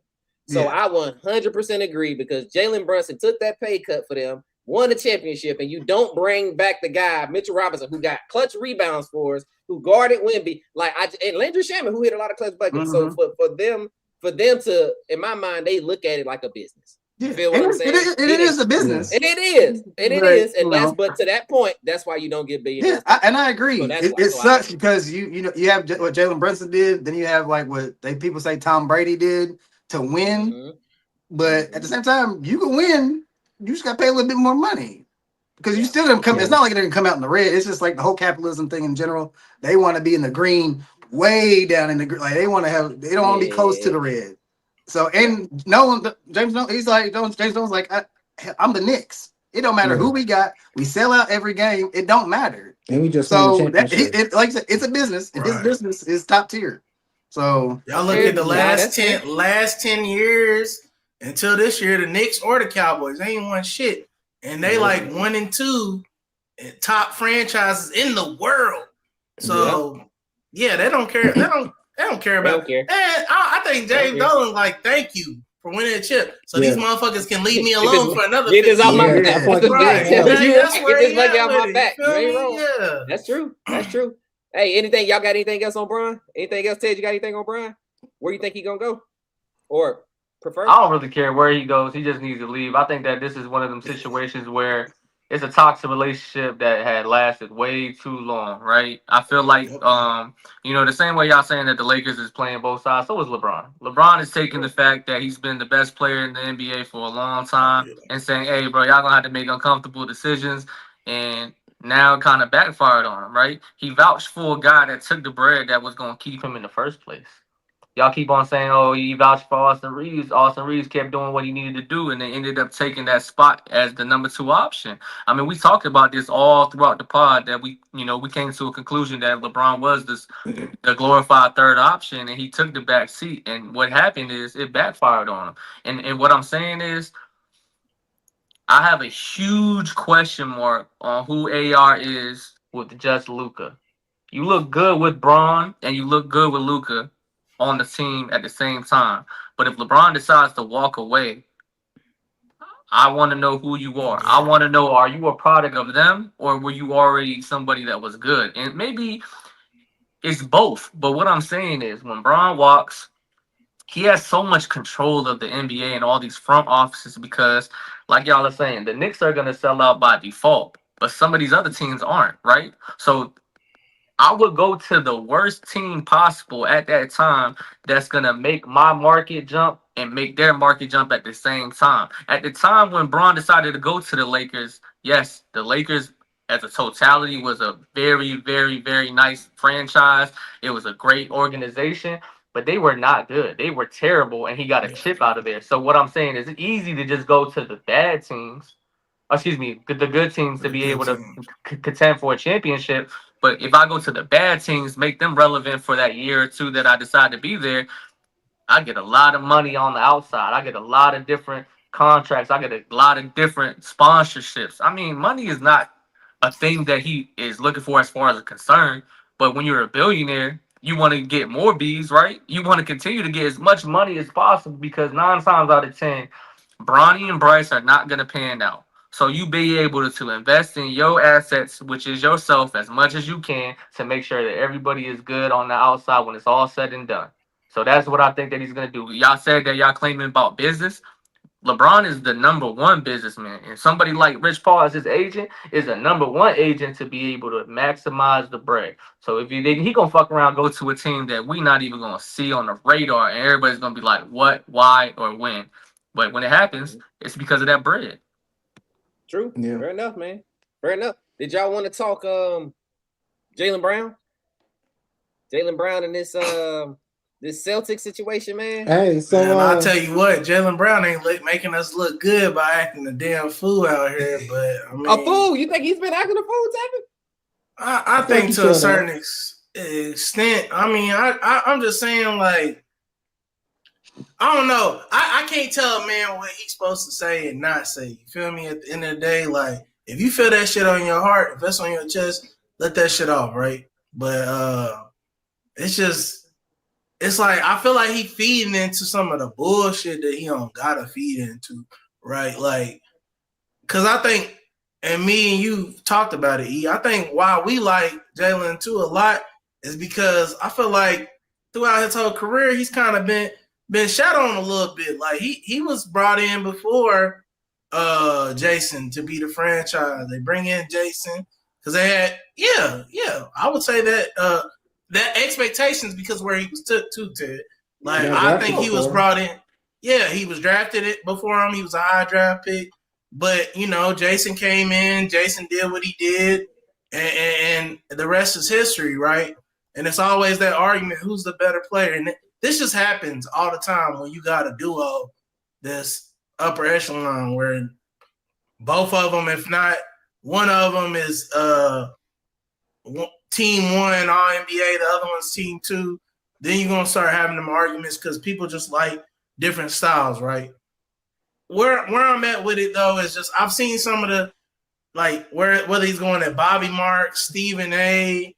S1: So I 100% agree because Jalen Brunson took that pay cut for them, won a championship, and you don't bring back the guy Mitchell Robinson who got clutch rebounds for us, who guarded Wemby, and Landry Shamet who hit a lot of clutch buckets.
S2: Mm-hmm.
S1: So for them to, in my mind, they look at it like a business. You feel what I'm saying?
S2: It is a business.
S1: And it is. And but to that point, that's why you don't get billionaires.
S2: Yeah, and I agree. So it sucks because you have what Jalen Brunson did, then you have like what people say Tom Brady did to win, but at the same time, you can win. You just got to pay a little bit more money because you still didn't come. It's not like it didn't come out in the red. It's just like the whole capitalism thing in general. They want to be in the green, way down in the green. Like they want to have. They don't want to be close to the red. So and no one, James, no, he's like, James Jones, like I'm the Knicks. It don't matter who we got. We sell out every game. It don't matter.
S3: And we just won the championship.
S2: Like I said, it's a business, and his business is top tier. So
S5: y'all look at the last 10 years until this year, the Knicks or the Cowboys, they ain't won shit, and they like 1 and 2 top franchises in the world. So they don't care. They don't care about. And I think James Dolan like thank you for winning a chip, so these motherfuckers can leave me alone for another.
S1: Get this off my back.
S5: That's where
S1: get this money off my back.
S5: You ain't wrong. Yeah.
S1: That's true. Hey, anything y'all got? Anything else on Bron? Anything else, Ted? You got anything on Bron? Where you think he gonna go, or prefer?
S4: I don't really care where he goes. He just needs to leave. I think that this is one of them situations where it's a toxic relationship that had lasted way too long, right? I feel like, the same way y'all saying that the Lakers is playing both sides, so is LeBron. LeBron is taking the fact that he's been the best player in the NBA for a long time and saying, hey, bro, y'all gonna have to make uncomfortable decisions. And now it kind of backfired on him, right? He vouched for a guy that took the bread that was gonna keep him in the first place. Y'all keep on saying, oh, he vouched for Austin Reeves. Austin Reeves kept doing what he needed to do, and they ended up taking that spot as the number 2 option. I mean, we talked about this all throughout the pod that we came to a conclusion that LeBron was the glorified third option, and he took the back seat. And what happened is it backfired on him. And what I'm saying is, I have a huge question mark on who AR is with just Luka. You look good with Bron, and you look good with Luka on the team at the same time. But if LeBron decides to walk away, I want to know who you are. I want to know, are you a product of them, or were you already somebody that was good? And maybe it's both. But what I'm saying is when Bron walks, he has so much control of the NBA and all these front offices because, like y'all are saying, the Knicks are going to sell out by default, but some of these other teams aren't, right? So I would go to the worst team possible at that time that's going to make my market jump and make their market jump at the same time. At the time when Bron decided to go to the Lakers, yes, the Lakers as a totality was a very, very, very nice franchise. It was a great organization, but they were not good. They were terrible, and he got a chip out of there. So what I'm saying is it's easy to just go to the bad teams, the good teams to be able to contend for a championship. But if I go to the bad teams, make them relevant for that year or two that I decide to be there, I get a lot of money on the outside. I get a lot of different contracts. I get a lot of different sponsorships. I mean, money is not a thing that he is looking for as far as a concern. But when you're a billionaire, you want to get more B's, right? You want to continue to get as much money as possible because 9 times out of 10, Bronny and Bryce are not going to pan out. So you be able to invest in your assets, which is yourself, as much as you can to make sure that everybody is good on the outside when it's all said and done. So that's what I think that he's going to do. Y'all said that y'all claiming about business. LeBron is the number 1 businessman. And somebody like Rich Paul as his agent is a number 1 agent to be able to maximize the bread. So if he going to fuck around, go to a team that we not even going to see on the radar, and everybody's going to be like, what, why, or when. But when it happens, it's because of that bread.
S1: True. Yeah. Fair enough, man. Fair enough. Did y'all want to talk Jaylen Brown? Jaylen Brown in this Celtics situation, man?
S3: Hey, so
S5: man, I'll tell you what, Jaylen Brown ain't making us look good by acting a damn fool out here. But I mean,
S1: a fool? You think he's been acting a fool, Tevin?
S5: I think to a certain extent. I mean, I'm just saying, like, I don't know. I can't tell a man what he's supposed to say and not say. You feel me? At the end of the day, like, if you feel that shit on your heart, if that's on your chest, let that shit off, right? But it's like I feel like he feeding into some of the bullshit that he don't gotta feed into, right? Like, cause I think, and me and you talked about it, E. I think why we like Jaylen too a lot is because I feel like throughout his whole career, he's kind of been shot on a little bit. Like he was brought in before Jason to be the franchise. They bring in Jason because they had I would say that that expectations because where he was took to Ted. Like I think he was brought in. yeah, he was drafted it before him. He was a high draft pick. But, you know, Jason came in. Jason did what he did. And the rest is history, right? And it's always that argument, who's the better player? And this just happens all the time when you got a duo, this upper echelon, where both of them, if not one of them, is team one, all NBA, the other one's team two. Then you're going to start having them arguments because people just like different styles, right? Where I'm at with it, though, is just I've seen some of the, like, whether he's going at Bobby Marks, Stephen A.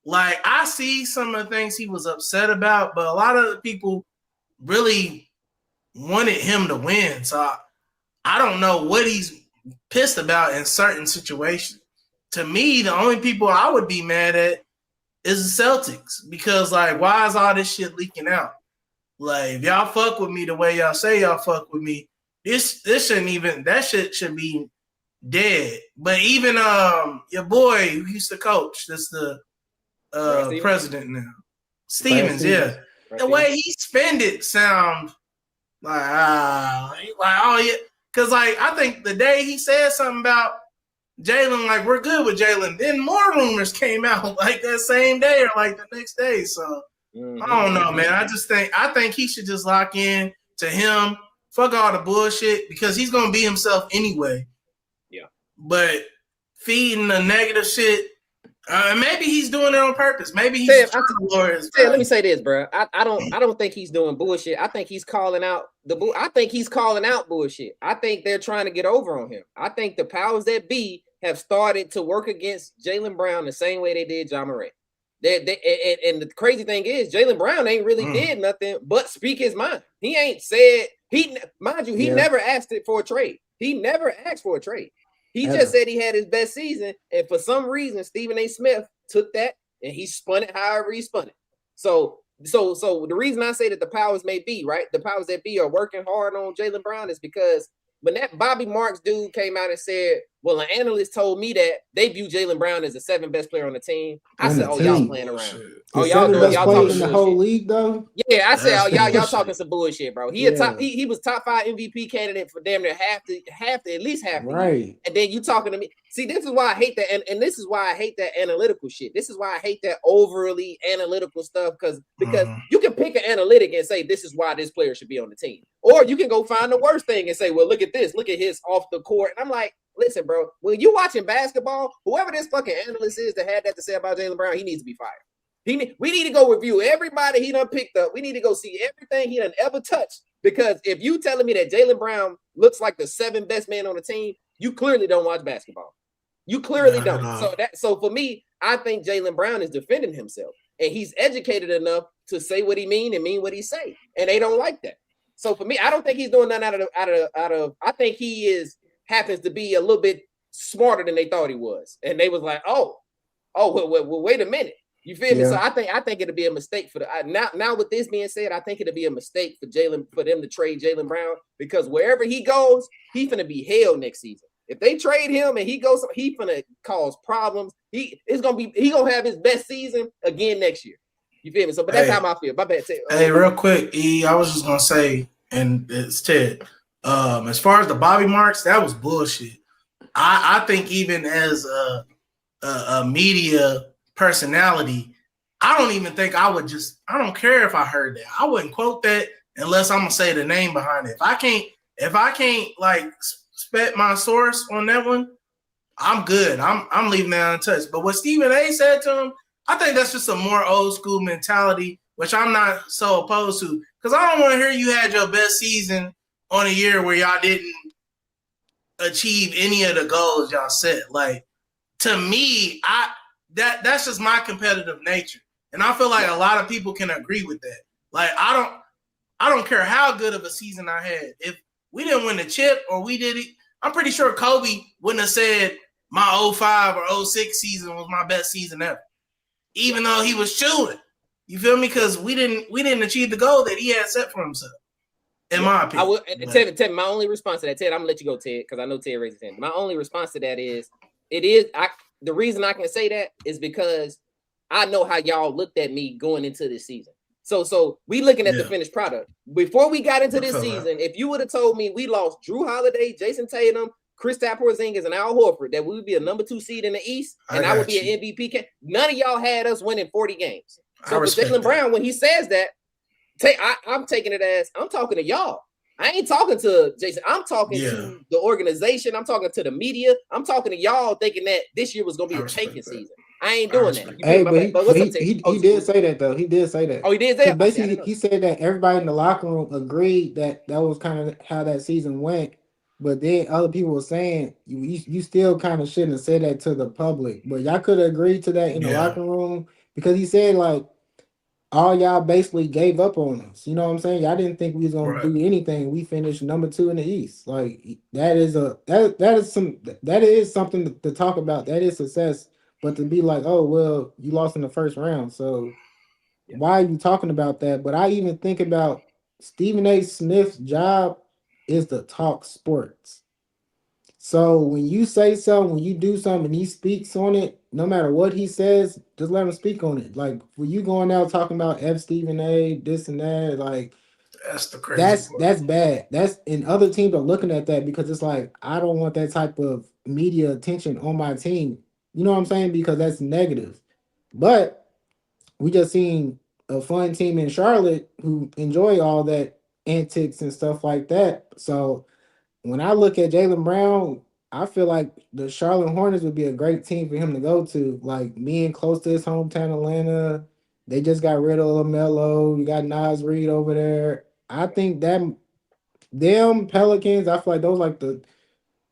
S5: Like, I see some of the things he was upset about, but a lot of the people really wanted him to win. So I don't know what he's pissed about in certain situations. To me, the only people I would be mad at is the Celtics, because, like, why is all this shit leaking out? Like, if y'all fuck with me the way y'all say y'all fuck with me, this shouldn't even, that shit should be dead. But even your boy who used to coach, that's the president now, Stevens, yeah. The way he spend it sound like oh yeah, because like I think the day he said something about Jaylen, like we're good with Jaylen, then more rumors came out like that same day or like the next day. So I don't know, man. I think he should just lock in to him. Fuck all the bullshit, because he's gonna be himself anyway.
S1: Yeah.
S5: But feeding the negative shit, maybe he's doing it on purpose. Maybe he's trying to lure his
S1: let me say this, bro. I don't think he's doing bullshit. I think he's calling out bullshit. I think they're trying to get over on him. I think the powers that be have started to work against Jaylen Brown the same way they did John Morant. And the crazy thing is, Jaylen Brown ain't really did nothing but speak his mind. He ain't said he never asked it for a trade. He never asked for a trade. He just said he had his best season, and for some reason, Stephen A. Smith took that and he spun it however he spun it. So the reason I say that the powers may be right, the powers that be are working hard on Jaylen Brown is because when that Bobby Marks dude came out and said, well, an analyst told me that they view Jaylen Brown as the 7th best player on the team. I said, y'all playing around.
S3: Oh, y'all talking in the whole league, though?
S1: Yeah, I said, y'all talking some bullshit, bro. He was top 5 MVP candidate for damn near at least half the year. And then you talking to me. See, this is why I hate that, and this is why I hate that analytical shit. This is why I hate that overly analytical stuff, because you can pick an analytic and say this is why this player should be on the team. Or you can go find the worst thing and say, well, look at this. Look at his off the court. And I'm like, listen, bro, when you watching basketball, whoever this fucking analyst is that had that to say about Jaylen Brown, he needs to be fired. We need to go review everybody he done picked up. We need to go see everything he done ever touched. Because if you telling me that Jaylen Brown looks like the 7th best man on the team, you clearly don't watch basketball. You clearly don't. So for me, I think Jaylen Brown is defending himself, and he's educated enough to say what he mean and mean what he say, and they don't like that. So for me, I don't think he's doing nothing out of. I think he happens to be a little bit smarter than they thought he was, and they was like, well, wait a minute. You feel me? So I think it'll be a mistake for now. With this being said, I think it'll be a mistake for them to trade Jaylen Brown, because wherever he goes, he's gonna be hell next season. If they trade him and he goes, he's gonna cause problems. He gonna have his best season again next year. You feel me? So, but that's how I feel. My bad.
S5: Hey, real quick, I was just gonna say, and it's Ted. As far as the Bobby Marks, that was bullshit. I think even as a media personality, I don't even think I don't care if I heard that. I wouldn't quote that unless I'm gonna say the name behind it. If I can't like spec my source on that one, I'm good. I'm leaving that untouched. But what Stephen A. said to him, I think that's just a more old school mentality, which I'm not so opposed to. Because I don't want to hear you had your best season on a year where y'all didn't achieve any of the goals y'all set. Like, to me, that's just my competitive nature. And I feel like a lot of people can agree with that. Like, I don't care how good of a season I had. If we didn't win the chip or we did it, I'm pretty sure Kobe wouldn't have said my 05 or 06 season was my best season ever, even though he was chilling. You feel me? Because we didn't achieve the goal that he had set for himself, in my opinion.
S1: Ted, my only response to that, Ted, I'm gonna let you go, Ted, because I know Ted raised his hand. My only response to that is, the reason I can say that is because I know how y'all looked at me going into this season. So we looking at the finished product. Before we got into this season, if you would have told me we lost Drew Holiday, Jason Tatum, Kristaps Porzingis, and Al Horford, that we would be a number 2 seed in the East, and I would be an MVP. None of y'all had us winning 40 games. So for Jaylen Brown, when he says that, I'm taking it as I'm talking to y'all. I ain't talking to Jason. I'm talking to the organization. I'm talking to the media. I'm talking to y'all thinking that this year was going to be a tanking season. I ain't doing that.
S3: Hey, but he did say that, though. He did say that.
S1: Oh, he did say that?
S3: Basically, he said that everybody in the locker room agreed that was kind of how that season went. But then other people were saying, you still kind of shouldn't have said that to the public. But y'all could have agreed to that in the locker room. Because he said, like, all y'all basically gave up on us. You know what I'm saying? Y'all didn't think we was gonna do anything. We finished number 2 in the East. Like that is something to talk about. That is success. But to be like, oh well, you lost in the first round. So why are you talking about that? But I even think about Stephen A. Smith's job is to talk sports. So when you say something, when you do something, and he speaks on it, no matter what he says, just let him speak on it. Like when you going out talking about F. Stephen A. this and that, like
S5: that's the crazy.
S3: That's bad. And other teams are looking at that because it's like I don't want that type of media attention on my team. You know what I'm saying? Because that's negative. But we just seen a fun team in Charlotte who enjoy all that antics and stuff like that. So when I look at Jaylen Brown, I feel like the Charlotte Hornets would be a great team for him to go to. Like being close to his hometown, Atlanta. They just got rid of LaMelo. You got Nas Reed over there. I think them Pelicans, I feel like those like the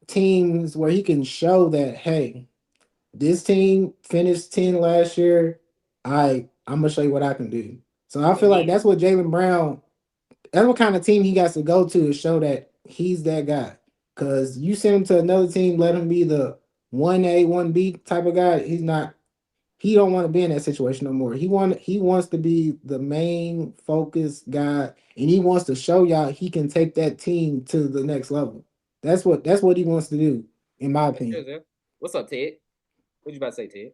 S3: teams where he can show that, hey, this team finished 10 last year. I'm gonna show you what I can do. So I feel like that's what Jaylen Brown, that's what kind of team he got to go to show that he's that guy. Because you send him to another team, let him be the 1A, 1B type of guy. He don't want to be in that situation no more. He wants to be the main focus guy, and he wants to show y'all he can take that team to the next level. That's what he wants to do, in my opinion.
S1: What's up, Ted? What you about to say, Ted?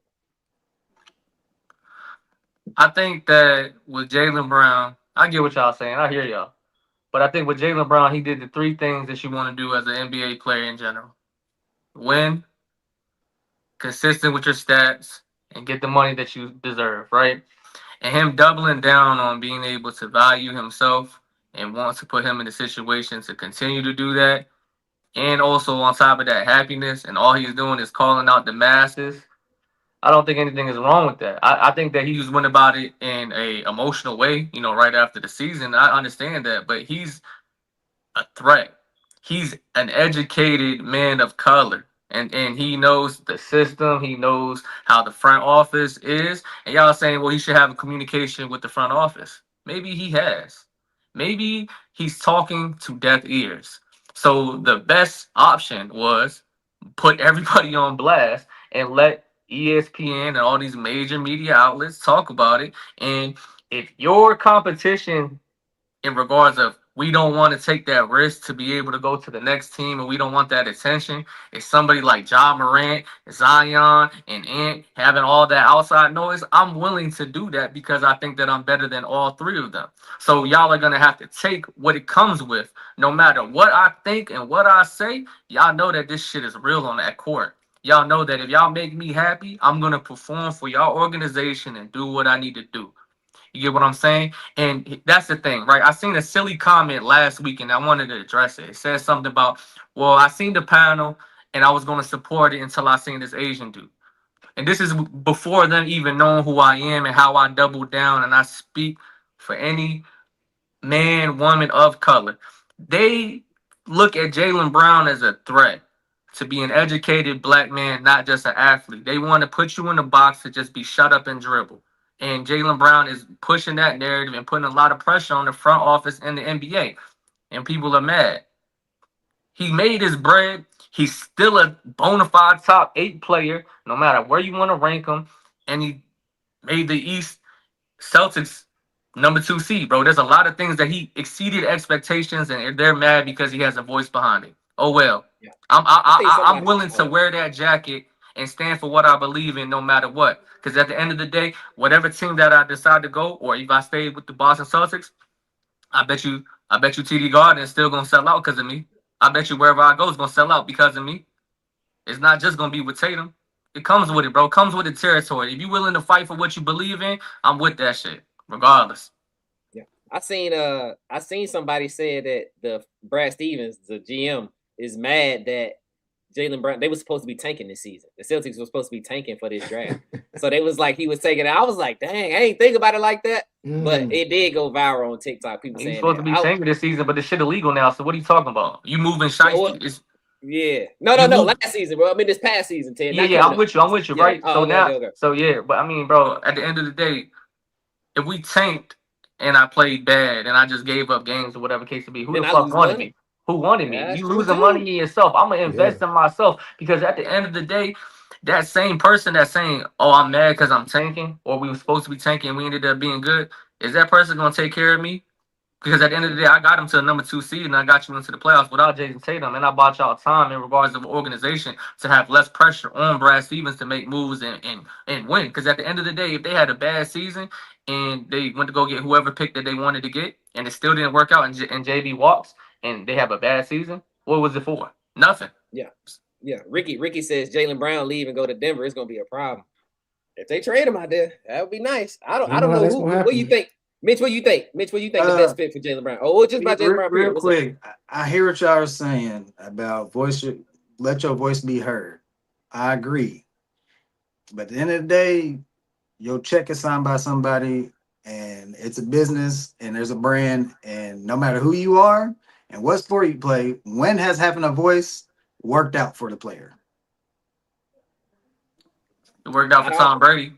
S4: I think that with Jaylen Brown, I get what y'all saying. I hear y'all. But I think with Jaylen Brown, he did the 3 things that you want to do as an NBA player in general. Win, consistent with your stats, and get the money that you deserve, right? And him doubling down on being able to value himself and want to put him in a situation to continue to do that. And also on top of that, happiness, and all he's doing is calling out the masses. I don't think anything is wrong with that. I think that he just went about it in a emotional way, right after the season. I understand that, but he's a threat. He's an educated man of color. And he knows the system. He knows how the front office is. And y'all saying, well, he should have a communication with the front office. Maybe he has. Maybe he's talking to deaf ears. So the best option was put everybody on blast and let ESPN and all these major media outlets talk about it. And if your competition in regards of we don't want to take that risk to be able to go to the next team and we don't want that attention, if somebody like Ja Morant, Zion, and Ant having all that outside noise, I'm willing to do that because I think that I'm better than all 3 of them. So y'all are going to have to take what it comes with. No matter what I think and what I say, y'all know that this shit is real on that court. Y'all know that if y'all make me happy, I'm going to perform for y'all organization and do what I need to do. You get what I'm saying? And that's the thing, right? I seen a silly comment last week and I wanted to address it. It says something about, well, I seen the panel and I was going to support it until I seen this Asian dude. And this is before them even knowing who I am and how I double down and I speak for any man, woman of color. They look at Jaylen Brown as a threat to be an educated black man, not just an athlete. They want to put you in a box to just be shut up and dribble. And Jaylen Brown is pushing that narrative and putting a lot of pressure on the front office and the NBA. And people are mad. He made his bread. He's still a bona fide top 8 player, no matter where you want to rank him. And he made the East Celtics number 2 seed, bro. There's a lot of things that he exceeded expectations, and they're mad because he has a voice behind it. Oh, well. Yeah. I'm willing to wear that jacket and stand for what I believe in no matter what. Because at the end of the day, whatever team that I decide to go, or if I stay with the Boston Celtics, I bet you TD Garden is still gonna sell out because of me. I bet you wherever I go is gonna sell out because of me. It's not just gonna be with Tatum. It comes with it, bro. It comes with the territory. If you're willing to fight for what you believe in, I'm with that shit, regardless.
S1: Yeah, I seen somebody say that the Brad Stevens, the GM, is mad that Jaylen Brown. They were supposed to be tanking this season. The Celtics were supposed to be tanking for this draft, so they was like he was taking it. I was like, dang, I ain't think about it like that. But it did go viral on TikTok. People saying
S4: he's supposed to be tanking this season, but the shit illegal now. So what are you talking about? You moving shiesty?
S1: Yeah. No. Last season, bro. I mean, this past season, Ted.
S4: Yeah. I'm with you,
S1: yeah.
S4: right?
S1: Oh,
S4: so
S1: okay,
S4: now,
S1: okay.
S4: so yeah. But I mean, bro, at the end of the day, if we tanked and I played bad and I just gave up games or whatever case to be, who
S1: then
S4: the fuck wanted me? Who wanted me?
S1: That's
S4: you
S1: true
S4: losing
S1: too.
S4: money in yourself. I'm gonna invest in myself because at the end of the day, that same person that's saying, "Oh, I'm mad because I'm tanking," or we were supposed to be tanking and we ended up being good, is that person gonna take care of me? Because at the end of the day, I got him to the number 2 seed and I got you into the playoffs without Jason Tatum. And I bought y'all time in regards to the organization to have less pressure on Brad Stevens to make moves and win. Because at the end of the day, if they had a bad season and they went to go get whoever pick that they wanted to get and it still didn't work out and JB walks and they have a bad season, what was it for? Nothing.
S1: Yeah. Ricky says Jaylen Brown leave and go to Denver. It's gonna be a problem. If they trade him out there, that would be nice. I don't know who. What do you think? Mitch, what do you think? Mitch, what do you think the best fit for Jaylen Brown? Oh, just about Jaylen Brown.
S2: Real quick, I hear what y'all are saying about let your voice be heard. I agree. But at the end of the day, your check is signed by somebody and it's a business and there's a brand, and no matter who you are and what sport you play, when has having a voice worked out for the player?
S4: It worked out for Tom Brady.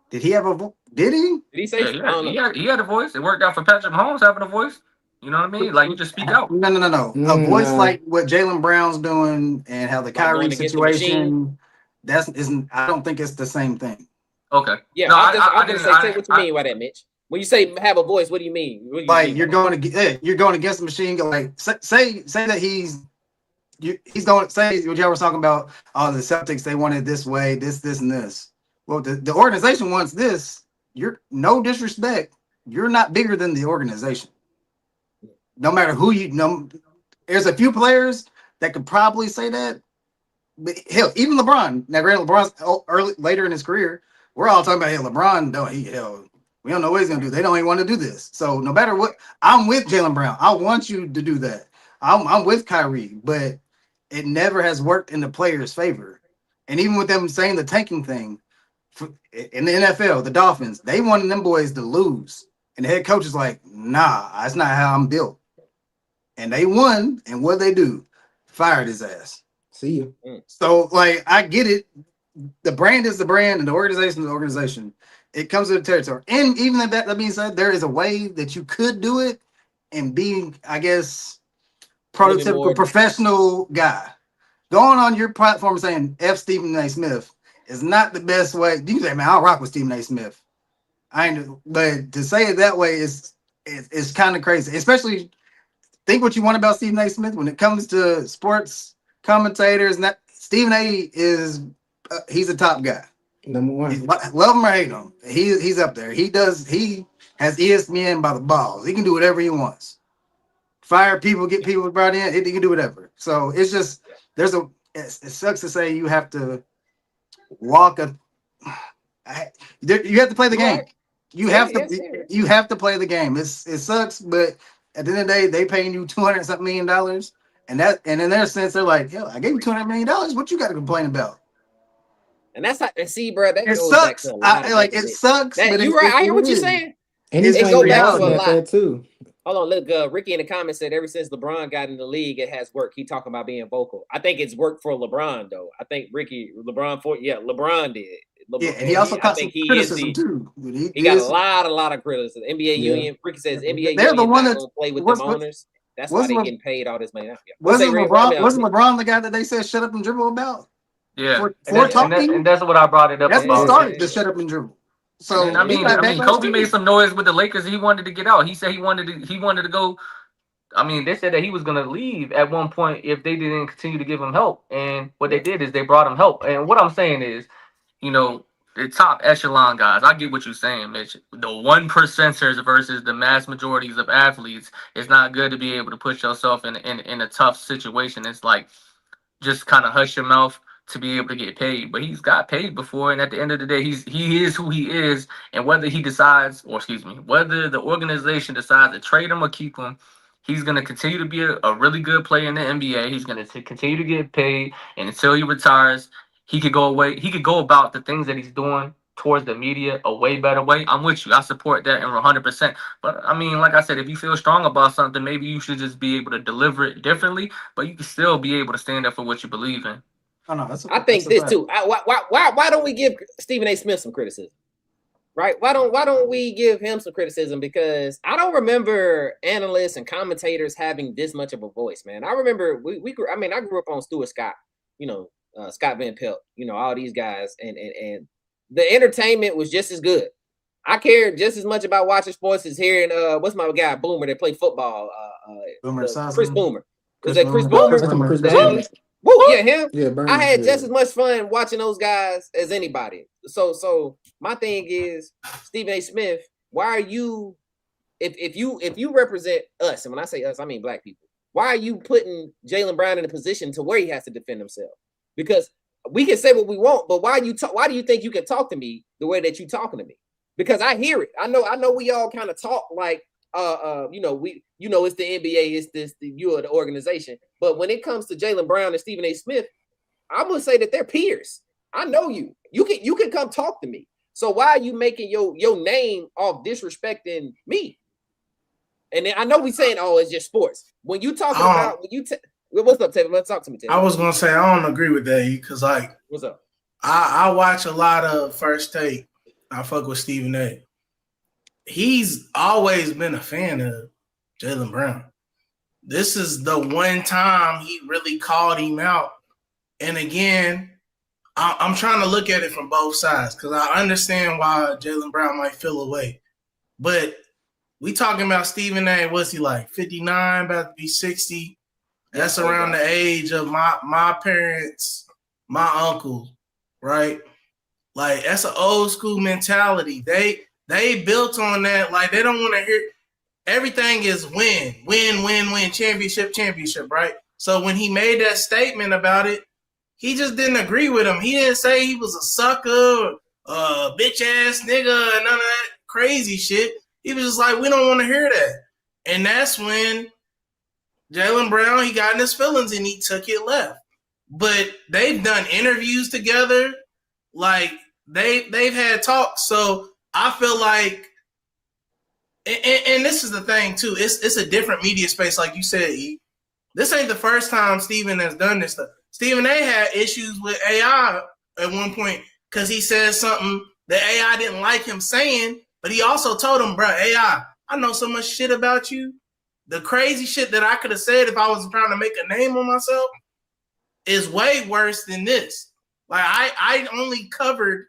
S2: Did he have a voice? Did he?
S1: Did he say?
S4: Yeah, he had a voice. It worked out for Patrick Mahomes having a voice. You know what I mean? Like, you just speak out.
S2: No. A voice like what Jaylen Brown's doing and how the Kyrie situation, I don't think it's the same thing.
S4: Okay.
S1: Yeah, no, I didn't say what you mean by that, Mitch. When you say have a voice, what do you mean?
S2: You're going against the machine. Like say that he's going, say what y'all was talking about. Oh, the Celtics, they wanted this way, this and this. Well, the organization wants this. You're no disrespect. You're not bigger than the organization. No matter who you know, there's a few players that could probably say that. But hell, even LeBron. Now, granted, LeBron's later in his career. We're all talking about, hey, LeBron, we don't know what he's gonna do. They don't even want to do this. So no matter what, I'm with Jaylen Brown. I want you to do that. I'm with Kyrie, but it never has worked in the player's favor. And even with them saying the tanking thing, in the NFL, the Dolphins, they wanted them boys to lose. And the head coach is like, nah, that's not how I'm built. And they won, and what they do? Fired his ass.
S3: See you.
S2: So, like, I get it. The brand is the brand, and the organization is the organization. It comes with the territory. And even that being said, there is a way that you could do it and be, I guess, prototypical professional guy. Going on your platform saying F Stephen A. Smith is not the best way. You say, man, I'll rock with Stephen A. Smith. But to say it that way is kind of crazy. Especially think what you want about Stephen A. Smith when it comes to sports commentators. And that Stephen A. he's a top guy.
S3: Number one.
S2: Love him or hate him, he's up there. He has ESPN by the balls. He can do whatever he wants. Fire people, get people brought in. He can do whatever. So it's just it sucks to say you have to walk you have to play the game. You have to play the game. It sucks, but at the end of the day, they paying you $200 million, and in their sense, they're like, yo, I gave you $200 million. What you got to complain about?
S1: And that's how. And see, bro, that
S2: it sucks. It sucks.
S1: But you're right. I hear what you're saying.
S3: And it goes back to a lot too.
S1: Hold on, look. Ricky in the comments said ever since LeBron got in the league, it has worked. He talking about being vocal. I think it's worked for LeBron though. I think LeBron did.
S2: And he also got some criticism too.
S1: He got a lot of criticism. NBA union. Ricky says NBA
S2: they're
S1: union
S2: the one
S1: not
S2: that
S1: gonna play with them owners. That's why they getting paid all this money.
S2: Wasn't LeBron the guy that they said shut up and dribble about?
S4: Yeah,
S2: and
S4: that's what I brought it up.
S2: That's what started to shut up and dribble. So
S4: I mean, Kobe made some noise with the Lakers. He wanted to get out. He said he wanted to go I mean, they said that he was going to leave at one point if they didn't continue to give him help. And what they did is they brought him help. And what I'm saying is, you know, the top echelon guys, I get what you're saying, Mitch. The 1%ers versus the mass majorities of athletes, it's not good to be able to put yourself in a tough situation. It's like just kind of hush your mouth to be able to get paid. But he's got paid before, and at the end of the day, he is who he is. And whether he decides, or excuse me, whether the organization decides to trade him or keep him, he's going to continue to be a really good player in the NBA. He's going to continue to get paid, and until he retires, he could go away. He could go about the things that he's doing towards the media a way better way. I'm with you. I support that and 100%. But I mean, like I said, if you feel strong about something, maybe you should just be able to deliver it differently, but you can still be able to stand up for what you believe in.
S2: Oh, no,
S1: I think this too. Why don't we give Stephen A. Smith some criticism? Right? Why don't we give him some criticism? Because I don't remember analysts and commentators having this much of a voice, man. I remember I grew up on Stuart Scott, Scott Van Pelt, all these guys, and the entertainment was just as good. I cared just as much about watching sports as hearing what's my guy Boomer that played football, Chris Boomer. Was that Chris Boomer? Woo, yeah, him. Yeah, I had just as much fun watching those guys as anybody. So my thing is, Stephen A. Smith, why are you, if you represent us, and when I say us, I mean black people, why are you putting Jaylen Brown in a position to where he has to defend himself? Because we can say what we want, but why do you think you can talk to me the way that you talking to me? Because I hear it. I know we all kind of talk like it's the NBA, it's you're the organization. But when it comes to Jaylen Brown and Stephen A. Smith, I'm gonna say that they're peers. I know you. You can come talk to me. So why are you making your name off disrespecting me? And then I know we saying, oh, it's just sports. When you talking about what's up, Taylor? Let's talk to me, Taylor.
S5: I was gonna say I don't agree with that because
S1: what's up?
S5: I watch a lot of First Take. I fuck with Stephen A. He's always been a fan of Jaylen Brown. This is the one time he really called him out. And again, I'm trying to look at it from both sides because I understand why Jaylen Brown might feel away. But we talking about Stephen A. What's he like? 59, about to be 60. That's around the age of my parents, my uncle, right? Like, that's an old school mentality. They built on that. Like, they don't want to hear everything is win, championship, right? So when he made that statement about it, he just didn't agree with him. He didn't say he was a sucker, bitch ass nigga, and none of that crazy shit. He was just like, we don't want to hear that. And that's when Jaylen Brown, he got in his feelings and he took it left. But they've done interviews together. Like, they've had talks. So I feel like, and this is the thing too, it's a different media space, like you said, E. This ain't the first time Stephen has done this stuff. Stephen A. had issues with AI at one point because he said something that AI didn't like him saying, but he also told him, bro, AI, I know so much shit about you. The crazy shit that I could have said if I was trying to make a name on myself is way worse than this. Like, I only covered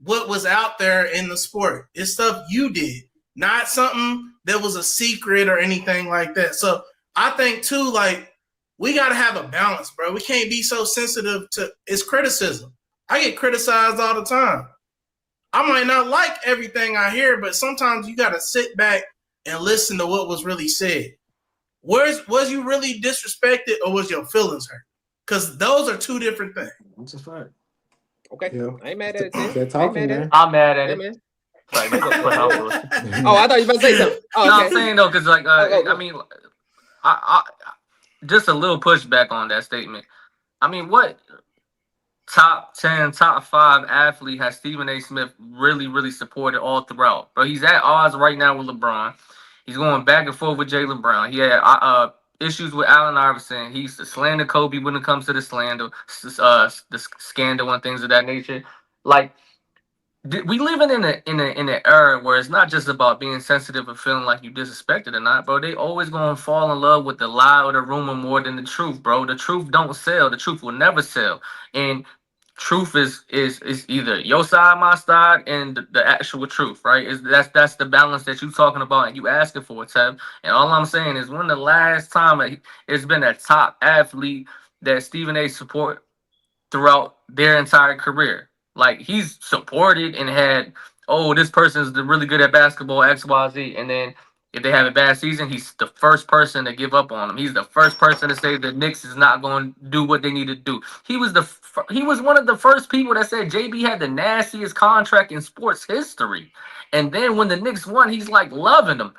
S5: what was out there in the sport. It's stuff you did, not something that was a secret or anything like that. So I think too, like, we got to have a balance, bro. We can't be so sensitive to it's criticism. I get criticized all the time. I might not like everything I hear, but sometimes you got to sit back and listen to what was really said. Was you really disrespected or was your feelings hurt? Because those are two different things.
S2: That's a fact.
S1: Okay.
S3: Yeah.
S1: I ain't mad at it, Tim.
S4: I'm mad at it.
S1: Man.
S4: Like,
S1: I thought you were about to say something. Oh,
S4: no,
S1: okay.
S4: I'm saying though, because like, I mean, I just a little pushback on that statement. I mean, what top 10, top 5 athlete has Stephen A. Smith really, really supported all throughout? Bro, he's at odds right now with LeBron. He's going back and forth with Jaylen Brown. He had issues with Allen Iverson. He used to slander Kobe when it comes to the scandal and things of that nature. Like, we living in an era where it's not just about being sensitive and feeling like you disrespected or not, bro. They always gonna fall in love with the lie or the rumor more than the truth, bro. The truth don't sell. The truth will never sell. And truth is either your side, my side, and the actual truth, right? That's the balance that you talking about and you asking for, Tev. And all I'm saying is, when the last time it's been a top athlete that Stephen A. support throughout their entire career? Like, he's supported and had, oh, this person's really good at basketball, X, Y, Z, and then if they have a bad season, he's the first person to give up on them. He's the first person to say the Knicks is not going to do what they need to do. He was one of the first people that said JB had the nastiest contract in sports history. And then when the Knicks won, he's like loving them.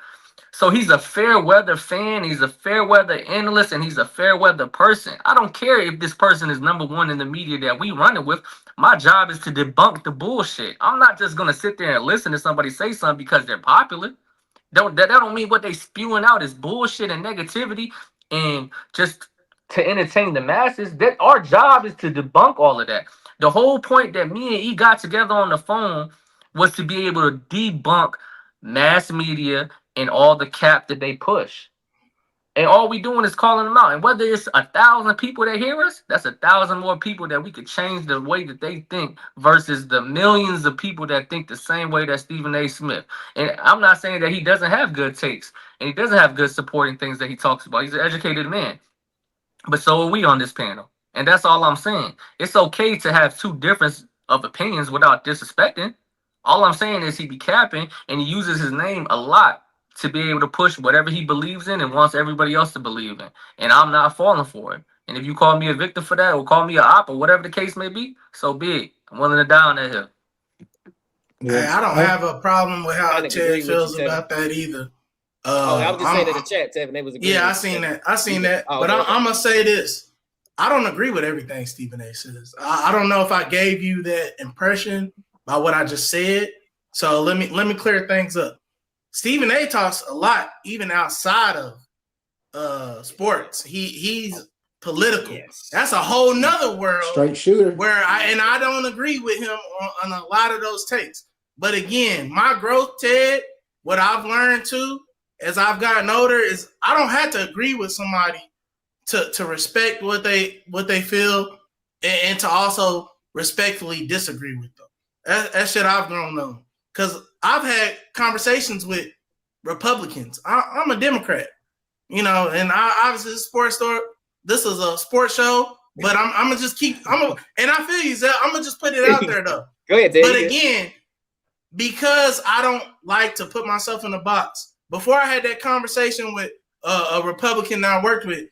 S4: So he's a fair weather fan, he's a fair weather analyst, and he's a fair weather person. I don't care if this person is number one in the media that we run it with. My job is to debunk the bullshit. I'm not just gonna sit there and listen to somebody say something because they're popular. That don't mean what they spewing out is bullshit and negativity and just to entertain the masses. That our job is to debunk all of that. The whole point that me and E got together on the phone was to be able to debunk mass media and all the cap that they push. And all we doing is calling them out. And whether it's 1,000 people that hear us, that's 1,000 more people that we could change the way that they think versus the millions of people that think the same way that Stephen A. Smith. And I'm not saying that he doesn't have good takes and he doesn't have good supporting things that he talks about. He's an educated man. But so are we on this panel. And that's all I'm saying. It's okay to have two different of opinions without disrespecting. All I'm saying is he be capping and he uses his name a lot to be able to push whatever he believes in and wants everybody else to believe in. And I'm not falling for it. And if you call me a victim for that or call me a op or whatever the case may be, so be it. I'm willing to die on that hill.
S5: Yeah. Hey, I don't have a problem with how Ted feels about that either.
S1: I was just saying in the chat, Tevin, they was agreeing.
S5: Yeah, I seen that. But I'm going to say this. I don't agree with everything Stephen A. says. I don't know if I gave you that impression by what I just said. So let me clear things up. Stephen A. talks a lot, even outside of sports. He's political. Yes. That's a whole nother world.
S3: Straight shooter.
S5: Where I don't agree with him on a lot of those takes. But again, my growth, Ted, what I've learned too, as I've gotten older, is I don't have to agree with somebody to respect what they feel and to also respectfully disagree with them. That shit I've grown on. Because I've had conversations with Republicans. I'm a Democrat, and obviously this is a sports show, but I'm gonna just keep. And I feel you, Zell. I'm gonna just put it out there though.
S1: Go ahead, Dave.
S5: But again, because I don't like to put myself in a box. Before I had that conversation with a Republican that I worked with,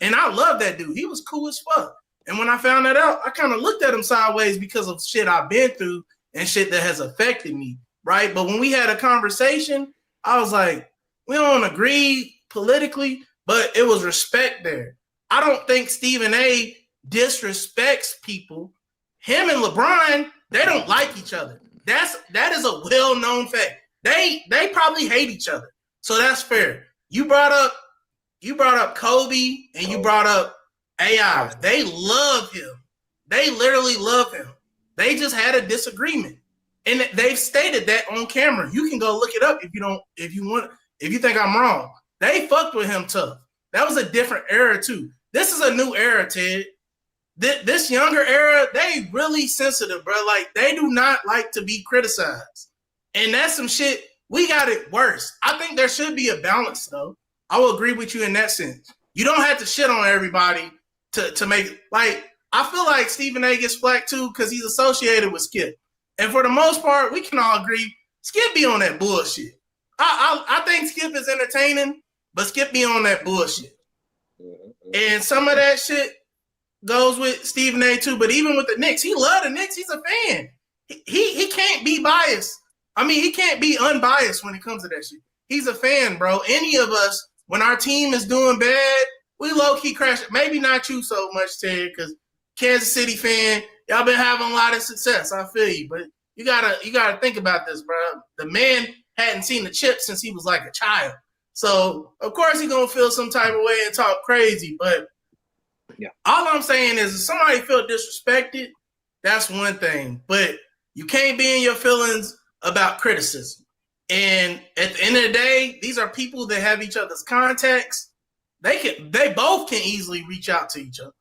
S5: and I love that dude. He was cool as fuck. And when I found that out, I kind of looked at him sideways because of shit I've been through and shit that has affected me, right? But when we had a conversation, I was like, we don't agree politically, but it was respect there. I don't think Stephen A. disrespects people. Him and LeBron, they don't like each other. That is a well-known fact. They probably hate each other. So that's fair. You brought up Kobe and you brought up AI. They love him. They literally love him. They just had a disagreement. And they've stated that on camera. You can go look it up if you think I'm wrong. They fucked with him tough. That was a different era too. This is a new era, Ted. This younger era, they really sensitive, bro. Like, they do not like to be criticized. And that's some shit. We got it worse. I think there should be a balance, though. I will agree with you in that sense. You don't have to shit on everybody to make it. Like, I feel like Stephen A. gets flack, too, because he's associated with Skip. And for the most part, we can all agree, Skip be on that bullshit. I think Skip is entertaining, but Skip be on that bullshit. And some of that shit goes with Stephen A. too, but even with the Knicks, he loved the Knicks. He's a fan. He can't be biased. I mean, he can't be unbiased when it comes to that shit. He's a fan, bro. Any of us, when our team is doing bad, we low-key crash it. Maybe not you so much, Ted, because Kansas City fan, y'all been having a lot of success. I feel you, but you gotta think about this, bro. The man hadn't seen the chip since he was like a child. So, of course, he's going to feel some type of way and talk crazy, but yeah. All I'm saying is if somebody felt disrespected, that's one thing. But you can't be in your feelings about criticism. And at the end of the day, these are people that have each other's contacts. They both can easily reach out to each other.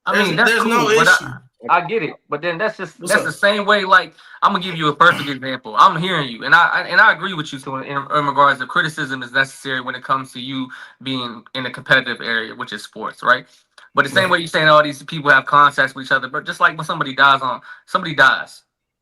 S4: I mean, that's
S5: there's
S4: cool,
S5: no issue.
S4: I get it, but then that's
S5: What's
S4: the
S5: up?
S4: same way. Like I'm gonna give you a perfect example. I'm hearing you, and I agree with you. So in regards to criticism is necessary when it comes to you being in a competitive area, which is sports, right? But the same
S5: Right.
S4: way you're saying all these people have contacts with each other, but just like when somebody dies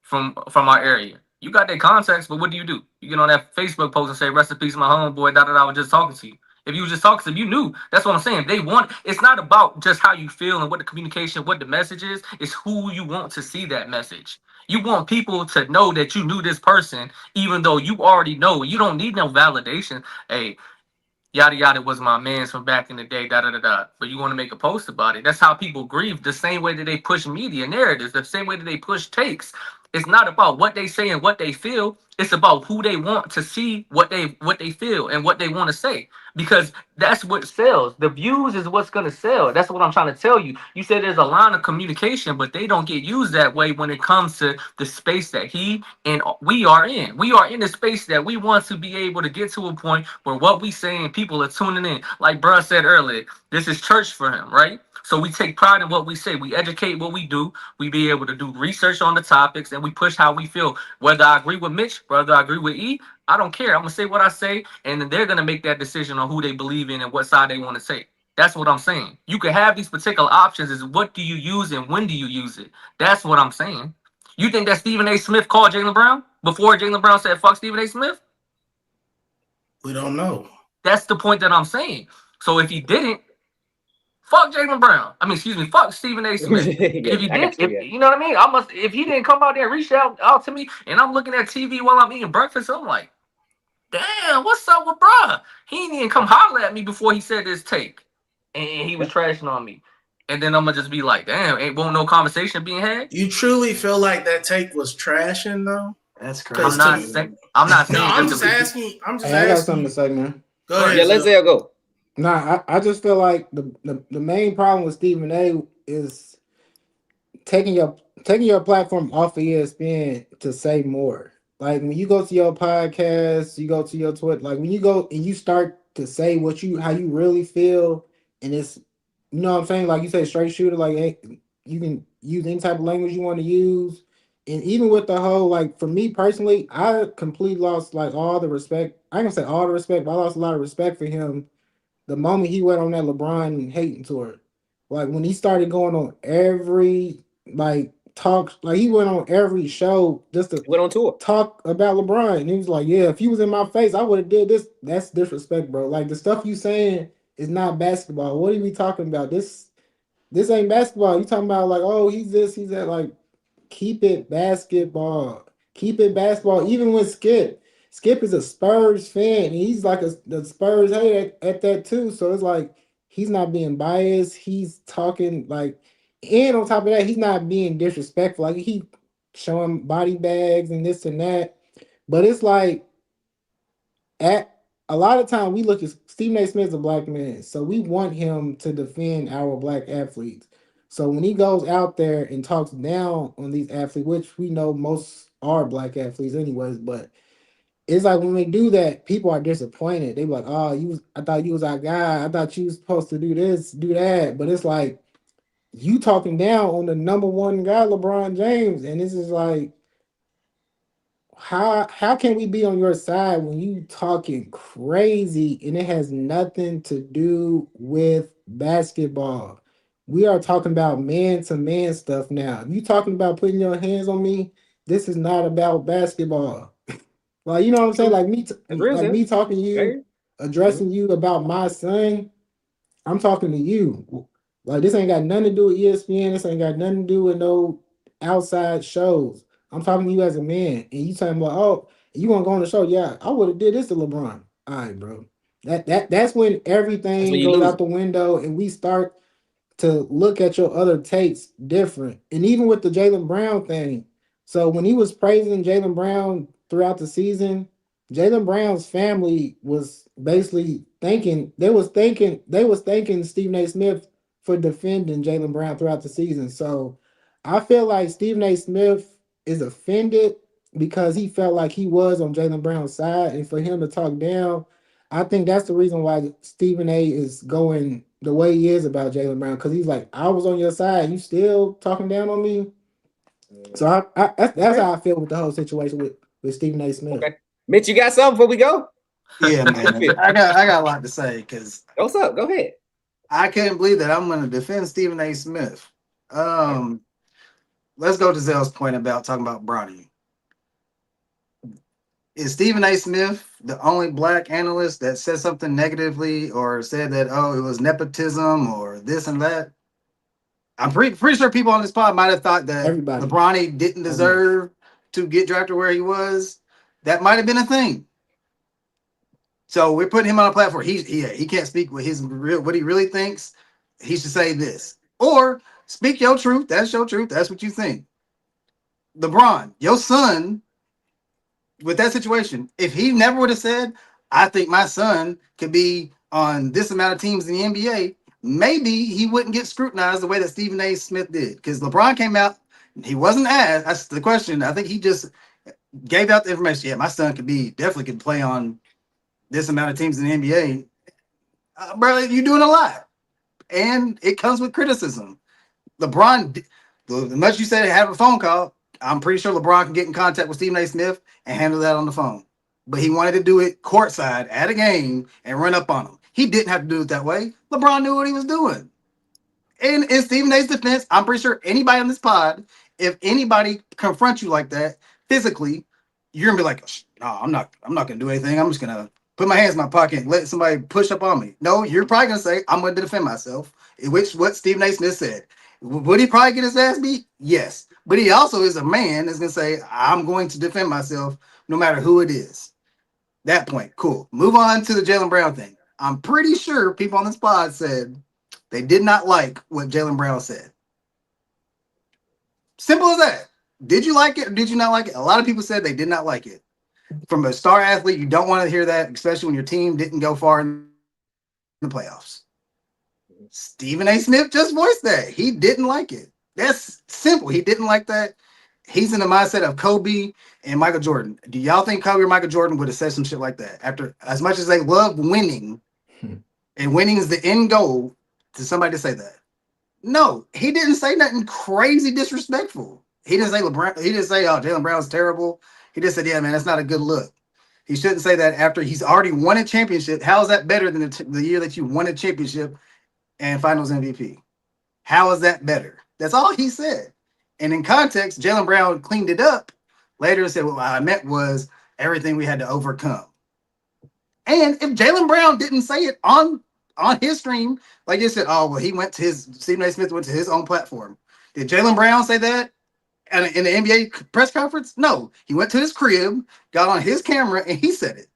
S4: from our area, you got their contacts, but what do? You get on that Facebook post and say, "Rest in peace, my homeboy." Da da da. I was just talking to you. If you was just talking to them, you knew. That's what I'm saying. They want. It's not about just how you feel and what the communication, what the message is. It's who you want to see that message. You want people to know that you knew this person, even though you already know. You don't need no validation. Hey, yada yada was my man's from back in the day, da da da da. But you want to make a post about it. That's how people grieve. The same way that they push media narratives, the same way that they push takes. It's not about what they say and what they feel. It's about who they want to see what they feel and what they want to say. Because that's what sells. The views is what's gonna sell. That's what I'm trying to tell you. You said there's a line of communication, but they don't get used that way when it comes to the space that he and we are in. We are in the space that we want to be able to get to a point where what we saying, people are tuning in. Like bruh said earlier, this is church for him, right? So we take pride in what we say. We educate what we do. We be able to do research on the topics, and we push how we feel. Whether I agree with Mitch, whether I agree with E, I don't care. I'm gonna say what I say, and then they're gonna make that decision on who they believe in and what side they want to take. That's what I'm saying. You can have these particular options. Is what do you use and when do you use it? That's what I'm saying. You think that Stephen A. Smith called Jaylen Brown before Jaylen Brown said "fuck Stephen A. Smith"?
S5: We don't know.
S4: That's the point that I'm saying. So if he didn't, fuck Jaylen Brown. I mean, excuse me, fuck Stephen A. Smith.
S1: Yeah,
S4: If he
S1: I
S4: did,
S1: got you.
S4: if
S1: Yeah.
S4: you know what I mean, I must. If he didn't come out there and reach out to me, and I'm looking at TV while I'm eating breakfast, I'm like, damn, what's up with bruh? He didn't even come holler at me before he said this take, and he was trashing on me. And then I'm gonna just be like, damn, ain't won't no conversation being had.
S5: You truly feel like that take was trashing though?
S2: That's
S5: Because
S2: crazy.
S4: I'm not
S5: no,
S4: saying
S5: I'm
S4: that
S5: just
S4: the
S5: asking. I'm just
S3: Hey, I got something
S5: asking.
S3: to say, man.
S5: Go
S4: Go
S5: ahead,
S1: Yeah,
S4: ahead.
S1: let's
S5: Zell.
S1: go.
S3: Nah, I just feel like the main problem with Stephen A is taking your platform off of ESPN to say more. Like when you go to your podcast, you go to your Twitter, like when you go and you start to say what you how you really feel, and it's you know what I'm saying, like you say straight shooter, like hey, you can use any type of language you want to use. And even with the whole like for me personally, I completely lost like all the respect. I ain't gonna say all the respect, but I lost a lot of respect for him the moment he went on that LeBron hating tour. Like when he started going on every like talk, like he went on every show just to
S1: Went on tour.
S3: talk about LeBron. And he was like, yeah, if he was in my face, I would have did this. That's disrespect, bro. Like the stuff you saying is not basketball. What are we talking about? This ain't basketball. You talking about like, oh, he's this, he's that. Like, keep it basketball. Keep it basketball. Even with Skip. Skip is a Spurs fan. And he's like the Spurs hate at that too. So it's like he's not being biased. He's talking like, and on top of that, he's not being disrespectful. Like he showing body bags and this and that. But it's like at a lot of time we look at Stephen A. Smith's a black man, so we want him to defend our black athletes. So when he goes out there and talks down on these athletes, which we know most are black athletes anyways, but it's like when they do that, people are disappointed. They be like, "Oh, I thought you was our guy. I thought you was supposed to do this, do that." But it's like you talking down on the number one guy, LeBron James, and this is like how can we be on your side when you talking crazy and it has nothing to do with basketball? We are talking about man to man stuff now. If you talking about putting your hands on me, this is not about basketball. Like you know what I'm saying?
S1: True.
S3: Like
S1: That's real,
S3: like
S1: Zell.
S3: me talking to
S1: Hey.
S3: you, addressing you about my son. I'm talking to you. Like this ain't got nothing to do with ESPN. This ain't got nothing to do with no outside shows. I'm talking to you as a man, and you talking about, oh, you want to go on the show? Yeah, I would have did this to LeBron. All right, bro. That's when
S1: That's when
S3: everything
S1: you
S3: goes
S1: lose.
S3: out the window, and we start to look at your other takes different. And even with the Jaylen Brown thing, so when he was praising Jaylen Brown throughout the season, Jaylen Brown's family was basically thanking Stephen A. Smith for defending Jaylen Brown throughout the season. So I feel like Stephen A. Smith is offended because he felt like he was on Jaylen Brown's side, and for him to talk down, I think that's the reason why Stephen A. is going the way he is about Jaylen Brown because he's like, I was on your side, you still talking down on me. So that's how I feel with the whole situation with Stephen A. Smith.
S1: Okay, Mitch, you got something before we go?
S2: Yeah, man. I got a lot to say because
S1: what's up? Go ahead.
S2: I can't believe that I'm going to defend Stephen A. Smith. Let's go to Zel's point about talking about Bronny. Is Stephen A. Smith the only black analyst that said something negatively or said that, oh, it was nepotism or this and that? I'm pretty sure people on this pod might have thought that LeBron didn't deserve to get drafted where he was. That might have been a thing. So we're putting him on a platform. He can't speak what he really thinks. He should say this. Or speak your truth. That's your truth. That's what you think. LeBron, your son, with that situation, if he never would have said, I think my son could be on this amount of teams in the NBA, maybe he wouldn't get scrutinized the way that Stephen A. Smith did. Because LeBron came out, he wasn't asked. That's the question. I think he just gave out the information. Yeah, my son definitely could play on this amount of teams in the NBA. Bro, you're doing a lot. And it comes with criticism. LeBron, as much you said have a phone call, I'm pretty sure LeBron can get in contact with Stephen A. Smith and handle that on the phone. But he wanted to do it courtside at a game and run up on him. He didn't have to do it that way. LeBron knew what he was doing. And in Stephen A's defense, I'm pretty sure anybody on this pod, if anybody confronts you like that physically, you're gonna be like, no, I'm not gonna do anything. I'm just gonna put my hands in my pocket and let somebody push up on me. No, you're probably gonna say, I'm gonna defend myself, which what Stephen A. Smith said. Would he probably get his ass beat? Yes. But he also is a man that's gonna say, I'm going to defend myself no matter who it is. That point, cool. Move on to the Jaylen Brown thing. I'm pretty sure people on this pod said they did not like what Jaylen Brown said. Simple as that. Did you like it or did you not like it? A lot of people said they did not like it. From a star athlete, you don't want to hear that, especially when your team didn't go far in the playoffs. Stephen A. Smith just voiced that. He didn't like it. That's simple. He didn't like that. He's in the mindset of Kobe and Michael Jordan. Do y'all think Kobe or Michael Jordan would have said some shit like that? After, as much as they love winning, and winning is the end goal, to somebody to say that? No, he didn't say nothing crazy disrespectful. He didn't say LeBron. He didn't say, "Oh, Jaylen Brown's terrible." He just said, "Yeah, man, that's not a good look." He shouldn't say that after he's already won a championship. How is that better than the year that you won a championship and Finals MVP? How is that better? That's all he said. And in context, Jaylen Brown cleaned it up later and said, "Well, what I meant was everything we had to overcome." And if Jaylen Brown didn't say it on his stream, like you said, oh, well, Stephen A. Smith went to his own platform. Did Jaylen Brown say that in the NBA press conference? No. He went to his crib, got on his camera, and he said it.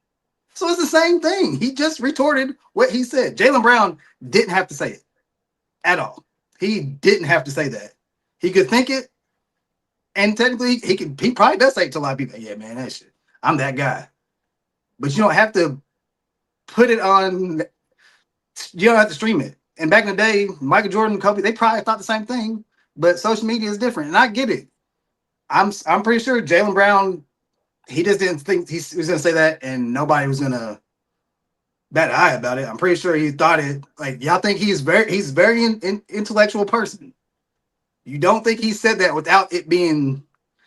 S2: So it's the same thing. He just retorted what he said. Jaylen Brown didn't have to say it at all. He didn't have to say that. He could think it, and technically, he probably does say it to a lot of people. Yeah, man, that shit. I'm that guy. But you don't have to put it on. You don't have to stream it. And back in the day, Michael Jordan, Kobe, they probably thought the same thing. But social media is different, and I get it. I'm pretty sure Jaylen Brown, he just didn't think he was going to say that, and nobody was going to bat an eye about it. I'm pretty sure he thought it. Like, y'all think he's very intellectual person. You don't think he said that without it being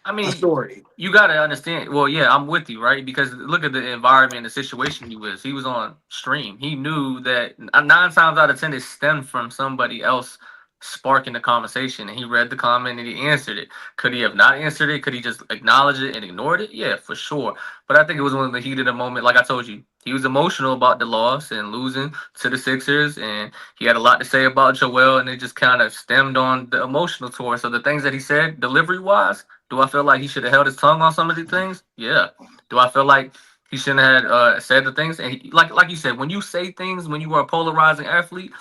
S2: a story.
S4: You got to understand. Well, yeah, I'm with you, right? Because look at the environment, the situation he was. He was on stream. He knew that 9 times out of 10 it stemmed from somebody else sparking the conversation, and he read the comment and he answered it. Could he have not answered it? Could he just acknowledge it and ignored it? Yeah, for sure. But I think it was one of the heat of the moment. Like I told you, he was emotional about the loss and losing to the Sixers, and he had a lot to say about Joel, and it just kind of stemmed on the emotional tour. So the things that he said, delivery-wise, do I feel like he should have held his tongue on some of these things? Yeah. Do I feel like he shouldn't have said the things? And like you said, when you say things, when you are a polarizing athlete,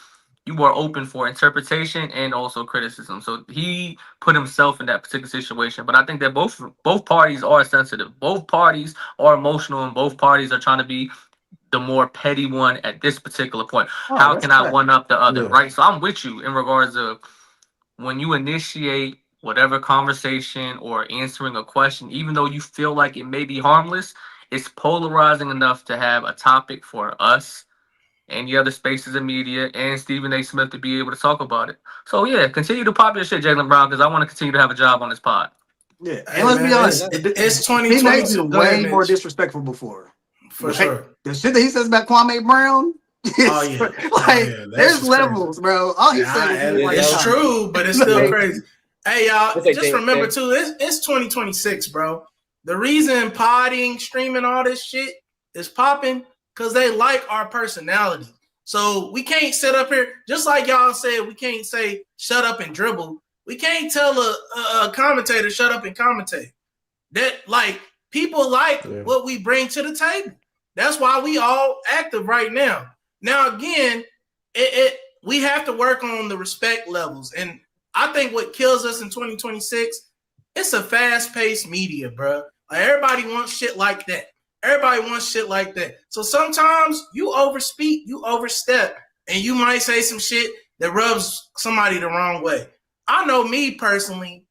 S4: you are open for interpretation and also criticism. So he put himself in that particular situation. But I think that both parties are sensitive. Both parties are emotional, and both parties are trying to be the more petty one at this particular point. How can I one up the other, right? So I'm with you in regards of when you initiate whatever conversation or answering a question, even though you feel like it may be harmless, it's polarizing enough to have a topic for us any other spaces of media, and Stephen A. Smith to be able to talk about it. So yeah, continue to pop your shit, Jaylen Brown, because I want to continue to have a job on this pod.
S2: Yeah, and
S5: Hey,
S2: let's be
S5: man,
S2: honest,
S5: it's
S2: Stephen A.
S5: 2022.
S2: been
S5: Go ahead,
S2: way more
S5: Mitch.
S2: disrespectful before.
S5: For sure.
S2: The shit that he says about Kwame Brown.
S5: Oh yeah,
S2: There's levels,
S5: crazy.
S2: bro. All he said was he
S5: it's true, but it's still crazy. Hey y'all, just remember too, it's 2026, bro. The reason podding, streaming, all this shit is popping because they like our personality. So we can't sit up here, just like y'all said, we can't say shut up and dribble. We can't tell a commentator shut up and commentate. That like people like what we bring to the table. That's why we all active right now. Now again, we have to work on the respect levels, and I think what kills us in 2026, it's a fast-paced media, bro. Like everybody wants shit like that. Everybody wants shit like that. So sometimes you overspeak, you overstep, and you might say some shit that rubs somebody the wrong way. I know me personally,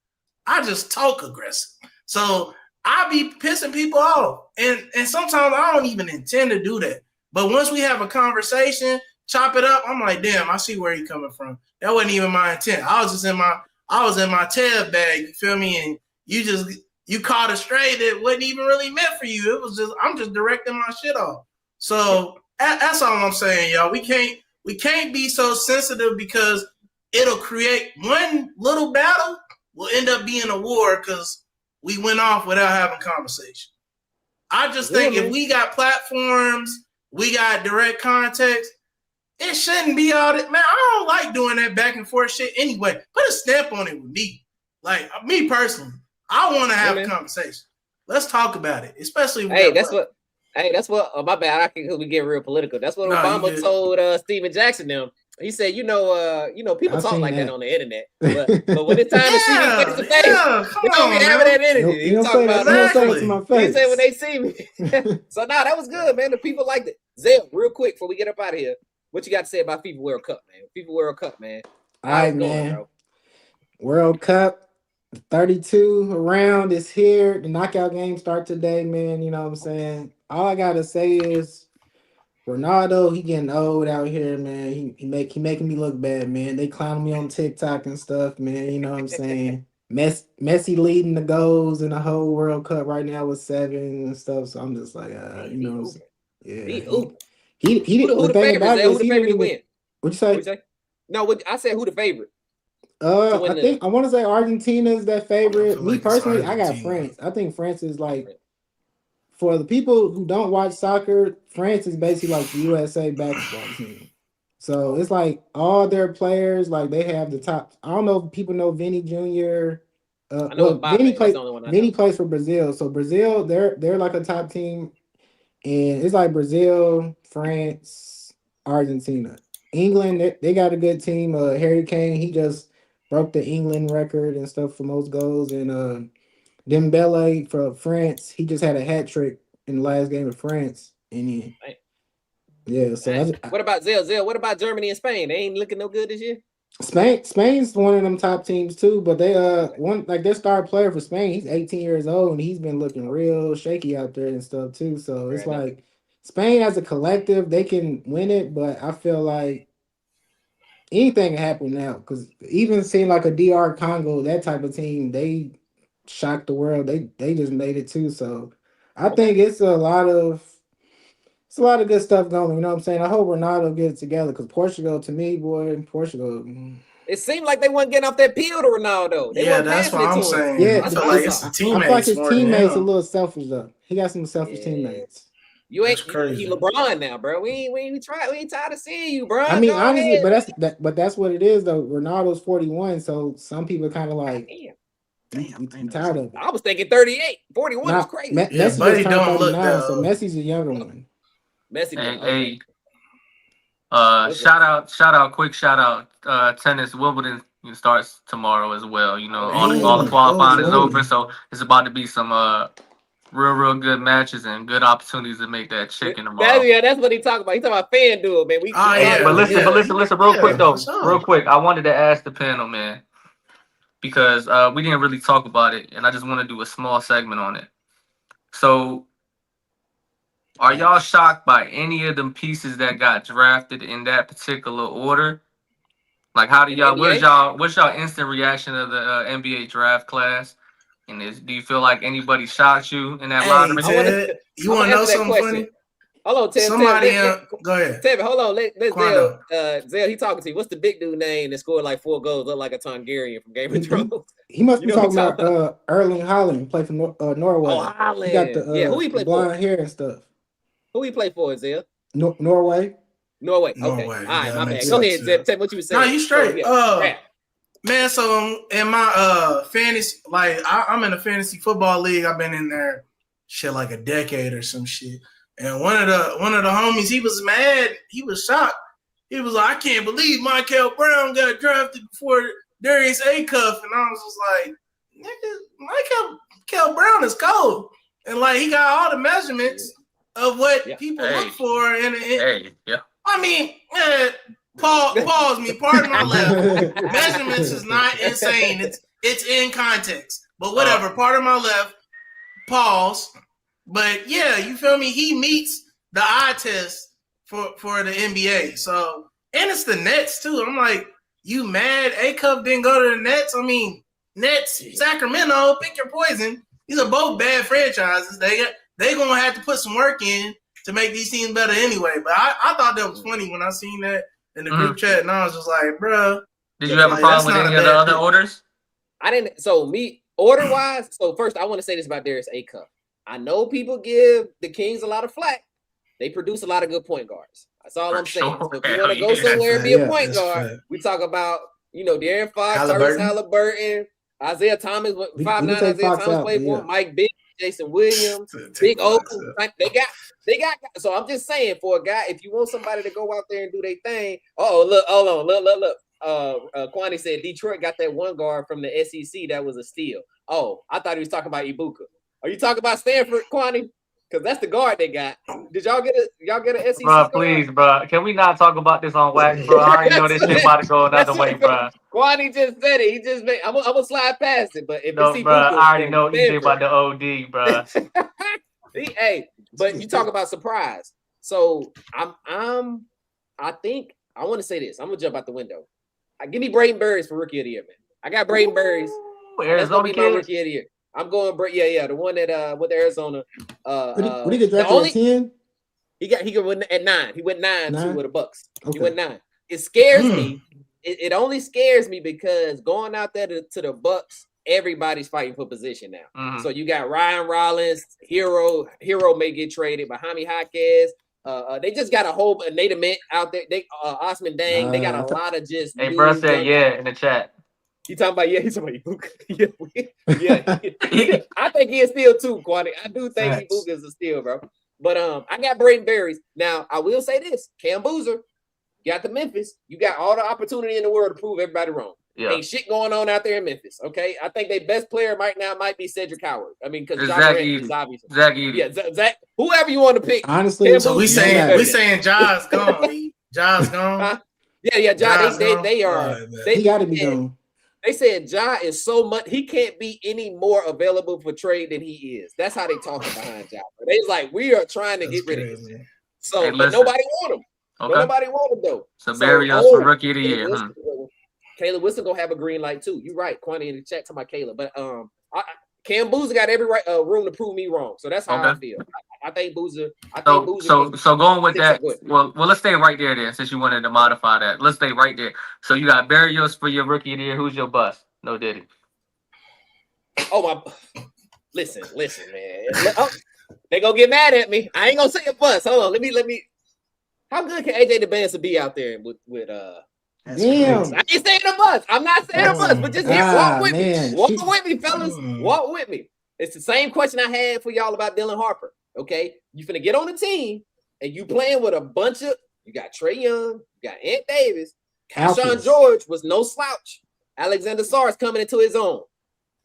S5: I just talk aggressive. So I be pissing people off. And sometimes I don't even intend to do that. But once we have a conversation, chop it up, I'm like, damn, I see where you're coming from. That wasn't even my intent. I was in my tail bag, you feel me? And you caught a stray that wasn't even really meant for you. It was just, I'm just directing my shit off. So that's all I'm saying, y'all. We can't be so sensitive because it'll create one little battle will end up being a war because we went off without having conversation. I just think if we got platforms, we got direct context, it shouldn't be all that. Man, I don't like doing that back and forth shit anyway. Put a stamp on it with me. Like, me personally, I want to have a conversation. Let's talk about it, especially if
S1: that's what my bad, we get real political. That's what Obama told Steven Jackson them. He said, people talk like that on the internet, but when it's time to see me face to face, they don't be having that energy.
S3: He talking about that to my face.
S1: He said when they see me. So that was good, man. The people liked it. Zel, real quick before we get up out of here, what you got to say about FIFA World Cup, man? FIFA World Cup, man.
S3: All right, man. Bro? World Cup 32 round is here. The knockout games start today, man. You know what I'm saying? All I gotta say is Ronaldo, he getting old out here, man. He making me look bad, man. They clowning me on TikTok and stuff, man. You know what I'm saying? Messi leading the goals in the whole World Cup right now with 7 and stuff. So I'm just like, you know what I'm saying? Yeah. He
S1: who the favorite? Who the favorite to win?
S3: What'd you say?
S1: No, I said who the favorite.
S3: I want to say Argentina is that favorite. Me personally, I got France. I think France is like, for the people who don't watch soccer, France is basically like the USA basketball team. So it's like all their players, like they have the top. I don't know if people know Vinny Jr. Vinny plays for Brazil. So Brazil, they're like a top team, and it's like Brazil, France, Argentina, England. They got a good team. Harry Kane, he just broke the England record and stuff for most goals, and Dembele for France, he just had a hat trick in the last game of France, and so
S1: what about Zel? What about Germany and Spain? They ain't looking no good this year.
S3: Spain's one of them top teams too, but they their star player for Spain, he's 18 years old and he's been looking real shaky out there and stuff too. So it's like Spain as a collective, they can win it, but I feel like anything can happen now because even seeing like a DR Congo, that type of team, they shocked the world. They just made it too. So I think it's a lot of good stuff going. You know what I'm saying? I hope Ronaldo gets it together because Portugal, to me, Portugal.
S1: It seemed like they weren't getting off that peel to Ronaldo.
S5: That's what I'm saying.
S3: Yeah,
S5: I feel like it's the teammates.
S3: I feel like his teammates a little selfish though. He got some selfish teammates.
S1: You ain't crazy. He LeBron now, bro. We ain't tired of seeing you, bro.
S3: I mean, honestly, but that's what it is though. Ronaldo's 41, so some people kind of like. I'm tired of it.
S1: I was thinking 38. 41 is crazy.
S3: Messi
S5: buddy don't look now,
S3: so Messi's a younger one.
S1: Messi.
S4: Quick shout out. Tennis Wimbledon starts tomorrow as well. You know, all the qualifying is over, so it's about to be some real good matches and good opportunities to make that chicken tomorrow.
S1: That's what he talking about. He talking about FanDuel, man.
S4: But listen, real quick though. Real quick, I wanted to ask the panel, man, because we didn't really talk about it, and I just want to do a small segment on it. So Are y'all shocked by any of them pieces that got drafted in that particular order? Like, how do y'all? What's y'all instant reaction of the NBA draft class? And do you feel like anybody shocked you in that lottery?
S5: Ted, you want to know something funny?
S1: Hold on, Ted.
S5: Somebody, go ahead.
S1: Ted, hold on. Let Zel, he talking to you. What's the big dude name that scored like 4 goals, look like a Targaryen from Game of Thrones?
S3: He must be talking about Erling Haaland, play for Norway.
S1: Oh, Haaland.
S3: He got the
S1: who he play
S3: blonde
S1: for?
S3: hair and stuff.
S1: Who he play for, Zel?
S3: Norway.
S1: Okay. All right, my bad. Go ahead, Zel. Tell me what you were saying.
S5: No, you straight. Man, so in my fantasy, like I'm in a fantasy football league. I've been in there shit like a decade or some shit. And one of the homies, he was mad. He was shocked. He was like, I can't believe Michael Brown got drafted before Darius Acuff. And I was just like, nigga, Michael Brown is cold. And like he got all the measurements of what people look for. I mean, pause me, pardon my left. Measurements is not insane. It's in context. But whatever, pardon my left, pause. But yeah, you feel me? He meets the eye test for the NBA. So, and it's the Nets too. I'm like, you mad A-Cup didn't go to the Nets? I mean, Nets, Sacramento, pick your poison. These are both bad franchises. They gonna have to put some work in to make these teams better anyway. But I thought that was funny when I seen that in the group chat, and I was just like, bro.
S4: Did you have a problem with any of the other orders?
S1: I didn't. So me, order-wise, so first I want to say this about Darius Acuff. I know people give the Kings a lot of flack. They produce a lot of good point guards. That's all I'm saying. So if you want to go somewhere and be a point guard, we talk about, De'Aaron Fox, Halliburton, Isaiah Thomas, 5'9" Isaiah Thomas played for Mike Big, Jason Williams, Big O. They got. So I'm just saying, for a guy, if you want somebody to go out there and do their thing. Look. Kwani said Detroit got that one guard from the SEC that was a steal. Oh, I thought he was talking about Ibuka. Are you talking about Stanford, Kwani? Because that's the guard they got. Did y'all get an SEC?
S4: Bro, please, bro. Can we not talk about this on wax, bro? I already know this shit about to go another way, bro.
S1: Kwani just said it. He just made. I'm gonna slide past it, but if
S4: no, bro, I already know EJ about the OD, bro.
S1: But you talk about surprise. So I think I want to say this. I'm gonna jump out the window. Give me Braden Burris for Rookie of the Year, man. I got Braden Burris.
S4: Arizona kid.
S1: Rookie of the Year. I'm going, the one that with Arizona.
S3: What he get drafted at 10?
S1: He went at 9. He went 9 too with the Bucks. Okay. He went 9. It scares me. It only scares me because going out there to the Bucks, everybody's fighting for position now. Mm-hmm. So you got Ryan Rollins, Hero may get traded, but Jaime Jaquez. They just got a whole Nate Ament out there. They Osman Dang. They got a lot of just.
S4: Hey, bro said in the chat.
S1: He's talking about Ibuka. yeah. I think he is still too, Kwani. I do think Ibuka is a steal, bro. But I got Braden Burris. Now I will say this: Cam Boozer, you got the Memphis. You got all the opportunity in the world to prove everybody wrong. Yeah. Ain't shit going on out there in Memphis. Okay, I think their best player right now might be Cedric Howard. I mean, because Zach Edey. Yeah, Zach. Whoever you want to pick.
S3: Honestly,
S5: so we saying John's gone. John's gone.
S1: Yeah. John. They are.
S3: He got to be gone.
S1: They said Ja is so much, he can't be any more available for trade than he is. That's how they talking behind Ja. They was like, we are trying to get rid of him. So, but nobody want him. Okay. Nobody want him though.
S4: So Barrios for Rookie of the Year.
S1: Caleb Wilson gonna have a green light too. You're right, Kwani in the chat talking about Caleb. But Cam Boozer got every room to prove me wrong. So that's how I feel. I think Boozer.
S4: So going with that. Well, let's stay right there then. Since you wanted to modify that, let's stay right there. So you got Barrios for your Rookie of the Year. Who's your bust? No Diddy.
S1: Oh my! Listen, man. They gonna get mad at me. I ain't gonna say a bust. Hold on. Let me. How good can AJ DeBanza be out there with
S3: Damn.
S1: I ain't saying a bust. I'm not saying a bust, but just walk with me. Walk with me, fellas. Walk with me. It's the same question I had for y'all about Dylan Harper. Okay, you finna get on the team and you playing with a bunch of. You got Trae Young, you got Ant Davis, Keshawn George was no slouch. Alexander Sarge coming into his own.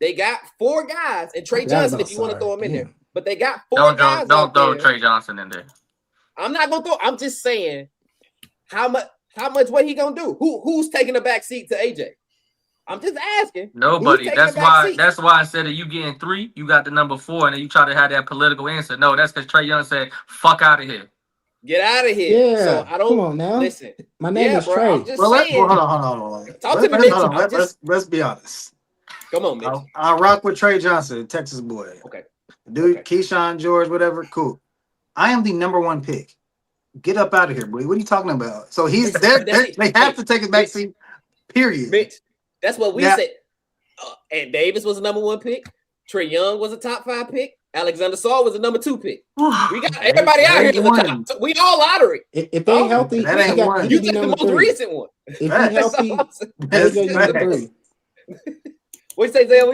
S1: They got 4 guys and Trey Johnson if you want to throw him in there, but they got 4 guys.
S4: Don't throw Trey Johnson in there.
S1: I'm not gonna throw. I'm just saying how much. What he gonna do? Who's taking the back seat to AJ? I'm just asking.
S4: Nobody. That's why instead of you getting 3, you got the number 4, and then you try to have that political answer. No, that's because Trae Young said, "Fuck out of here."
S1: Get out of here.
S3: Yeah.
S1: So I don't.
S3: Come on now.
S1: Listen.
S3: My name is
S1: bro,
S3: Trey.
S1: I'm just saying.
S2: Hold on.
S1: Talk to me, Mitch.
S2: Let's be honest.
S1: Come on, Mitch.
S2: I rock with Trey Johnson, Texas boy.
S1: Okay.
S2: Dude, okay. Keyshawn George, whatever. Cool. I am the number 1 pick. Get up out of here, boy. What are you talking about? So he's there. They have to take his back seat. Period.
S1: Mitch, that's what we said. And Davis was a number 1 pick. Trae Young was a top 5 pick. Alexander Saul was a number 2 pick. We got everybody out here. We all lottery.
S3: If they healthy,
S2: that ain't one.
S1: You took the most recent one.
S3: If he healthy, AJ number 3.
S1: What you say, Zell?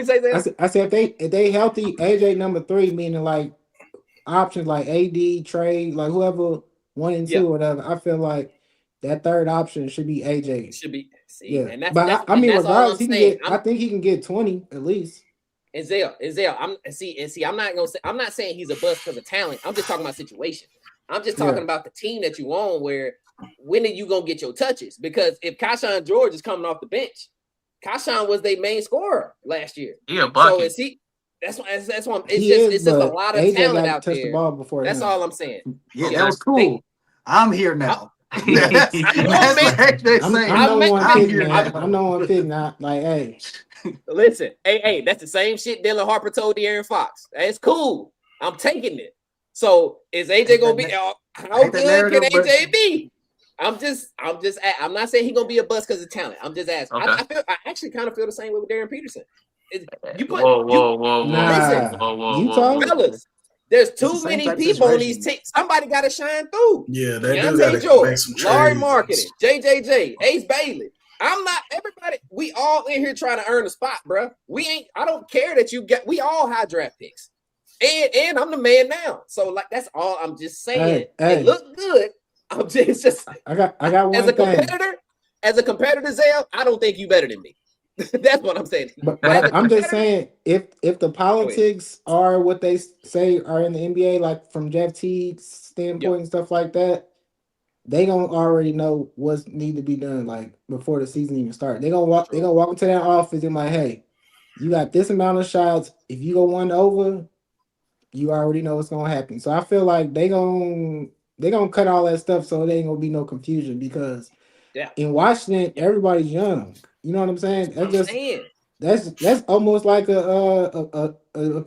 S3: I said if they healthy, AJ number 3, meaning like options like AD, Trey, like whoever 1 and 2 or whatever. I feel like that third option should be AJ.
S1: Should be. See,
S3: yeah.
S1: And that's,
S3: but
S1: that's,
S3: I mean,
S1: that's
S3: regardless, I think he can get 20 at least.
S1: And Zell, I'm not saying he's a bust because of talent. I'm just talking about situation. I'm just talking about the team that you own. Where when are you gonna get your touches? Because if Keyshawn George is coming off the bench, Keyshawn was their main scorer last year.
S4: Yeah, so
S1: is he? That's why. It's just a lot of
S3: AJ
S1: talent out there.
S3: The ball before
S1: that's all I'm saying.
S2: Yeah, that was cool. I'm here now.
S3: I'm no one pick now. Like, hey.
S1: Listen, hey, that's the same shit Dylan Harper told De'Aaron Fox. It's cool. I'm taking it. So is AJ gonna be? How good can AJ be? I'm not saying he's gonna be a bust because of talent. I'm just asking. Okay. I actually kind of feel the same way with Darren Peterson.
S4: Whoa.
S1: Fellas, there's too many people on these teams. Somebody got to shine through.
S5: Yeah, they do
S1: got to make
S5: some
S1: Larry Marketing, JJJ, Ace Bailey. I'm not everybody. We all in here trying to earn a spot, bro. I don't care that you get. We all high draft picks, and I'm the man now. So like that's all. I'm just saying. It look good. I'm just. I got one
S3: as
S1: a competitor, Zell. I don't think you better than me. That's what I'm saying.
S3: But I'm just saying, if the politics are what they say are in the NBA, like from Jeff Teague's standpoint and stuff like that, they gonna already know what need to be done like before the season even starts. They gonna walk into that office and like, hey, you got this amount of shots. If you go 1 over, you already know what's gonna happen. So I feel like they gonna cut all that stuff so there ain't gonna be no confusion because in Washington everybody's young. You know what I'm saying? That's almost like a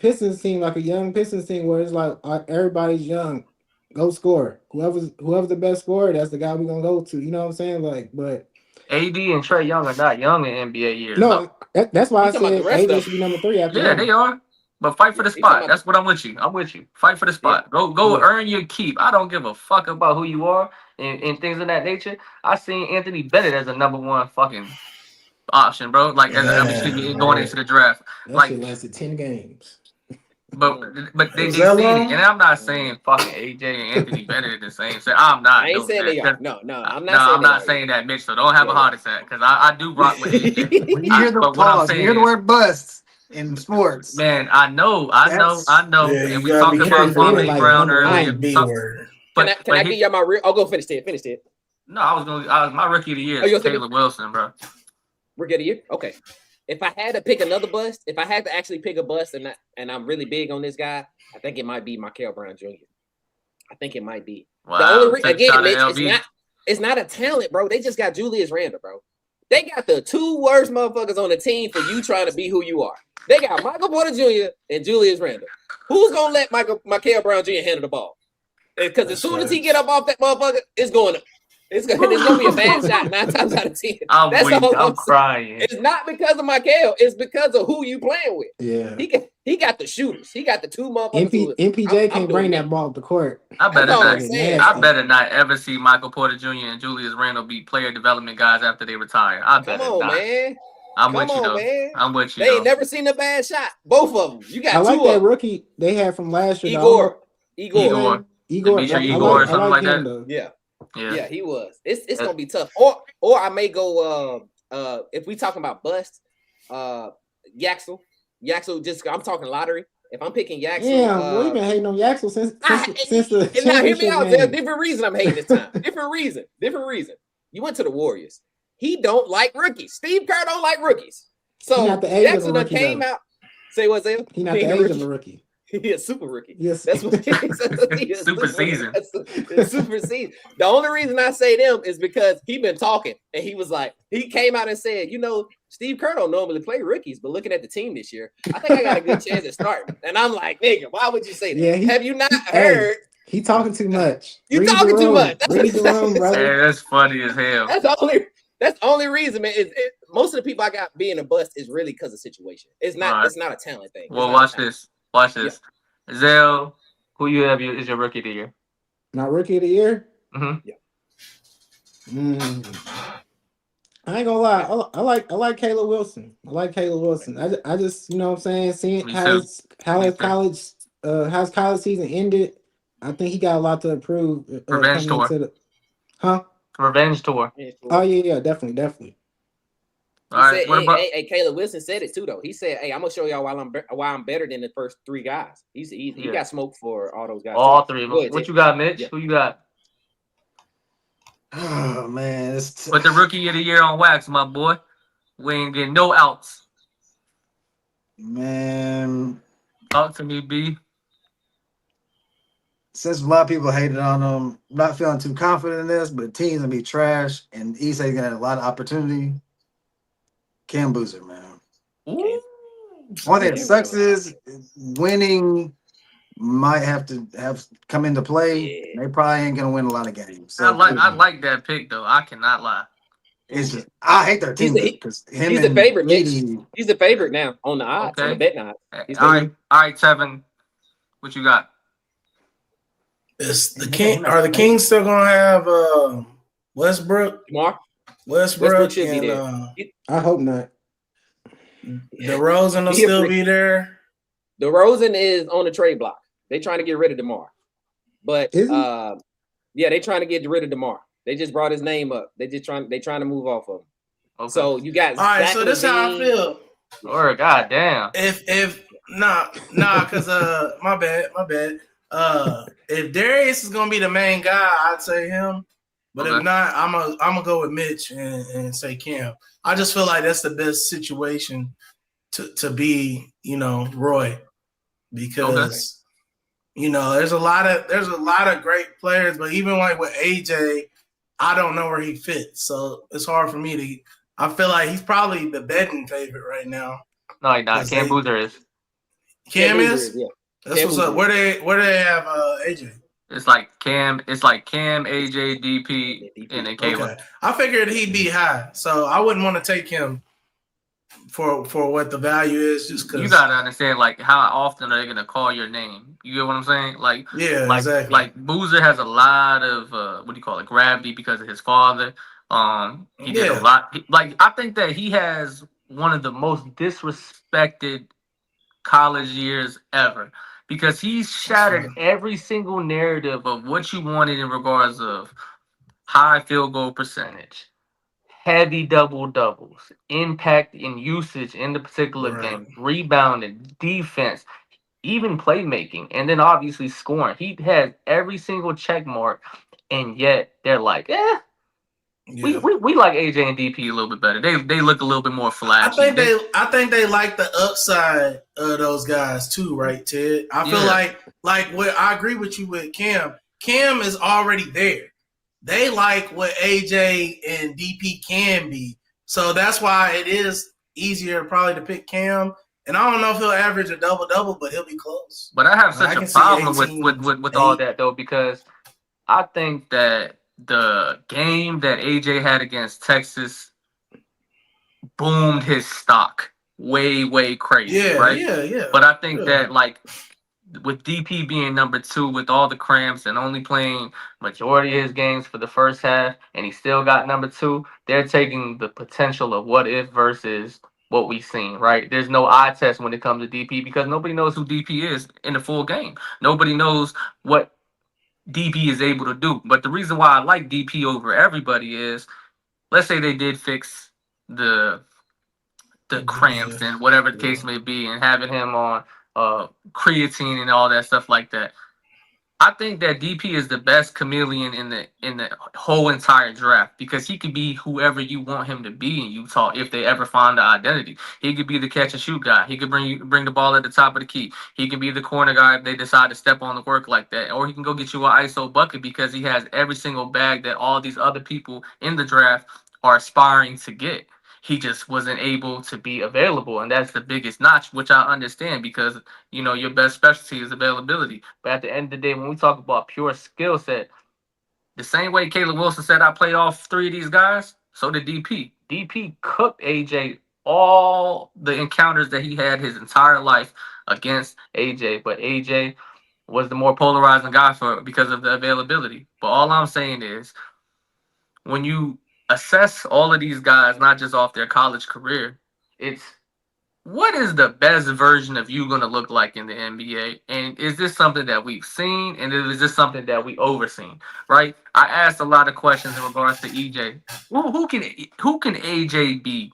S3: Pistons team, like a young Pistons team, where it's like everybody's young. Go score. Whoever's the best scorer, that's the guy we're gonna go to. You know what I'm saying? Like, but
S4: AD and Trae Young are not young in NBA years.
S3: No, that's why I said AD should be number 3 after
S4: that. They are. But fight for the spot. That's what I'm with you. Fight for the spot. Go earn your keep. I don't give a fuck about who you are and things of that nature. I seen Anthony Bennett as a number 1 fucking option, bro. Like going into the draft.
S3: That shit lasted 10 games.
S4: But they seen it, and I'm not saying fucking AJ and Anthony Bennett are the same. So I'm not.
S1: I ain't saying they are. No, I'm not.
S4: I'm not saying that, Mitch. So don't have a heart attack because I do rock with AJ.
S2: When you hear the pause, you hear the word bust in sports.
S4: Man, I know. Yeah, and we talked about Kwame Brown earlier.
S1: Can I give you my real? I'll go finish it.
S4: No, I was my rookie of the year. Taylor Wilson, bro.
S1: Rookie of the year. Okay. If I had to pick another bust, if I had to actually pick a bust, and I'm really big on this guy, I think it might be Michael Brown Jr. I think it might be.
S4: Wow.
S1: The only again, Mitch, it's not a talent, bro. They just got Julius Randle, bro. They got the 2 worst motherfuckers on the team for you trying to be who you are. They got Michael Porter Jr. and Julius Randle. Who's gonna let Michael Brown Jr. handle the ball? Because as soon as he get up off that motherfucker, it's going to. It's gonna be a bad shot 9 times out of 10.
S4: I'm crying.
S1: It's not because of Michael. It's because of who you playing with.
S3: Yeah,
S1: he got the shooters. He got the 2 motherfuckers.
S3: MPJ can't bring that ball up the court.
S4: I better not ever see Michael Porter Jr. and Julius Randle be player development guys after they retire.
S1: Come on, man.
S4: I'm with you though. I'm with you.
S1: They ain't never seen a bad shot. Both of them. You got 2
S3: like that rookie they had from last year.
S1: Igor.
S4: Something like that.
S1: Yeah, he was. It's gonna be tough. Or I may go. If we talking about bust, Yaxel. I'm talking lottery. If I'm picking Yaxel,
S3: we've been hating on Yaxel since the.
S1: Now hear me out. There's a different reason I'm hating this time. Different reason. You went to the Warriors. He don't like rookies. Steve Kerr don't like rookies. So
S3: not the age of a
S1: Jackson
S3: rookie,
S1: came
S3: though.
S1: out. Say what, Zay?
S3: He not the age of a rookie.
S1: He a super rookie.
S3: Yes.
S1: That's what he is.
S4: Super season.
S1: Super season. The only reason I say them is because he been talking and he was like, he came out and said, Steve Kerr don't normally play rookies, but looking at the team this year, I think I got a good chance at starting. And I'm like, nigga, why would you say that?
S3: Yeah,
S1: have you not heard?
S3: He talking too much.
S1: You talking too much.
S3: Read the room, brother.
S4: Hey, that's funny as hell.
S1: That's the only reason, man. Most of the people I got being a bust is really because of situation. It's not. Right. It's not a talent thing.
S4: Well, watch this. Watch this. Yeah. Zel, who you have is your rookie of the year?
S3: Not rookie of the year.
S1: Mm-hmm.
S3: Yeah. I ain't gonna lie. I like Caleb Wilson. I like Caleb Wilson. I just you know what I'm saying. Seeing how how's college season ended. I think he got a lot to improve.
S4: Revenge tour. Revenge tour.
S3: Oh yeah, definitely.
S1: He said, hey, Caleb Wilson said it too, though. He said, "Hey, I'm gonna show y'all why I'm better than the first three guys." He got smoked for all those guys.
S4: All three of them. What you got, Mitch? Yeah. Who you got?
S2: Oh man,
S4: Put the rookie of the year on wax, my boy. We ain't getting no outs.
S2: Man,
S4: talk to me, B.
S2: Since a lot of people hated on him, not feeling too confident in this, but teams gonna be trash, and East gonna have a lot of opportunity. Cam Boozer, man.
S4: Ooh.
S2: One thing that sucks is winning might have to come into play. Yeah. They probably ain't gonna win a lot of games. So
S4: I like that pick though. I cannot lie.
S2: It's just I hate their team because
S1: he's the favorite. He's the favorite now on the odds. Okay. On the bet odds.
S4: All right, Tevin. What you got?
S5: Is the King? Are the Kings still gonna have Westbrook?
S1: Mark
S5: Westbrook
S1: should be there.
S3: I hope not.
S5: DeRozan will still be there.
S1: DeRozan is on the trade block. They trying to get rid of DeMar, but they trying to get rid of DeMar. They just brought his name up. They trying to move off of him. Okay. So you got
S5: all right. So this is how I feel.
S4: Or goddamn.
S5: If because my bad. If Darius is gonna be the main guy, I'd say him. But if not, I'm gonna go with Mitch and say Cam. I just feel like that's the best situation to be, Roy, because there's a lot of great players, but even like with AJ, I don't know where he fits, so it's hard for me to. I feel like he's probably the betting favorite right now.
S4: No, he's not. Cam Boozer is.
S5: Cam is. Yeah. That's what's up. Where they have AJ?
S4: It's like Cam, AJ, DP, and then Caleb.
S5: Okay. I figured he'd be high, so I wouldn't want to take him for what the value is. Just because
S4: you gotta understand, like, how often are they gonna call your name? You get what I'm saying? Like,
S5: exactly.
S4: Like Boozer has a lot of gravity because of his father. He did a lot. I think that he has one of the most disrespected college years ever. Because he's shattered every single narrative of what you wanted in regards of high field goal percentage, heavy double-doubles, impact and usage in the particular game, rebounding, defense, even playmaking, and then obviously scoring. He has every single check mark, and yet they're like, we like AJ and DP a little bit better. They look a little bit more flashy.
S5: I think they like the upside of those guys too, right, Ted? I feel like what I agree with you with Cam. Cam is already there. They like what AJ and DP can be. So that's why it is easier probably to pick Cam. And I don't know if he'll average a double-double, but he'll be close.
S4: But I have such a problem with all that though, because I think that the game that AJ had against Texas boomed his stock way crazy, right?
S5: Yeah.
S4: But I think that, like, with DP being number 2 with all the cramps and only playing majority of his games for the first half, and he still got number 2, they're taking the potential of what if versus what we've seen, right? There's no eye test when it comes to DP because nobody knows who DP is in the full game. Nobody knows what DP is able to do. But the reason why I like DP over everybody is, let's say they did fix the cramps and whatever the case may be, and having him on creatine and all that stuff like that. I think that DP is the best chameleon in the whole entire draft because he could be whoever you want him to be in Utah if they ever find the identity. He could be the catch and shoot guy. He could bring the ball at the top of the key. He can be the corner guy if they decide to step on the work like that. Or he can go get you an ISO bucket because he has every single bag that all these other people in the draft are aspiring to get. He just wasn't able to be available, and that's the biggest notch, which I understand because your best specialty is availability. But at the end of the day, when we talk about pure skill set, the same way Caleb Wilson said I played off 3 of these guys, so did DP. DP cooked AJ all the encounters that he had his entire life against AJ, but AJ was the more polarizing guy because of the availability. But all I'm saying is, when you assess all of these guys, not just off their college career, it's what is the best version of you going to look like in the NBA? And is this something that we've seen? And is this something that we overseen? Right? I asked a lot of questions in regards to EJ. Who can AJ be,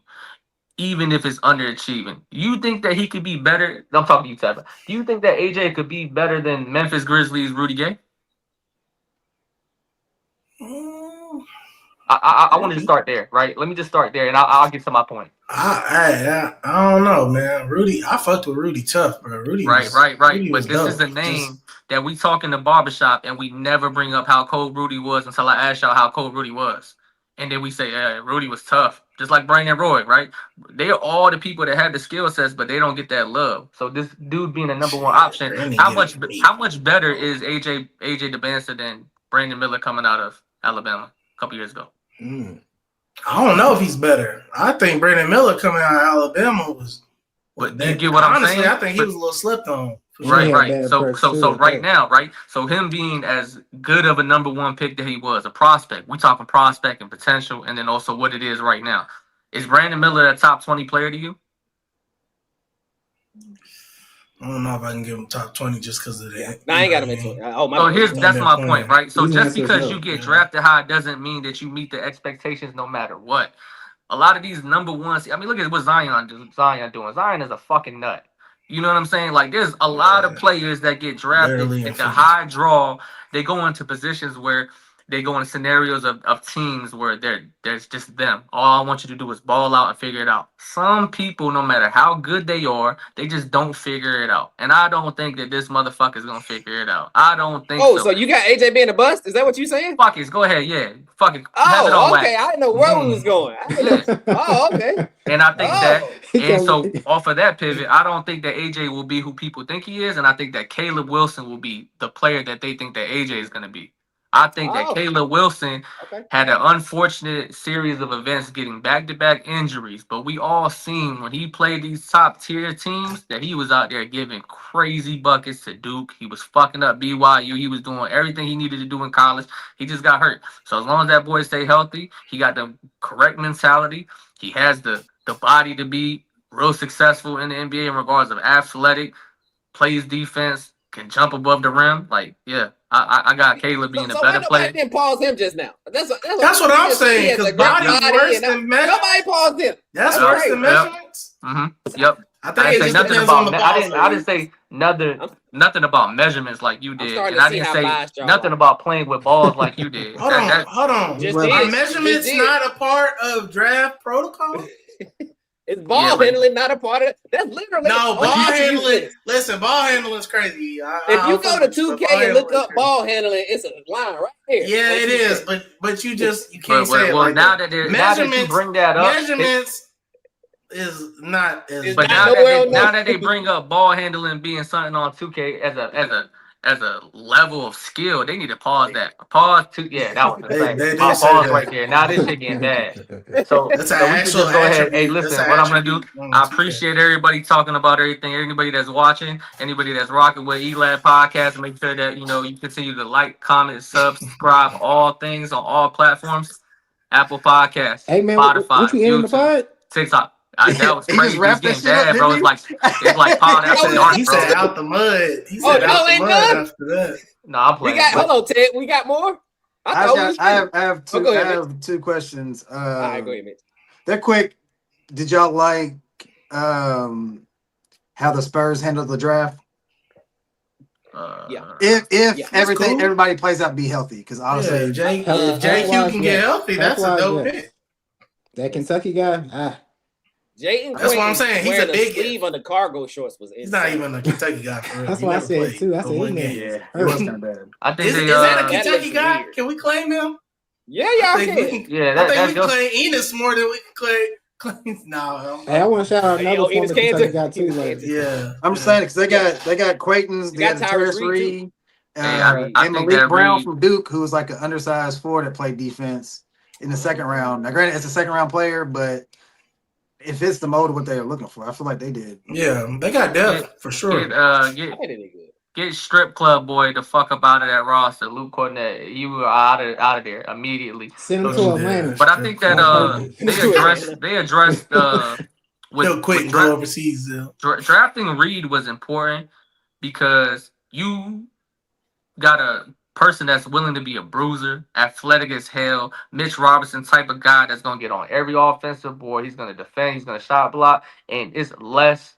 S4: even if it's underachieving? You think that he could be better? I'm talking to you, Tabitha. Do you think that AJ could be better than Memphis Grizzlies Rudy Gay? I wanted to start there, right? Let me just start there, and I'll get to my point.
S5: I don't know, man. Rudy, I fucked with Rudy tough, bro. Rudy,
S4: right.
S5: Rudy
S4: but this is a name that we talk in the barbershop, and we never bring up how cold Rudy was until I ask y'all how cold Rudy was, and then we say, Rudy was tough, just like Brandon Roy, right? They are all the people that have the skill sets, but they don't get that love. So this dude being the number one option, how much better is AJ DeBancer than Brandon Miller coming out of Alabama a couple years ago?
S5: I don't know if he's better. I think Brandon Miller coming out of Alabama was.
S4: But you get what I'm saying?
S5: Honestly, I think he was a little slept on.
S4: Right. So right now, right? So him being as good of a number one pick that he was, a prospect. We talking prospect and potential, and then also what it is right now. Is Brandon Miller a top 20 player to you?
S5: I don't know if I can give him top 20 just because of that.
S1: I ain't got him at 20.
S4: That's my point, right? So just because you get drafted high doesn't mean that you meet the expectations no matter what. A lot of these number ones, I mean, look at what Zion doing. Zion is a fucking nut. You know what I'm saying? Like, there's a lot of players that get drafted at the high draw. They go into positions where they go into scenarios of teams where there's just them. All I want you to do is ball out and figure it out. Some people, no matter how good they are, they just don't figure it out. And I don't think that this motherfucker is going to figure it out. I don't think so.
S1: So you got AJ being a bust? Is that what you saying?
S4: Fuck it. Go ahead. Yeah. Fuck it.
S1: Okay. I didn't know where we was going. Okay.
S4: And I think that, and so off of that pivot, I don't think that AJ will be who people think he is. And I think that Caleb Wilson will be the player that they think that AJ is going to be. I think that Caleb Wilson had an unfortunate series of events getting back-to-back injuries, but we all seen when he played these top-tier teams that he was out there giving crazy buckets to Duke. He was fucking up BYU. He was doing everything he needed to do in college. He just got hurt. So as long as that boy stay healthy, he got the correct mentality. He has the body to be real successful in the NBA in regards of athletic, plays defense, can jump above the rim. Like, yeah. I got Caleb being a better player.
S1: Nobody didn't pause him just now. That's
S5: what I'm saying. Because body worse than measurements.
S1: Nobody paused him.
S5: That's worse than measurements.
S4: Yep.
S5: I think
S4: didn't say nothing about. I didn't say nothing about measurements like you did, and I didn't say nothing about playing with balls like you did.
S5: Hold on. Are measurements not a part of draft protocol?
S1: Is ball handling not a part of it? That's literally
S5: ball handling. Listen, ball handling is crazy.
S1: If you go to 2K and look up ball handling, it's a line right there.
S5: Yeah, it is. But you can't say it like
S4: now
S5: that.
S4: Now that you bring that up,
S5: measurements is not.
S4: But now that they bring up ball handling being something on 2K as a level of skill, they need to pause that. That was the thing. Pause right there. Now this shit getting bad. So we can just go ahead. Hey, listen, what I'm gonna do, I appreciate everybody talking about everything, anybody that's watching, anybody that's rocking with ELAB Podcast, make sure that you continue to like, comment, subscribe, all things on all platforms. Apple Podcasts, Spotify,
S3: what you in the pod?
S4: TikTok. That was crazy. He's getting bad, bro. It's like pod after dark.
S5: He said out the mud. He said out the mud after that.
S4: No, I'm playing.
S1: Hold on, Ted. We got more?
S2: I have two questions.
S1: All right, go ahead, Mitch.
S2: They're quick. Did y'all like how the Spurs handled the draft? If everything
S5: cool.
S2: everybody plays out, be healthy. Because honestly,
S5: if JQ can get healthy, that's a dope pick.
S3: That Kentucky guy,
S1: Jayden.
S5: That's what I'm saying. He's a big
S1: sleeve under cargo shorts was insane.
S5: He's not even a Kentucky guy for real.
S3: That's what I said too. I said his name.
S2: Yeah, it was kind of bad.
S4: I think
S5: is that a Kentucky guy? Weird. Can we claim him?
S1: Yeah, y'all can.
S5: I think we can claim Ennis more than we can claim. No.
S3: Hey, I want to shout out another former Kentucky guy too. Like,
S5: yeah,
S2: I'm just saying because they got Quaytons, they got Tyrese Reed, and Malik Brown from Duke, who was like an undersized forward that played defense in the second round. Now, granted, it's a second round player, but it fits the mold of what they were looking for. I feel like they did.
S5: Yeah, they got depth for sure.
S4: Get strip club boy the fuck up out of that roster, Luke Cornett. You were out of there immediately.
S3: Send him to Atlanta.
S4: But I think that they addressed
S5: with quick go overseas.
S4: Drafting Reed was important because you got a person that's willing to be a bruiser, athletic as hell, Mitch Robinson type of guy that's gonna get on every offensive board. He's gonna defend, he's gonna shot block, and it's less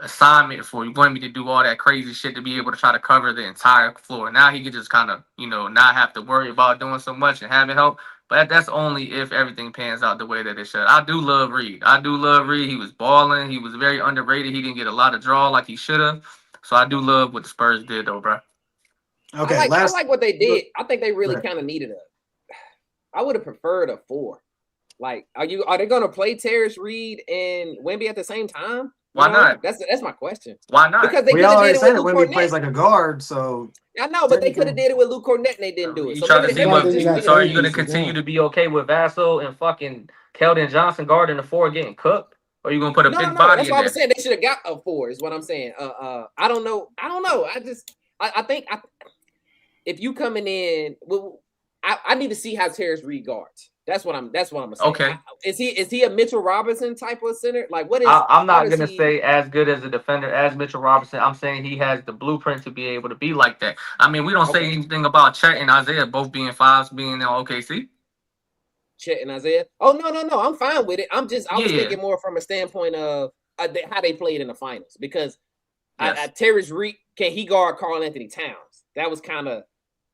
S4: assignment for you wanting me to do all that crazy shit to be able to try to cover the entire floor. Now he can just kind of, not have to worry about doing so much and having help. But that's only if everything pans out the way that it should. I do love Reed. He was balling. He was very underrated. He didn't get a lot of draw like he should have. So I do love what the Spurs did, though, bro.
S2: Okay,
S1: I like what they did. I think they really kind of needed I would have preferred a 4. Like, are they going to play Terrence Reed and Wemby at the same time?
S4: Why not?
S1: That's my question.
S4: Why not?
S1: Because they
S2: we already said it when he plays like a guard, so
S1: I know, but they could have did it with Luke Cornett and they didn't do it.
S4: So are you going to continue to be okay with Vassell and fucking Keldon Johnson guarding the 4 getting cooked? Or are you going to put a big body
S1: that's
S4: in
S1: why
S4: there?
S1: I'm saying they should have got a 4 is what I'm saying. I don't know. I think if you coming in, I need to see how Terrence Reed guards. That's what I'm saying.
S4: Okay.
S1: Is he a Mitchell Robinson type of center? Like what is?
S4: I'm not gonna say as good as a defender as Mitchell Robinson. I'm saying he has the blueprint to be able to be like that. I mean, we don't say anything about Chet and Isaiah both being 5s being in OKC.
S1: Chet and Isaiah. Oh no, I'm fine with it. I was thinking more from a standpoint of how they played in the finals because Terrence Reed, can he guard Karl Anthony Towns? That was kind of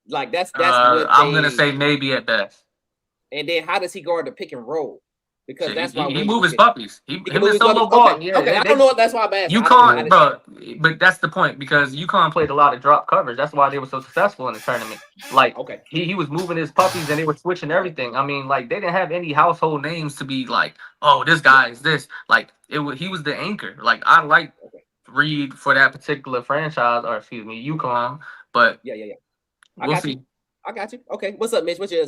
S1: like that's what
S4: I'm gonna say maybe at best.
S1: And then how does he guard the pick and roll? Because that's why
S4: he move his puppies. He moves solo ball.
S1: Okay, I don't know. That's why I'm asking.
S4: UConn, but that's the point because UConn played a lot of drop coverage. That's why they were so successful in the tournament. Like, he was moving his puppies and they were switching everything. I mean, like they didn't have any household names to be like, oh, this guy is this. Like he was the anchor. Like I like Reed for that particular franchise, or UConn. But we'll see.
S1: I got you. Okay. What's up, Mitch? What's your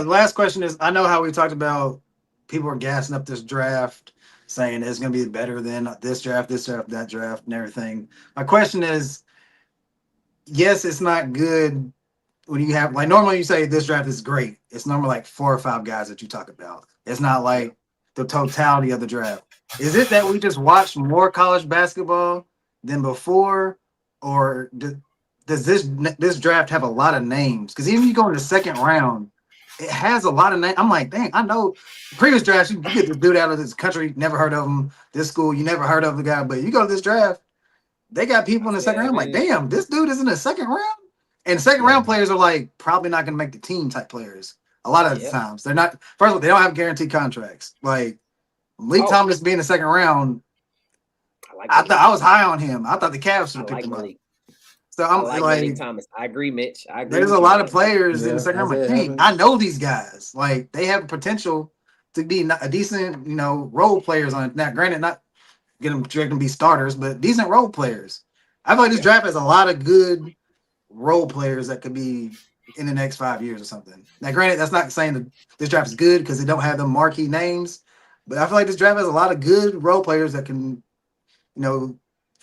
S2: last question is, I know how we talked about people are gassing up this draft, saying it's going to be better than this draft, that draft, and everything. My question is, yes, it's not good when you have, like, normally you say this draft is great. It's normally like 4 or 5 guys that you talk about. It's not like the totality of the draft. Is it that we just watched more college basketball than before, or does this draft have a lot of names? Because even if you go in the second round, it has a lot of names. I'm like, dang, I know previous drafts, you get this dude out of this country, never heard of him. This school, you never heard of the guy. But you go to this draft, they got people in the second round. I'm like, damn, this dude is in the second round? And second round players are like probably not going to make the team type players. A lot of the times. They're not, first of all, they don't have guaranteed contracts. Like, Malik Thomas being in the second round, I was high on him. I thought the Cavs should pick him up. So I'm like
S1: Thomas. I agree, Mitch. I agree.
S2: There's a lot of players in the second round. Like, hey, I know these guys. Like they have potential to be a decent, role players on it. Now, granted, not get them to be starters, but decent role players. I feel like this draft has a lot of good role players that could be in the next 5 years or something. Now, granted, that's not saying that this draft is good because they don't have the marquee names, but I feel like this draft has a lot of good role players that can,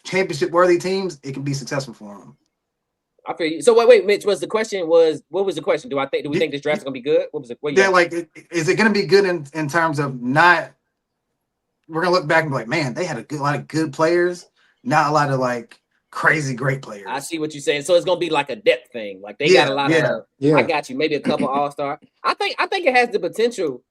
S2: championship-worthy teams. It can be successful for them.
S1: I feel you. So wait, Mitch. What was the question? Do we think this draft is gonna be good? What was it?
S2: Is it gonna be good in terms of not? We're gonna look back and be like, man, they had a lot of good players, not a lot of like crazy great players.
S1: I see what you're saying. So it's gonna be like a depth thing. Like they got a lot of. I got you. Maybe a couple all-star. I think it has the potential.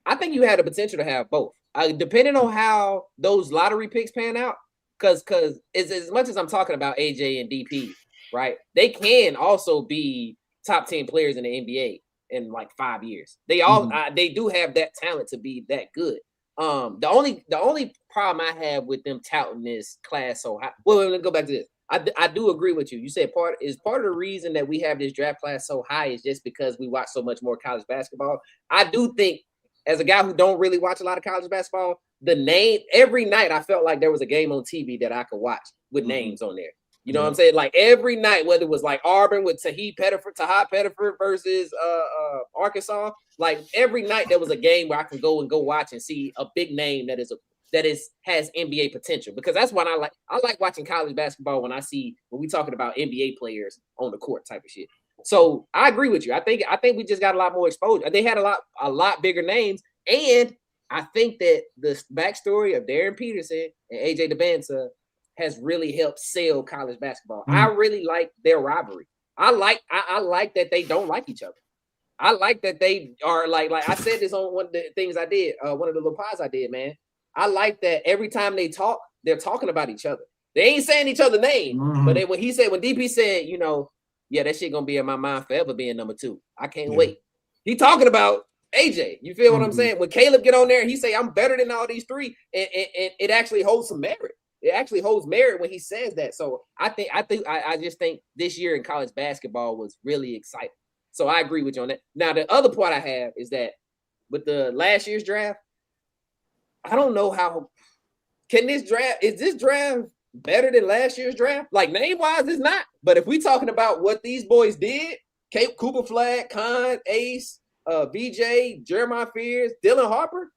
S1: I think you had the potential to have both. Depending on how those lottery picks pan out, because as much as I'm talking about AJ and DP, right? They can also be top 10 players in the NBA in like 5 years. They all they do have that talent to be that good. The only problem I have with them touting this class so high. Well, let me go back to this. I do agree with you. You said part of the reason that we have this draft class so high is just because we watch so much more college basketball. I do think, as a guy who don't really watch a lot of college basketball, every night I felt like there was a game on TV that I could watch with names on there. You know what I'm saying? Like every night, whether it was like Auburn with Tahat Pettiford versus Arkansas, like every night there was a game where I can go watch and see a big name that has NBA potential, because that's what I like. I like watching college basketball when we talking about NBA players on the court type of shit. So I agree with you. I think we just got a lot more exposure. They had a lot bigger names, and I think that the backstory of Darren Peterson and AJ DeBanza has really helped sell college basketball. I really like their rivalry. I like that they don't like each other. I like that they are like I said this on one of the things I did, one of the little pods I did, man. I like that every time they talk, they're talking about each other. They ain't saying each other's name, but when DP said, yeah, that shit gonna be in my mind forever being number 2. I can't wait. He talking about AJ. You feel what I'm saying? When Caleb get on there, he say I'm better than all these 3, and it actually holds some merit. It actually holds merit when he says that. So I just think this year in college basketball was really exciting. So I agree with you on that. Now the other part I have is that with the last year's draft, I don't know how is this draft better than last year's draft? Like name wise, it's not. But if we talking about what these boys did, Cooper Flag, Con, Ace, VJ, Jeremiah Fears, Dylan Harper,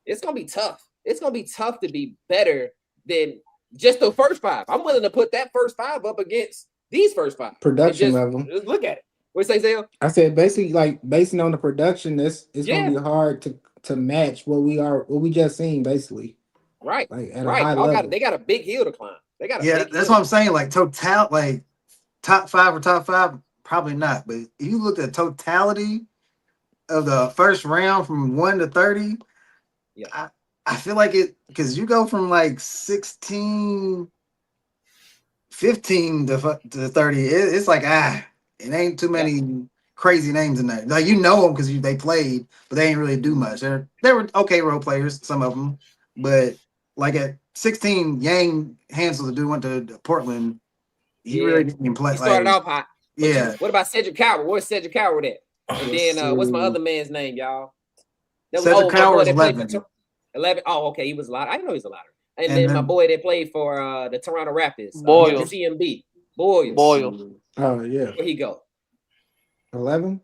S1: it's gonna be tough. It's gonna be tough to be better than just the first 5. I'm willing to put that first 5 up against these first 5.
S3: Production level.
S1: Just look at it. What you say, Zale?
S3: I said basically, like basing on the production, it's gonna be hard to match what we just seen, basically.
S1: Right.
S3: Like at a high level.
S1: They got a big hill to climb.
S2: That's what I'm saying. Like top 5 or top 5, probably not. But if you look at totality of the first round from 1 to 30, I feel like it, because you go from like 16, 15 to 30. It's like it ain't too many crazy names in there. Like them because they played, but they ain't really do much. They were okay role players, some of them, but like at 16, Yang Hansel, the dude went to Portland. He really didn't play.
S1: He started off hot.
S2: Yeah.
S1: What about Cedric Coward? Where's Cedric Coward at? And then what's my other man's name, y'all?
S2: Cedric Coward was 11.
S1: 11. Oh, okay, he was a lot. I didn't know he was a lot. And then my boy that played for the Toronto Raptors,
S4: Boyle.
S1: CMB.
S4: Boyle.
S3: Oh yeah.
S1: Where he go?
S3: 11.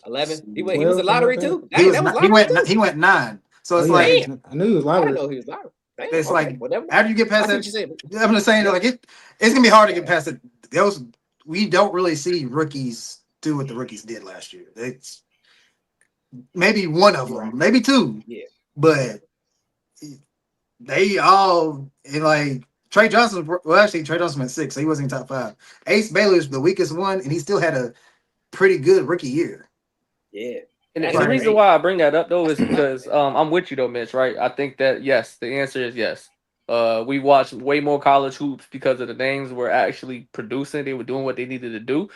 S1: 11. He was a lottery too.
S2: He went 9. So it's like
S3: I knew he was lottery.
S1: I didn't know he was lottery.
S2: It's like
S1: whatever.
S2: After you get past that, I'm just saying like it's gonna be hard to get past it. We don't really see rookies do what the rookies did last year. It's maybe one of them, maybe 2.
S1: Yeah,
S2: but they all like Trey Johnson. Well, actually, Trey Johnson went 6, so he wasn't in top 5. Ace Baylor's the weakest one, and he still had a pretty good rookie year.
S1: Yeah.
S4: And the reason why I bring that up though is because I'm with you though, Mitch. Right? I think that yes, the answer is yes. We watched way more college hoops because of the names were actually producing. They were doing what they needed to do.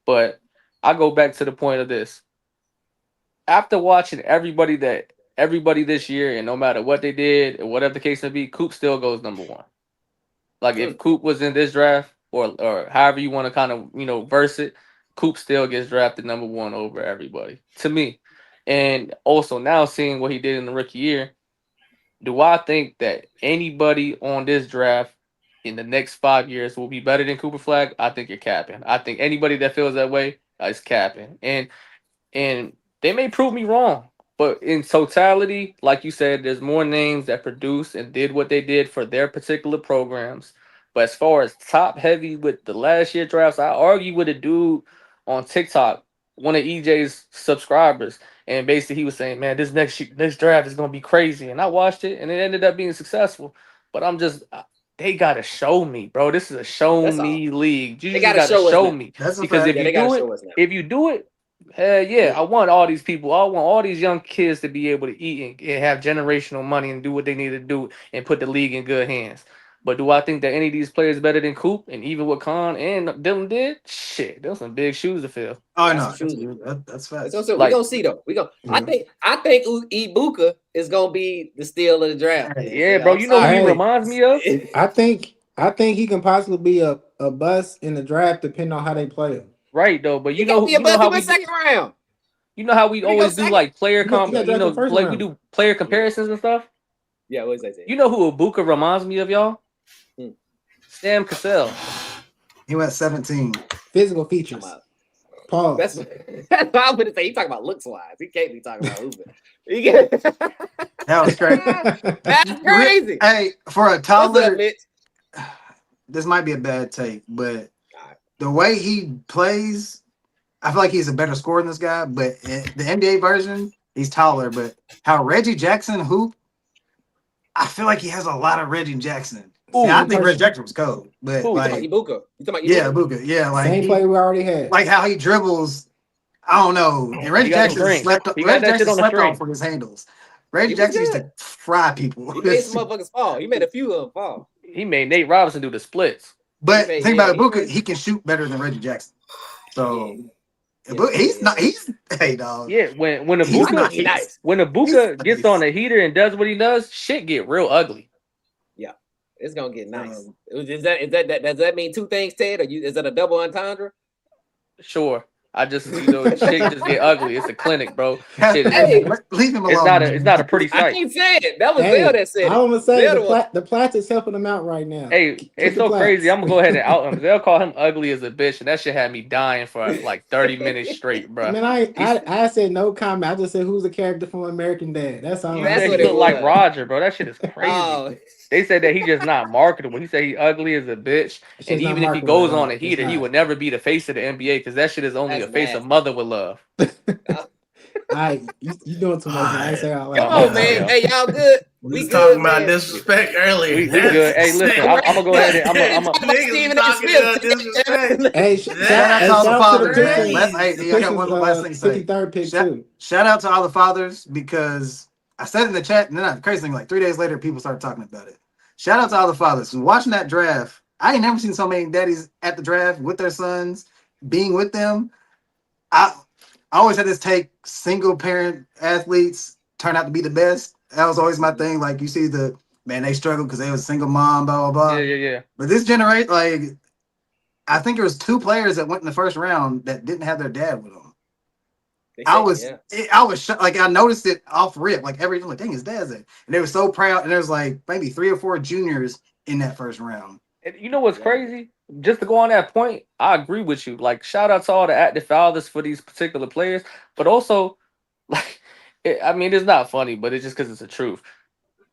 S4: But I go back to the point of this. After watching everybody this year, and no matter what they did, or whatever the case may be, Coop still goes number 1. Like if Coop was in this draft, or however you want to kind of verse it, Coop still gets drafted number 1 over everybody to me. And also now seeing what he did in the rookie year, do I think that anybody on this draft in the next 5 years will be better than Cooper Flag? I think you're capping. I think anybody that feels that way is capping. And they may prove me wrong, but in totality, like you said, there's more names that produced and did what they did for their particular programs. But as far as top heavy with the last year drafts, I argue with a dude on TikTok, one of EJ's subscribers, and basically he was saying, man, this next draft is going to be crazy. And I watched it, and it ended up being successful. But they got to show me, bro. This is a show me league. You got to show me. Because if you do it, hell yeah, I want all these people. I want all these young kids to be able to eat and have generational money and do what they need to do and put the league in good hands. But do I think that any of these players better than Coop and even what Khan and Dylan did? Shit, those some big shoes to fill.
S2: Oh
S1: That's
S2: no, that's fast.
S1: So we gonna see though. We gonna. I think Ibuka is gonna be the steal of the draft.
S4: Yeah, bro. You know who he reminds me of?
S3: I think he can possibly be a bust in the draft depending on how they play him.
S4: Right though, but you
S1: know how we second round.
S4: You know how we always do like player we do player comparisons and stuff.
S1: Yeah, what is that?
S4: You know who Ibuka reminds me of, y'all? Sam Cassell.
S2: He went 17.
S3: Physical features. Paul.
S1: That's what I'm gonna say. He talking about looks wise. He can't be talking about hooping.
S2: That was crazy.
S1: That's crazy.
S2: Hey, for a toddler, this might be a bad take, but the way he plays, I feel like he's a better scorer than this guy. But in the NBA version, he's taller. But how Reggie Jackson hoop, I feel like he has a lot of Reggie Jackson.
S3: Ooh,
S2: I think Reggie Jackson was cold, but
S1: like Ibuka. You talking about Ibuka?
S2: Ibuka. Yeah, like
S3: same play we already had.
S2: Like how he dribbles. I don't know. And Reggie Jackson slept on for his handles. Reggie Jackson used to fry people.
S1: He made some motherfuckers fall. He made a few of them fall.
S4: He made Nate Robinson do the splits.
S2: But think about Ibuka, he can shoot better than Reggie Jackson. So he's not. He's hey dog.
S4: Yeah, when Ibuka gets on the heater and does what he does, shit get real ugly.
S1: Yeah, it's gonna get nice. Does that mean two things, Ted? Or is that a double entendre?
S4: Sure. I just shit just get ugly. It's a clinic, bro. Shit,
S2: leave him alone.
S4: It's not a pretty sight.
S1: I keep saying it. That was Zel that said it.
S3: I was gonna say the Platts is helping him out right now.
S4: Hey, it's so crazy. I'm gonna go ahead and out him. They'll call him ugly as a bitch, and that shit had me dying for like 30 minutes straight, bro.
S3: Man, I said no comment. I just said who's the character from American Dad. That's all.
S4: He look like Roger, bro. That shit is crazy. Oh. They said that he just not marketable. He said he ugly as a bitch, and even if he goes on a heater, he would never be the face of the NBA because that shit is only a face a mother would love.
S3: You doing too much. I ain't say all
S1: Come on, man. Hey, y'all good?
S5: We was talking about disrespect earlier.
S4: We good. Hey, listen, I'm gonna go ahead and I'm gonna.
S3: Hey, shout out to all the fathers.
S2: I got one last thing to say.
S3: 53rd pick too.
S2: Shout out to all the fathers because I said in the chat, and then the crazy thing, like 3 days later, people started talking about it. Shout out to all the fathers. Watching that draft, I ain't never seen so many daddies at the draft with their sons, being with them. I always had this take, single parent athletes turn out to be the best. That was always my thing. Like you see they struggled because they was a single mom, blah, blah, blah.
S4: Yeah.
S2: But this generation, like, I think there was 2 players that went in the first round that didn't have their dad with them. I was like, I noticed it off rip, like everything, like, dang, his dad's there. And they were so proud. And there was like maybe 3 or 4 juniors in that first round.
S4: And you know what's crazy? Just to go on that point, I agree with you. Like, shout out to all the active fathers for these particular players, but also, like, it's not funny, but it's just because it's the truth.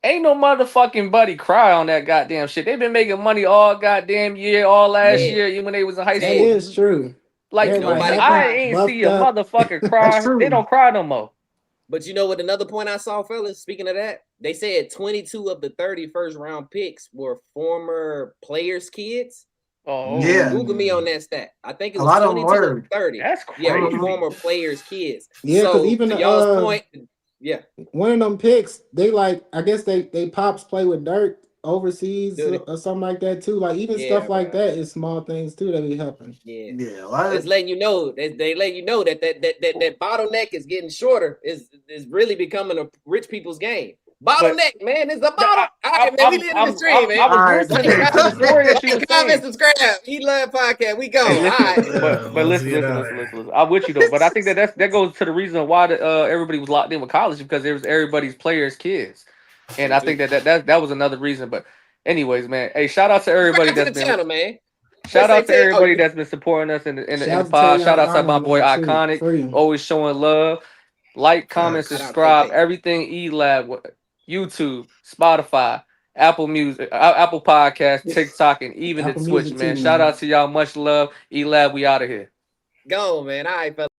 S4: Ain't no motherfucking buddy cry on that goddamn shit. They've been making money all goddamn year, all last year, even when they was in high school.
S3: That is true.
S4: Like, I ain't see a motherfucker cry. They don't cry no more.
S1: But you know what? Another point I saw, fellas, speaking of that, they said 22 of the 30 first round picks were former players' kids.
S4: Oh,
S2: yeah.
S1: Google me on that stat. I think it was
S2: a lot
S1: 22 of 30.
S4: That's crazy.
S1: Yeah, former players' kids.
S3: Yeah, because even
S1: to y'all's point, yeah,
S3: one of them picks, they like, I guess they pops play with Dirk overseas or something like that too. Like even stuff like that is small things too that be helping.
S1: Yeah.
S2: It's
S1: letting you know they let you know that bottleneck is getting shorter. Is really becoming a rich people's game. Bottleneck, man, it's a bottle. All right, man, we live in the stream, man. Comment, subscribe. Eat Love Podcast. We go. All right.
S4: But listen. I'm with you though. But I think that goes to the reason why everybody was locked in with college because it was everybody's players' kids. And I think that was another reason. But anyways, man, hey, shout out to everybody that's been channel, man. Shout out to everybody that's been supporting us in the pod. Shout out to my boy Iconic, always showing love. Like, comment, subscribe, everything E-Lab, YouTube, Spotify, Apple Music, Apple Podcasts, TikTok, and even the Twitch, man. Shout out to y'all. Much love. E-Lab, we out of here.
S1: Go, man. All right, fellas.